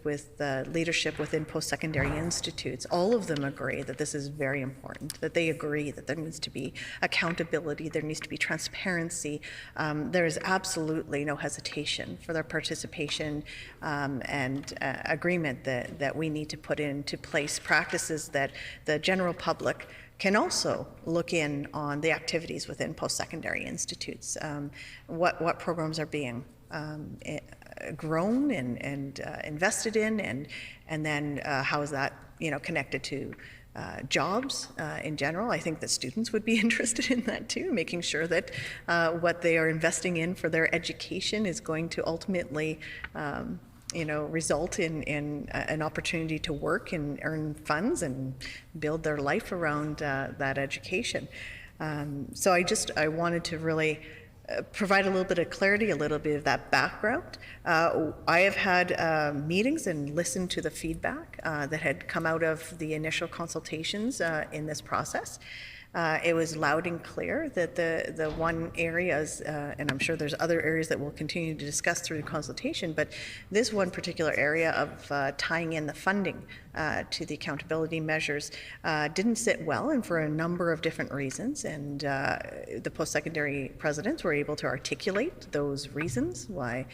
leadership within post-secondary institutes, all of them agree that this is very important, that they agree that there needs to be accountability, there needs to be transparency. There is absolutely no hesitation for their participation and agreement that we need to put into place practices that the general public can also look in on the activities within post-secondary institutes, what programs are being grown and invested in, and then how is that connected to jobs in general. I think that students would be interested in that too, making sure that what they are investing in for their education is going to ultimately result in an opportunity to work and earn funds and build their life around that education. So I wanted to really provide a little bit of clarity, a little bit of that background. I have had meetings and listened to the feedback that had come out of the initial consultations in this process. It was loud and clear that the one areas, and I'm sure there's other areas that we'll continue to discuss through the consultation, but this one particular area of tying in the funding to the accountability measures didn't sit well, and for a number of different reasons. And the post-secondary presidents were able to articulate those reasons why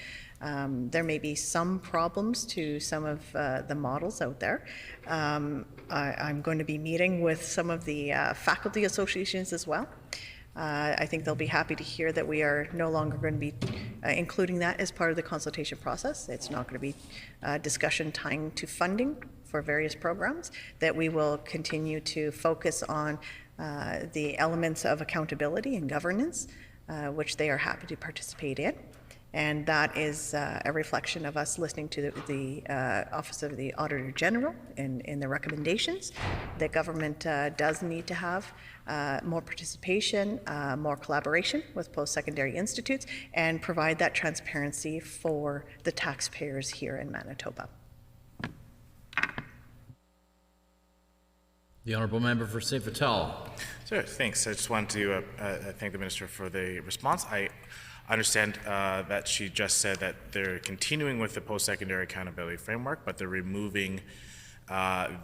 there may be some problems to some of the models out there. I'm going to be meeting with some of the faculty associations as well. I think they'll be happy to hear that we are no longer going to be including that as part of the consultation process. It's not going to be discussion tying to funding for various programs, that we will continue to focus on the elements of accountability and governance, which they are happy to participate in. And that is a reflection of us listening to the Office of the Auditor General in the recommendations that government does need to have more participation, more collaboration with post-secondary institutes, and provide that transparency for the taxpayers here in Manitoba. The Honourable Member for St. Vital. Sure, thanks. I just wanted to thank the Minister for the response. I understand that she just said that they're continuing with the post-secondary accountability framework, but they're removing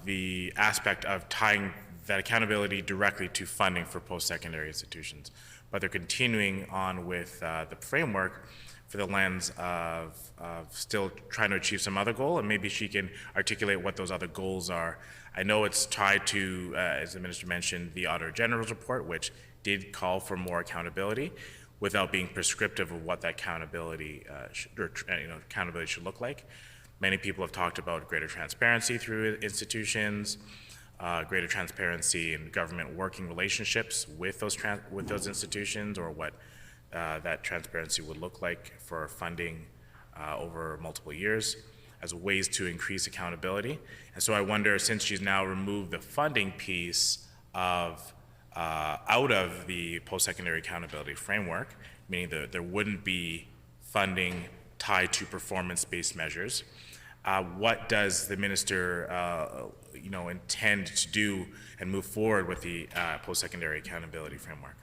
the aspect of tying that accountability directly to funding for post-secondary institutions. But they're continuing on with the framework for the lens of still trying to achieve some other goal, and maybe she can articulate what those other goals are. I know it's tied to, as the Minister mentioned, the Auditor General's report, which did call for more accountability, without being prescriptive of what that accountability should look like. Many people have talked about greater transparency through institutions, greater transparency in government working relationships with those institutions, or what that transparency would look like for funding over multiple years, as ways to increase accountability. And so I wonder, since she's now removed the funding piece of out of the post-secondary accountability framework, meaning that there wouldn't be funding tied to performance-based measures, what does the minister intend to do and move forward with the post-secondary accountability framework?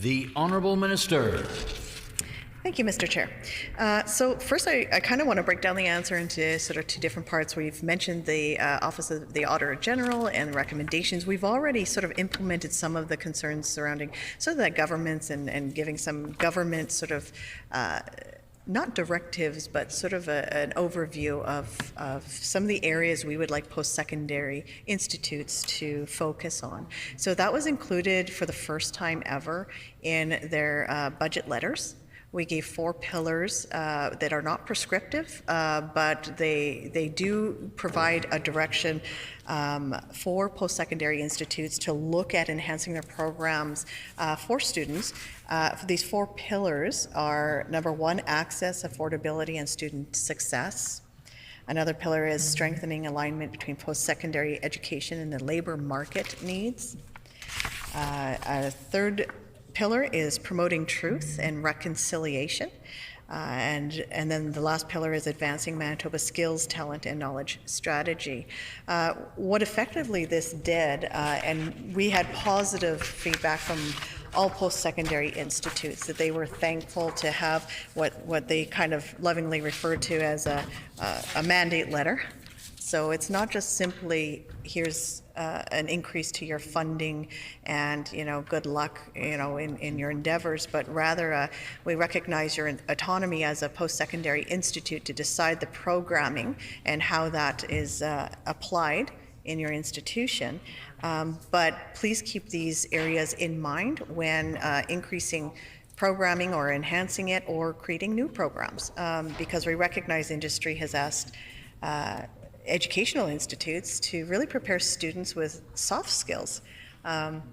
The Honourable Minister. Thank you, Mr. Chair. So first, I kind of want to break down the answer into sort of two different parts. We've mentioned the Office of the Auditor General and the recommendations. We've already sort of implemented some of the concerns surrounding sort of the governments and giving some government sort of not directives, but sort of an overview of some of the areas we would like post-secondary institutes to focus on. So that was included for the first time ever in their budget letters. We gave 4 pillars that are not prescriptive, but they do provide a direction for post-secondary institutes to look at enhancing their programs for students. These 4 pillars are, number 1, access, affordability, and student success. Another pillar is strengthening alignment between post-secondary education and the labor market needs. A third pillar is promoting truth and reconciliation. And then the last pillar is advancing Manitoba's skills, talent, and knowledge strategy. What effectively this did, and we had positive feedback from all post-secondary institutes, that they were thankful to have what they kind of lovingly referred to as a mandate letter. So it's not just simply, here's an increase to your funding and, good luck, in your endeavors, but rather we recognize your autonomy as a post-secondary institute to decide the programming and how that is applied in your institution. But please keep these areas in mind when increasing programming or enhancing it or creating new programs, because we recognize industry has asked educational institutes to really prepare students with soft skills. And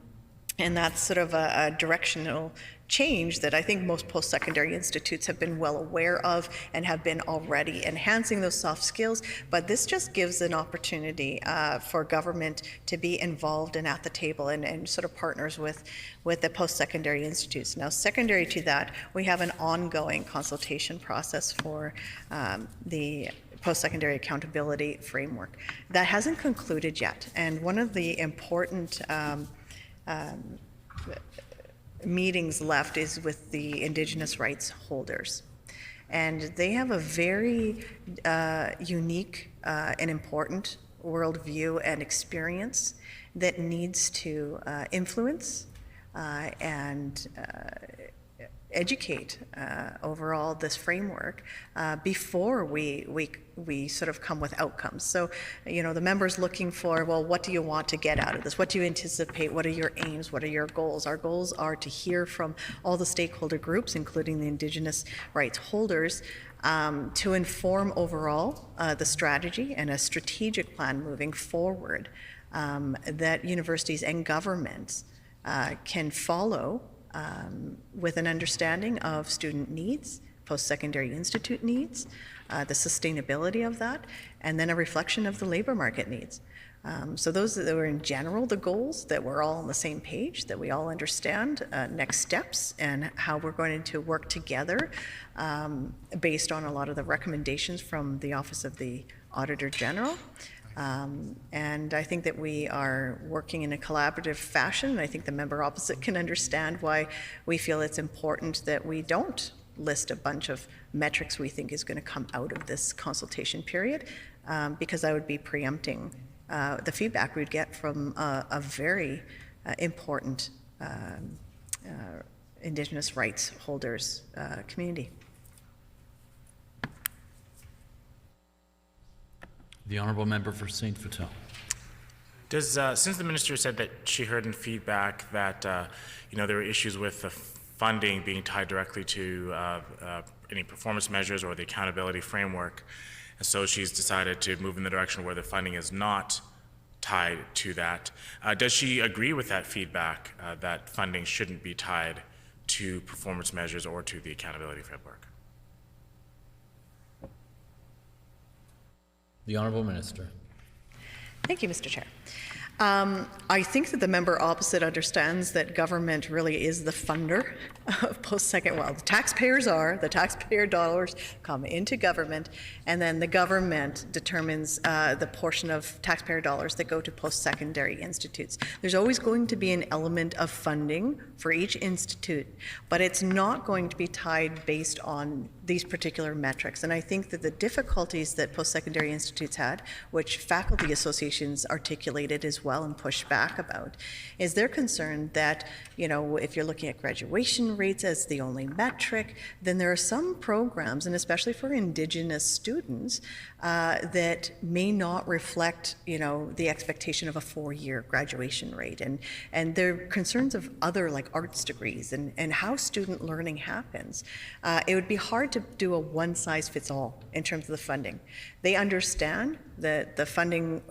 that's sort of a directional change that I think most post-secondary institutes have been well aware of and have been already enhancing those soft skills. But this just gives an opportunity for government to be involved and at the table and sort of partners with the post-secondary institutes. Now, secondary to that, we have an ongoing consultation process for the post-secondary accountability framework. That hasn't concluded yet, and one of the important meetings left is with the Indigenous rights holders. And they have a very unique and important worldview and experience that needs to influence and educate overall this framework before we sort of come with outcomes. So, the members looking for, well, what do you want to get out of this? What do you anticipate? What are your aims? What are your goals? Our goals are to hear from all the stakeholder groups, including the Indigenous rights holders, to inform overall the strategy and a strategic plan moving forward that universities and governments can follow with an understanding of student needs, post-secondary institute needs, the sustainability of that, and then a reflection of the labor market needs. So those that were in general the goals, that we're all on the same page, that we all understand next steps and how we're going to work together based on a lot of the recommendations from the Office of the Auditor General. And I think that we are working in a collaborative fashion. I think the member opposite can understand why we feel it's important that we don't list a bunch of metrics we think is going to come out of this consultation period, because I would be preempting the feedback we'd get from a very important Indigenous rights holders community. The Honourable Member for St. Vital. Does since the minister said that she heard in feedback that there were issues with the funding being tied directly to any performance measures or the accountability framework, and so she's decided to move in the direction where the funding is not tied to that. Does she agree with that feedback that funding shouldn't be tied to performance measures or to the accountability framework? The Honourable Minister. Thank you, Mr. Chair. I think that the member opposite understands that government really is the funder of post-second. Well, the taxpayers are. The taxpayer dollars come into government, and then the government determines the portion of taxpayer dollars that go to post-secondary institutes. There's always going to be an element of funding for each institute, but it's not going to be tied based on these particular metrics. And I think that the difficulties that post-secondary institutes had, which faculty associations articulated as well and pushed back about, is they're concerned that, you know, if you're looking at graduation rates as the only metric, then there are some programs, and especially for Indigenous students, that may not reflect, you know, the expectation of a 4-year graduation rate. And there are concerns of other, like arts degrees and how student learning happens. It would be hard to do a one-size-fits-all in terms of the funding. They understand that the funding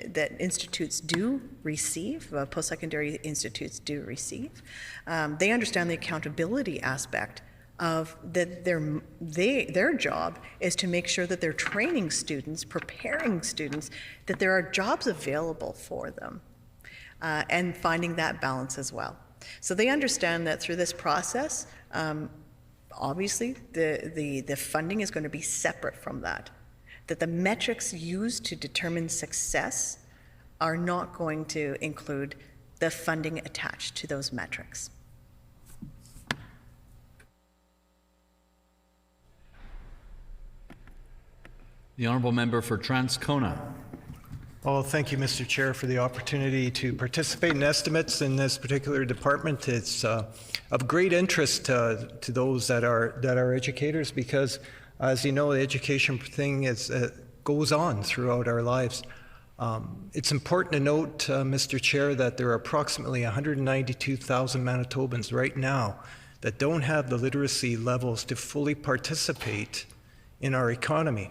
that institutes do receive, post-secondary institutes do receive. They understand the accountability aspect of that their job is to make sure that they're training students, preparing students, that there are jobs available for them, and finding that balance as well. So they understand that through this process, obviously the funding is going to be separate from that the metrics used to determine success are not going to include the funding attached to those metrics. The Honourable Member for Transcona. Well, thank you, Mr. Chair, for the opportunity to participate in estimates in this particular department. It's of great interest to those that are educators, because, as you know, the education thing goes on throughout our lives. It's important to note, Mr. Chair, that there are approximately 192,000 Manitobans right now that don't have the literacy levels to fully participate in our economy.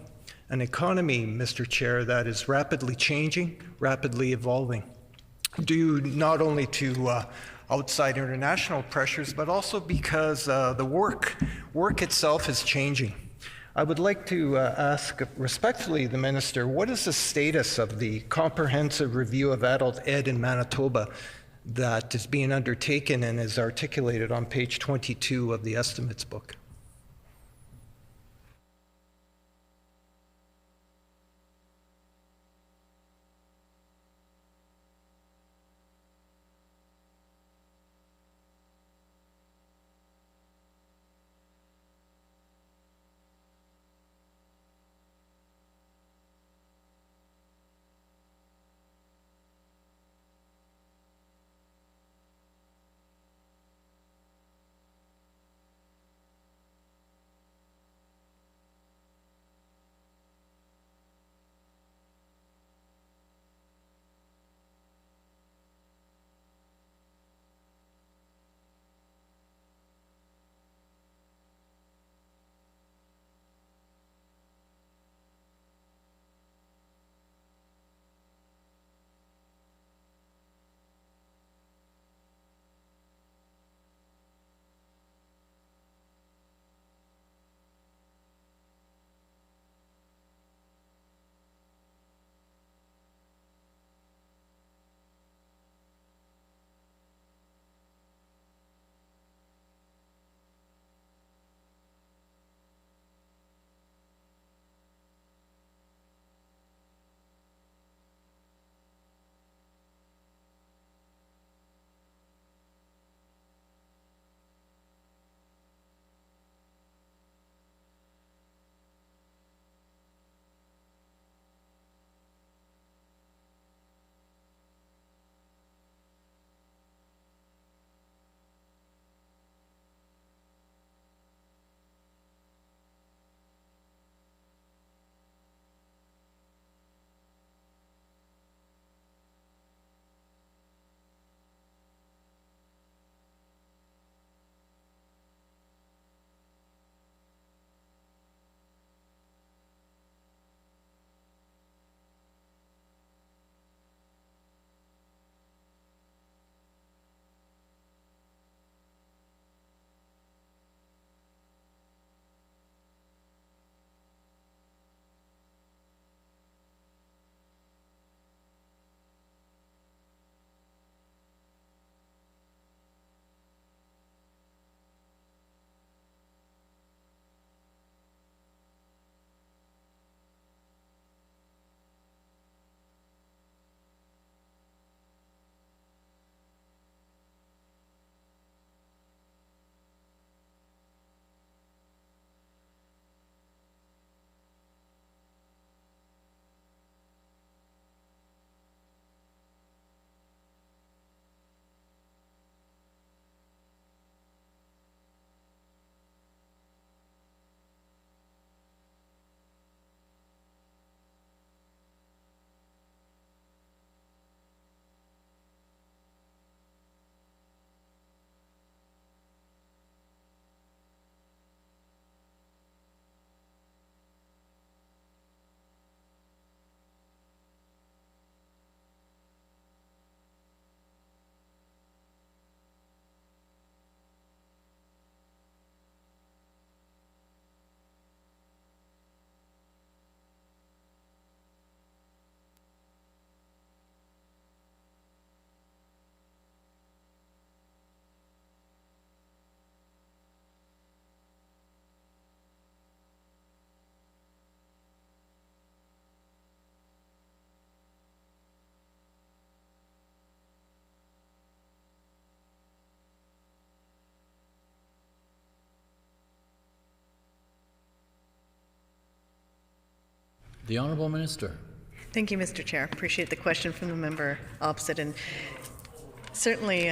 An economy, Mr. Chair, that is rapidly changing, rapidly evolving, due not only to outside international pressures, but also because the work itself is changing. I would like to ask respectfully the Minister, what is the status of the comprehensive review of adult ed in Manitoba that is being undertaken and is articulated on page 22 of the estimates book? The Honourable Minister. Thank you, Mr. Chair. Appreciate the question from the member opposite. And certainly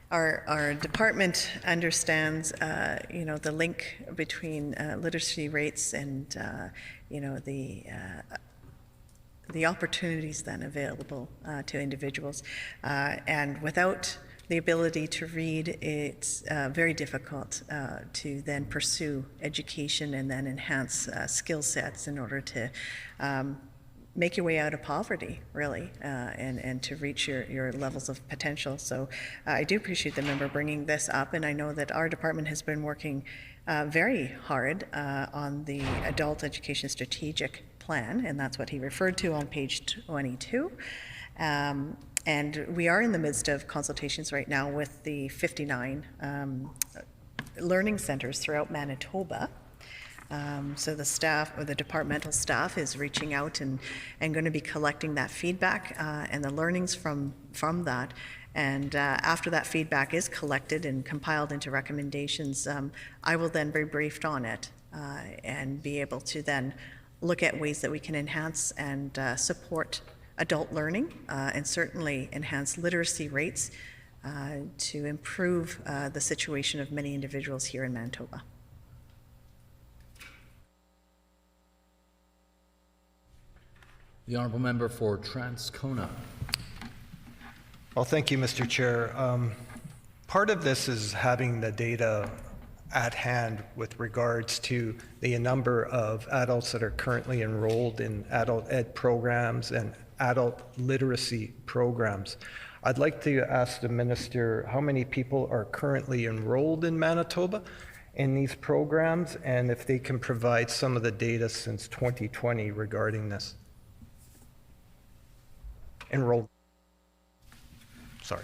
our department understands, the link between literacy rates and, the opportunities then available to individuals. And without the ability to read, it's very difficult to then pursue education and then enhance skill sets in order to make your way out of poverty, really, and to reach your levels of potential. So I do appreciate the member bringing this up, and I know that our department has been working very hard on the Adult Education Strategic Plan, and that's what he referred to on page 22. And we are in the midst of consultations right now with the 59 learning centers throughout Manitoba. So the staff, or the departmental staff, is reaching out and going to be collecting that feedback and the learnings from that. And after that feedback is collected and compiled into recommendations, I will then be briefed on it and be able to then look at ways that we can enhance and support adult learning and certainly enhance literacy rates to improve the situation of many individuals here in Manitoba. The Honourable Member for Transcona. Well, thank you, Mr. Chair. Part of this is having the data at hand with regards to the number of adults that are currently enrolled in adult ed programs and adult literacy programs. I'd like to ask the Minister how many people are currently enrolled in Manitoba in these programs, and if they can provide some of the data since 2020 regarding this. Enrolled. Sorry.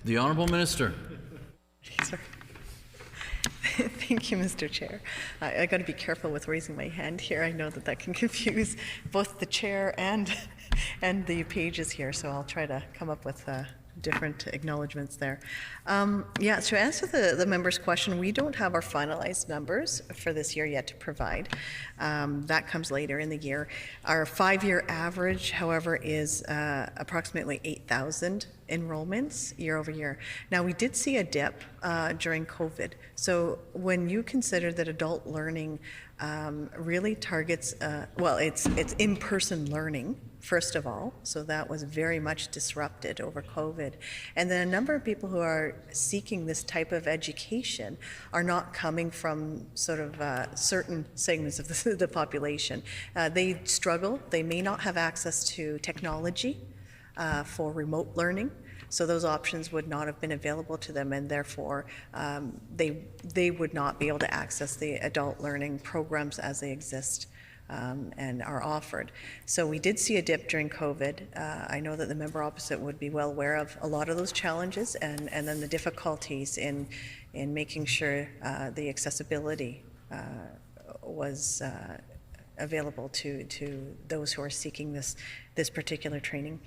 The Honourable Minister. Thank you, Mr. Chair. I got to be careful with raising my hand here. I know that can confuse both the chair and the pages here, so I'll try to come up with different acknowledgements there. Yeah, to answer the member's question, we don't have our finalized numbers for this year yet to provide. That comes later in the year. Our 5-year average, however, is approximately 8,000 enrollments year over year. Now, we did see a dip during COVID. So when you consider that adult learning really targets, well, it's in-person learning, first of all, so that was very much disrupted over COVID. And then a number of people who are seeking this type of education are not coming from sort of certain segments of the population. They struggle. They may not have access to technology for remote learning. So those options would not have been available to them, and therefore they would not be able to access the adult learning programs as they exist and are offered. So we did see a dip during COVID. I know that the member opposite would be well aware of a lot of those challenges and then the difficulties in making sure the accessibility was available to those who are seeking this particular training.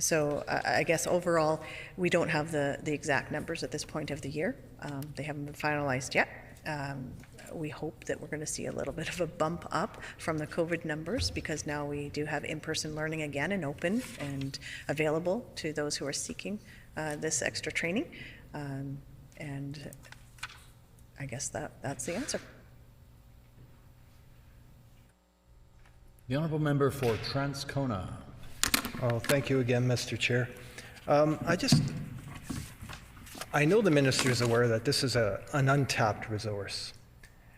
So I guess overall, we don't have the exact numbers at this point of the year. They haven't been finalized yet. We hope that we're going to see a little bit of a bump up from the COVID numbers, because now we do have in-person learning again and open and available to those who are seeking this extra training. And I guess that's the answer. The Honourable Member for Transcona. Oh, thank you again, Mr. Chair. I know the minister is aware that this is an untapped resource,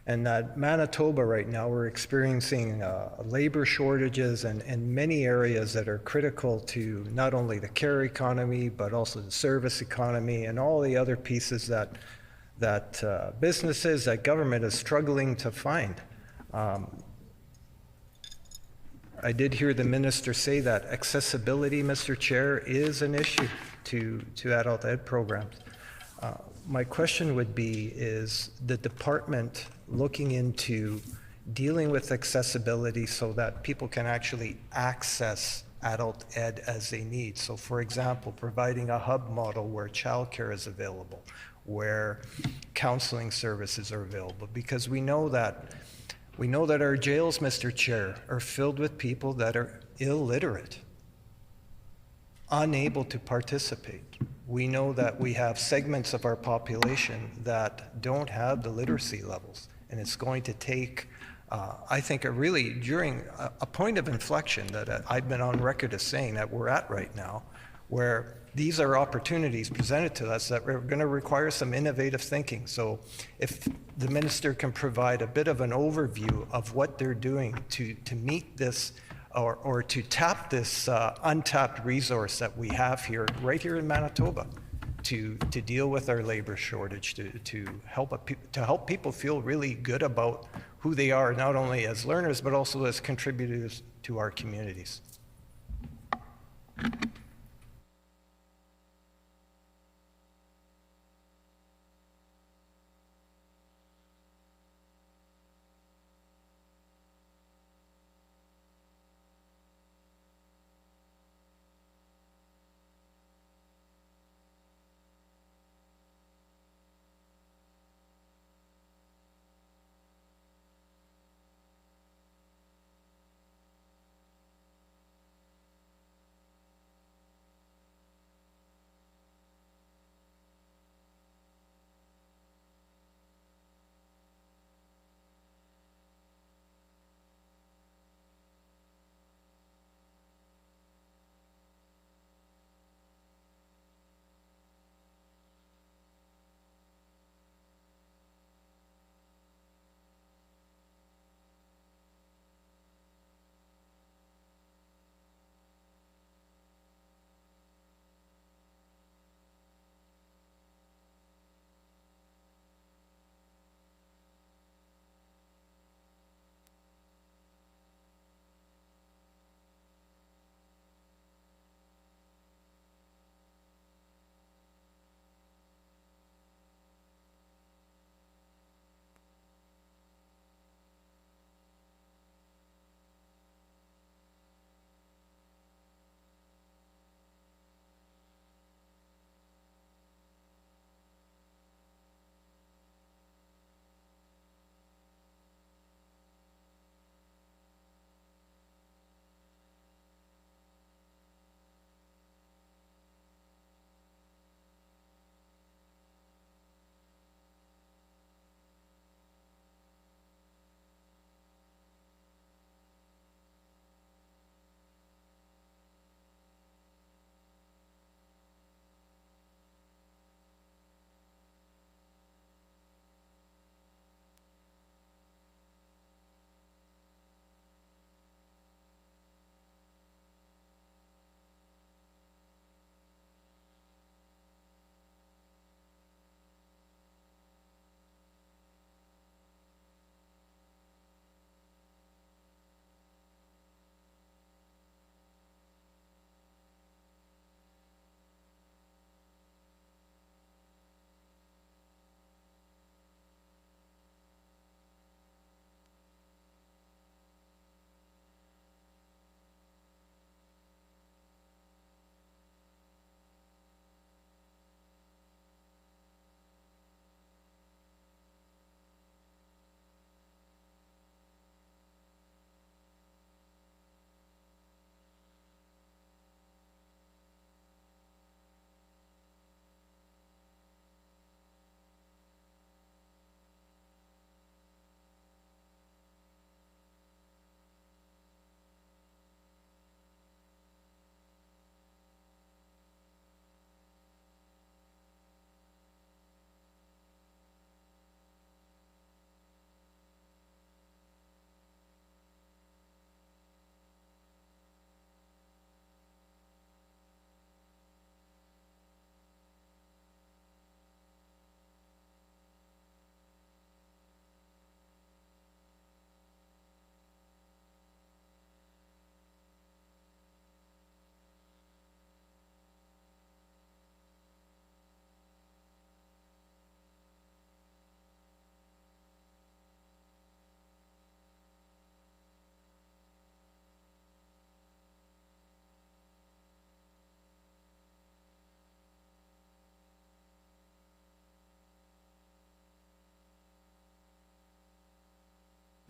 and that Manitoba right now, we're experiencing labor shortages in many areas that are critical to not only the care economy, but also the service economy and all the other pieces that businesses, that government is struggling to find. I did hear the minister say that accessibility, Mr. Chair, is an issue to adult ed programs. My question would be, is the department looking into dealing with accessibility so that people can actually access adult ed as they need? So for example, providing a hub model where childcare is available, where counseling services are available, because we know that our jails, Mr. Chair, are filled with people that are illiterate, unable to participate. We know that we have segments of our population that don't have the literacy levels, and it's going to take, I think, during a point of inflection that I've been on record as saying that we're at right now, where these are opportunities presented to us that are going to require some innovative thinking. So if the minister can provide a bit of an overview of what they're doing to meet this or to tap this untapped resource that we have here, right here in Manitoba, to deal with our labor shortage, to help people feel really good about who they are, not only as learners, but also as contributors to our communities.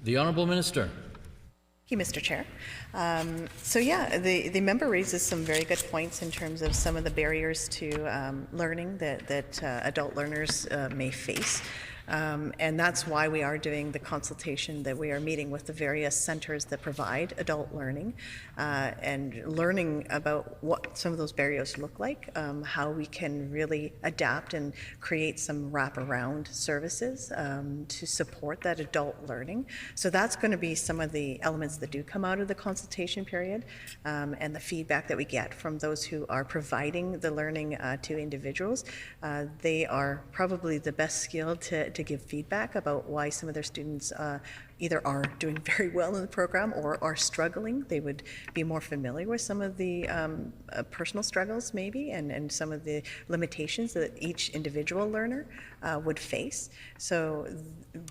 The Honourable Minister. Thank you, Mr. Chair. The member raises some very good points in terms of some of the barriers to learning that adult learners may face. And that's why we are doing the consultation, that we are meeting with the various centers that provide adult learning and learning about what some of those barriers look like, how we can really adapt and create some wraparound services to support that adult learning. So that's going to be some of the elements that do come out of the consultation period and the feedback that we get from those who are providing the learning to individuals. They are probably the best skilled to give feedback about why some of their students either are doing very well in the program or are struggling. They would be more familiar with some of the personal struggles maybe and some of the limitations that each individual learner would face. So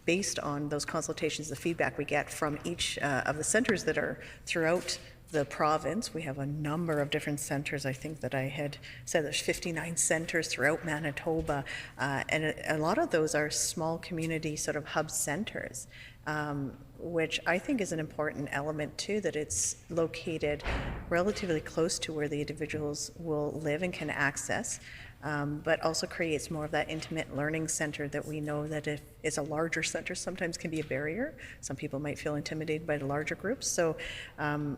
based on those consultations, the feedback we get from each of the centers that are throughout the province. We have a number of different centers. I think that I had said there's 59 centers throughout Manitoba, and a lot of those are small community sort of hub centers, which I think is an important element too, that it's located relatively close to where the individuals will live and can access. But also creates more of that intimate learning center that we know that if it's a larger center sometimes can be a barrier. Some people might feel intimidated by the larger groups. So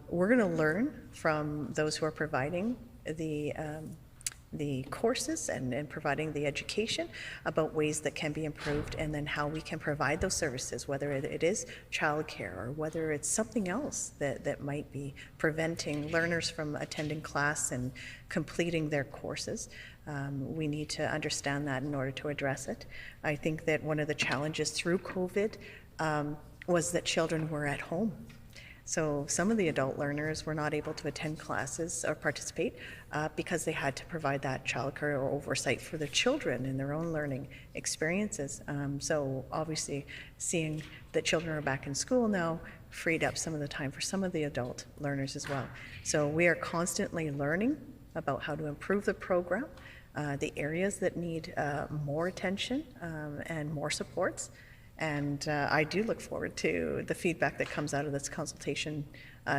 we're going to learn from those who are providing the courses and providing the education about ways that can be improved, and then how we can provide those services, whether it is childcare or whether it's something else that might be preventing learners from attending class and completing their courses. We need to understand that in order to address it. I think that one of the challenges through COVID was that children were at home. So some of the adult learners were not able to attend classes or participate because they had to provide that childcare or oversight for their children in their own learning experiences. So obviously seeing that children are back in school now freed up some of the time for some of the adult learners as well. So we are constantly learning about how to improve the program, the areas that need more attention and more supports. And I do look forward to the feedback that comes out of this consultation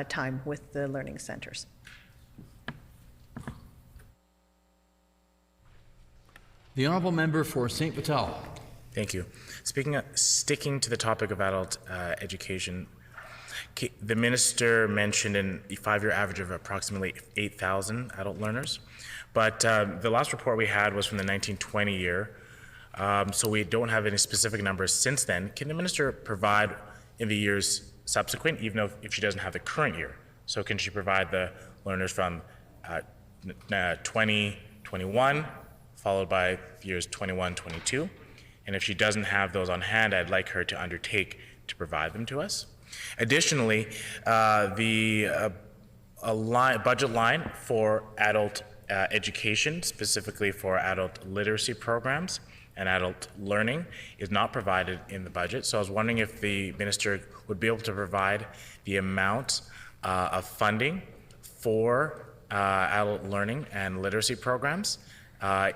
time with the learning centers. The Honourable Member for St. Vital. Thank you. Sticking to the topic of adult education, the Minister mentioned a 5-year average of approximately 8,000 adult learners, but the last report we had was from the 1920 year, so we don't have any specific numbers since then. Can the Minister provide in the years subsequent, even if she doesn't have the current year? So can she provide the learners from 2021, followed by years 21, 22? And if she doesn't have those on hand, I'd like her to undertake to provide them to us. Additionally, the budget line for adult education, specifically for adult literacy programs and adult learning, is not provided in the budget. So I was wondering if the Minister would be able to provide the amount of funding for adult learning and literacy programs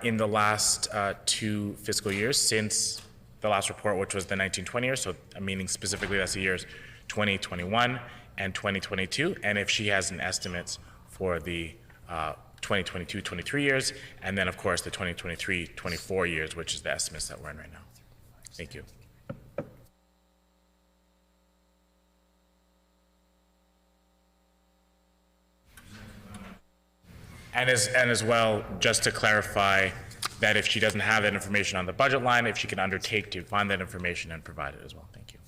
in the last 2 fiscal years since the last report, which was the 1920 year, so meaning specifically that's the years 2021 and 2022, and if she has an estimate for the 2022-23 years, and then of course the 2023-24 years, which is the estimates that we're in right now. Thank you. And as well, just to clarify that if she doesn't have that information on the budget line, if she can undertake to find that information and provide it as well. Thank you.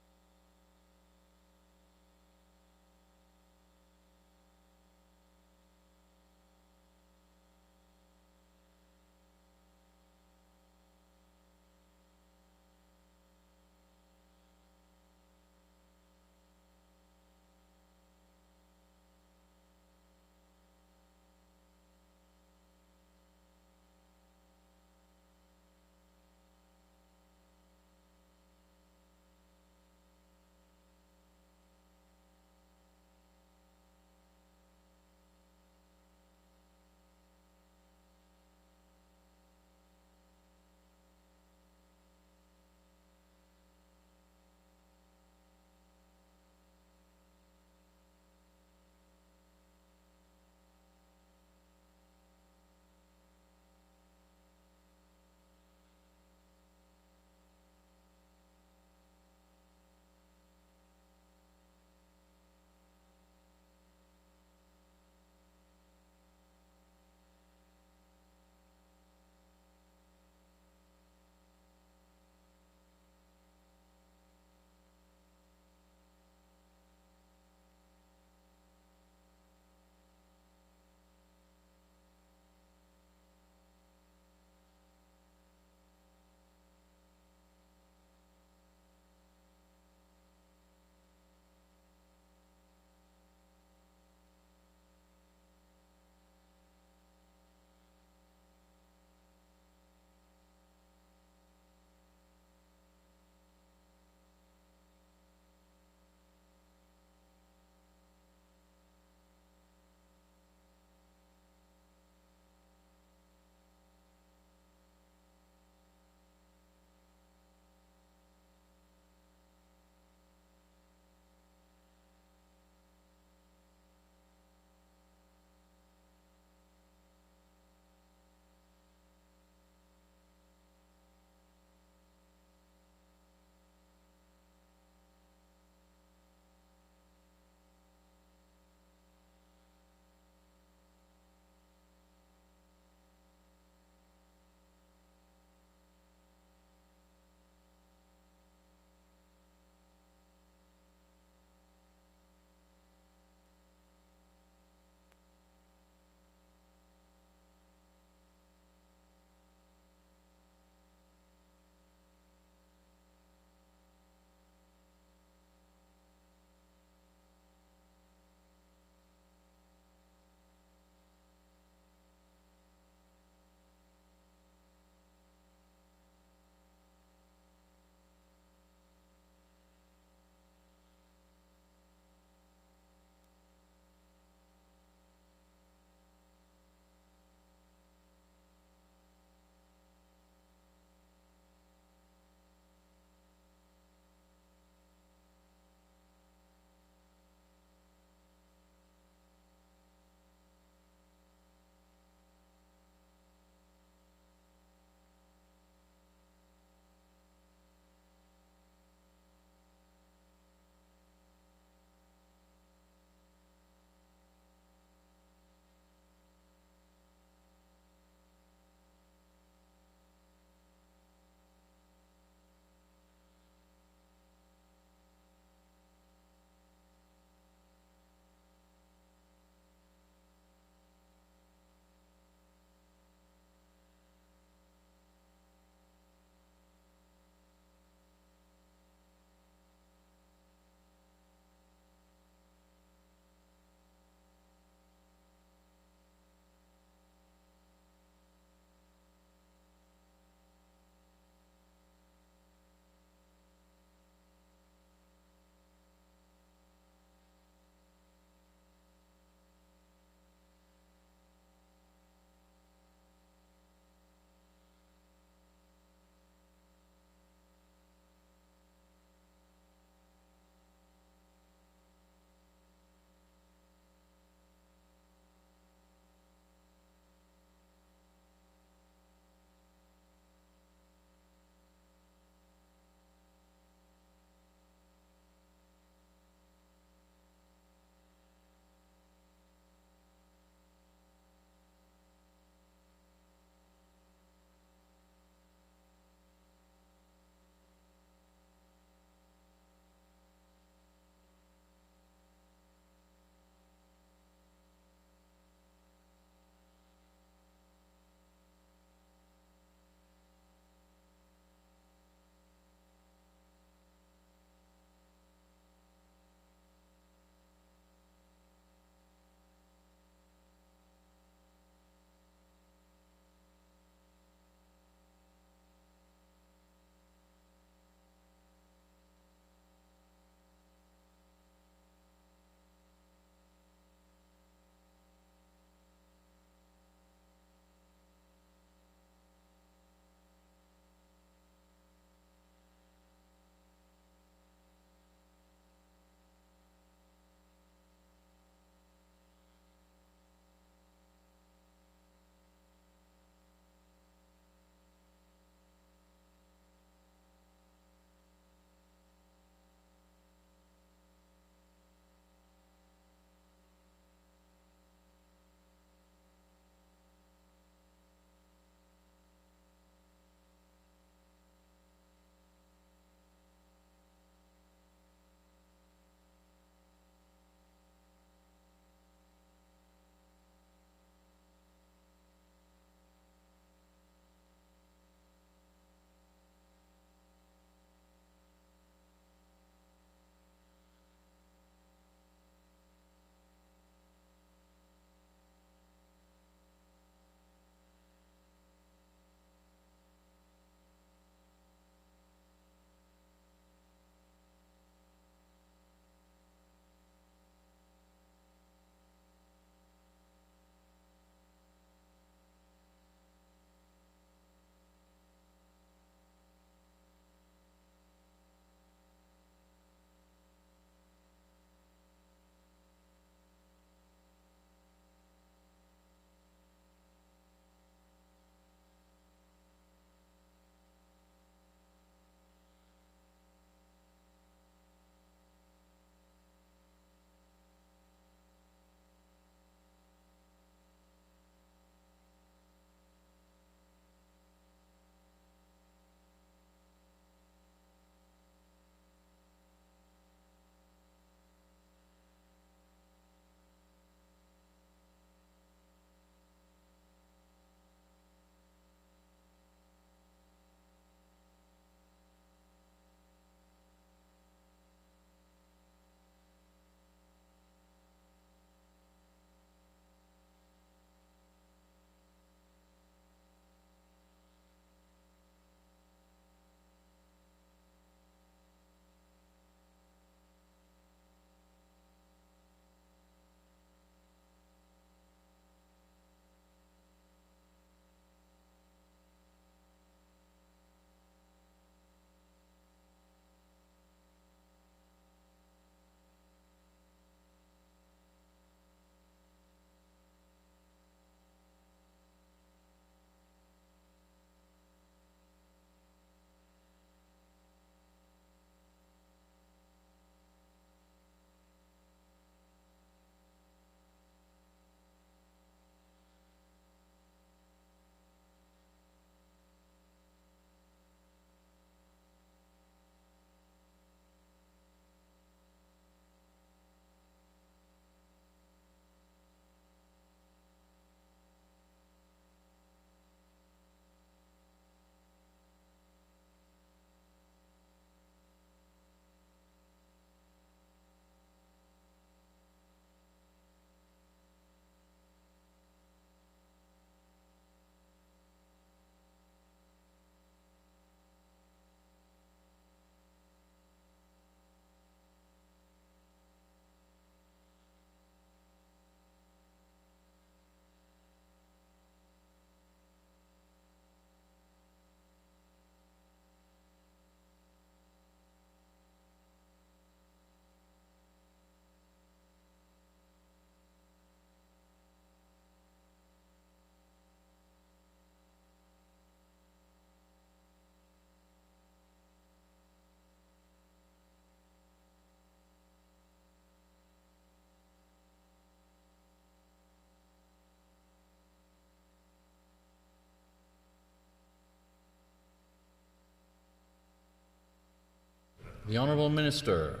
The Honourable Minister.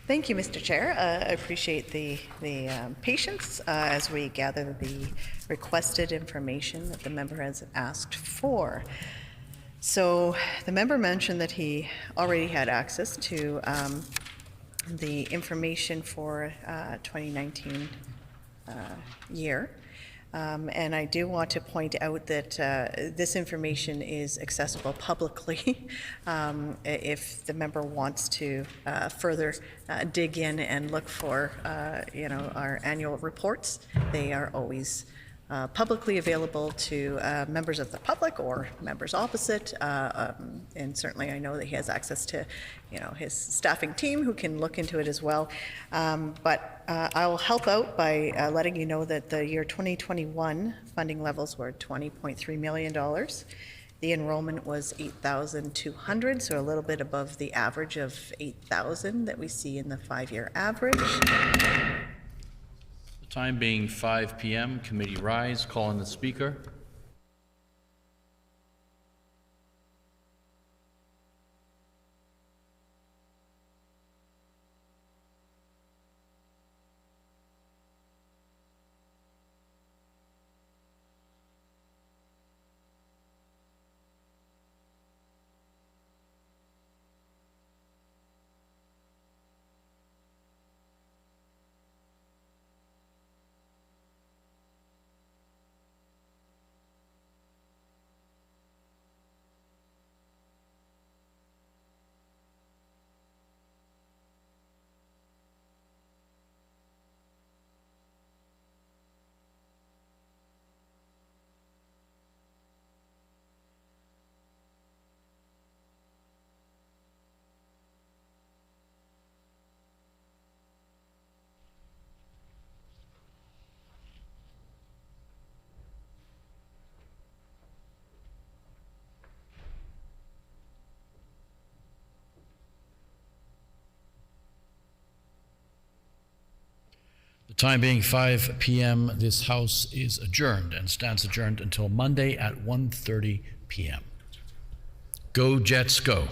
Thank you, Mr. Chair. I appreciate the patience as we gather the requested information that the member has asked for. So the member mentioned that he already had access to the information for 2019 year. And I do want to point out that this information is accessible publicly. If the member wants to further dig in and look for, our annual reports, they are always publicly available to members of the public or members opposite. And certainly I know that he has access to, his staffing team who can look into it as well. But I will help out by letting you know that the year 2021 funding levels were $20.3 million. The enrollment was 8,200, so a little bit above the average of 8,000 that we see in the 5-year average. The time being 5 p.m., committee rise, call on the Speaker. The time being 5 p.m., this House is adjourned and stands adjourned until Monday at 1:30 p.m. Go Jets, go.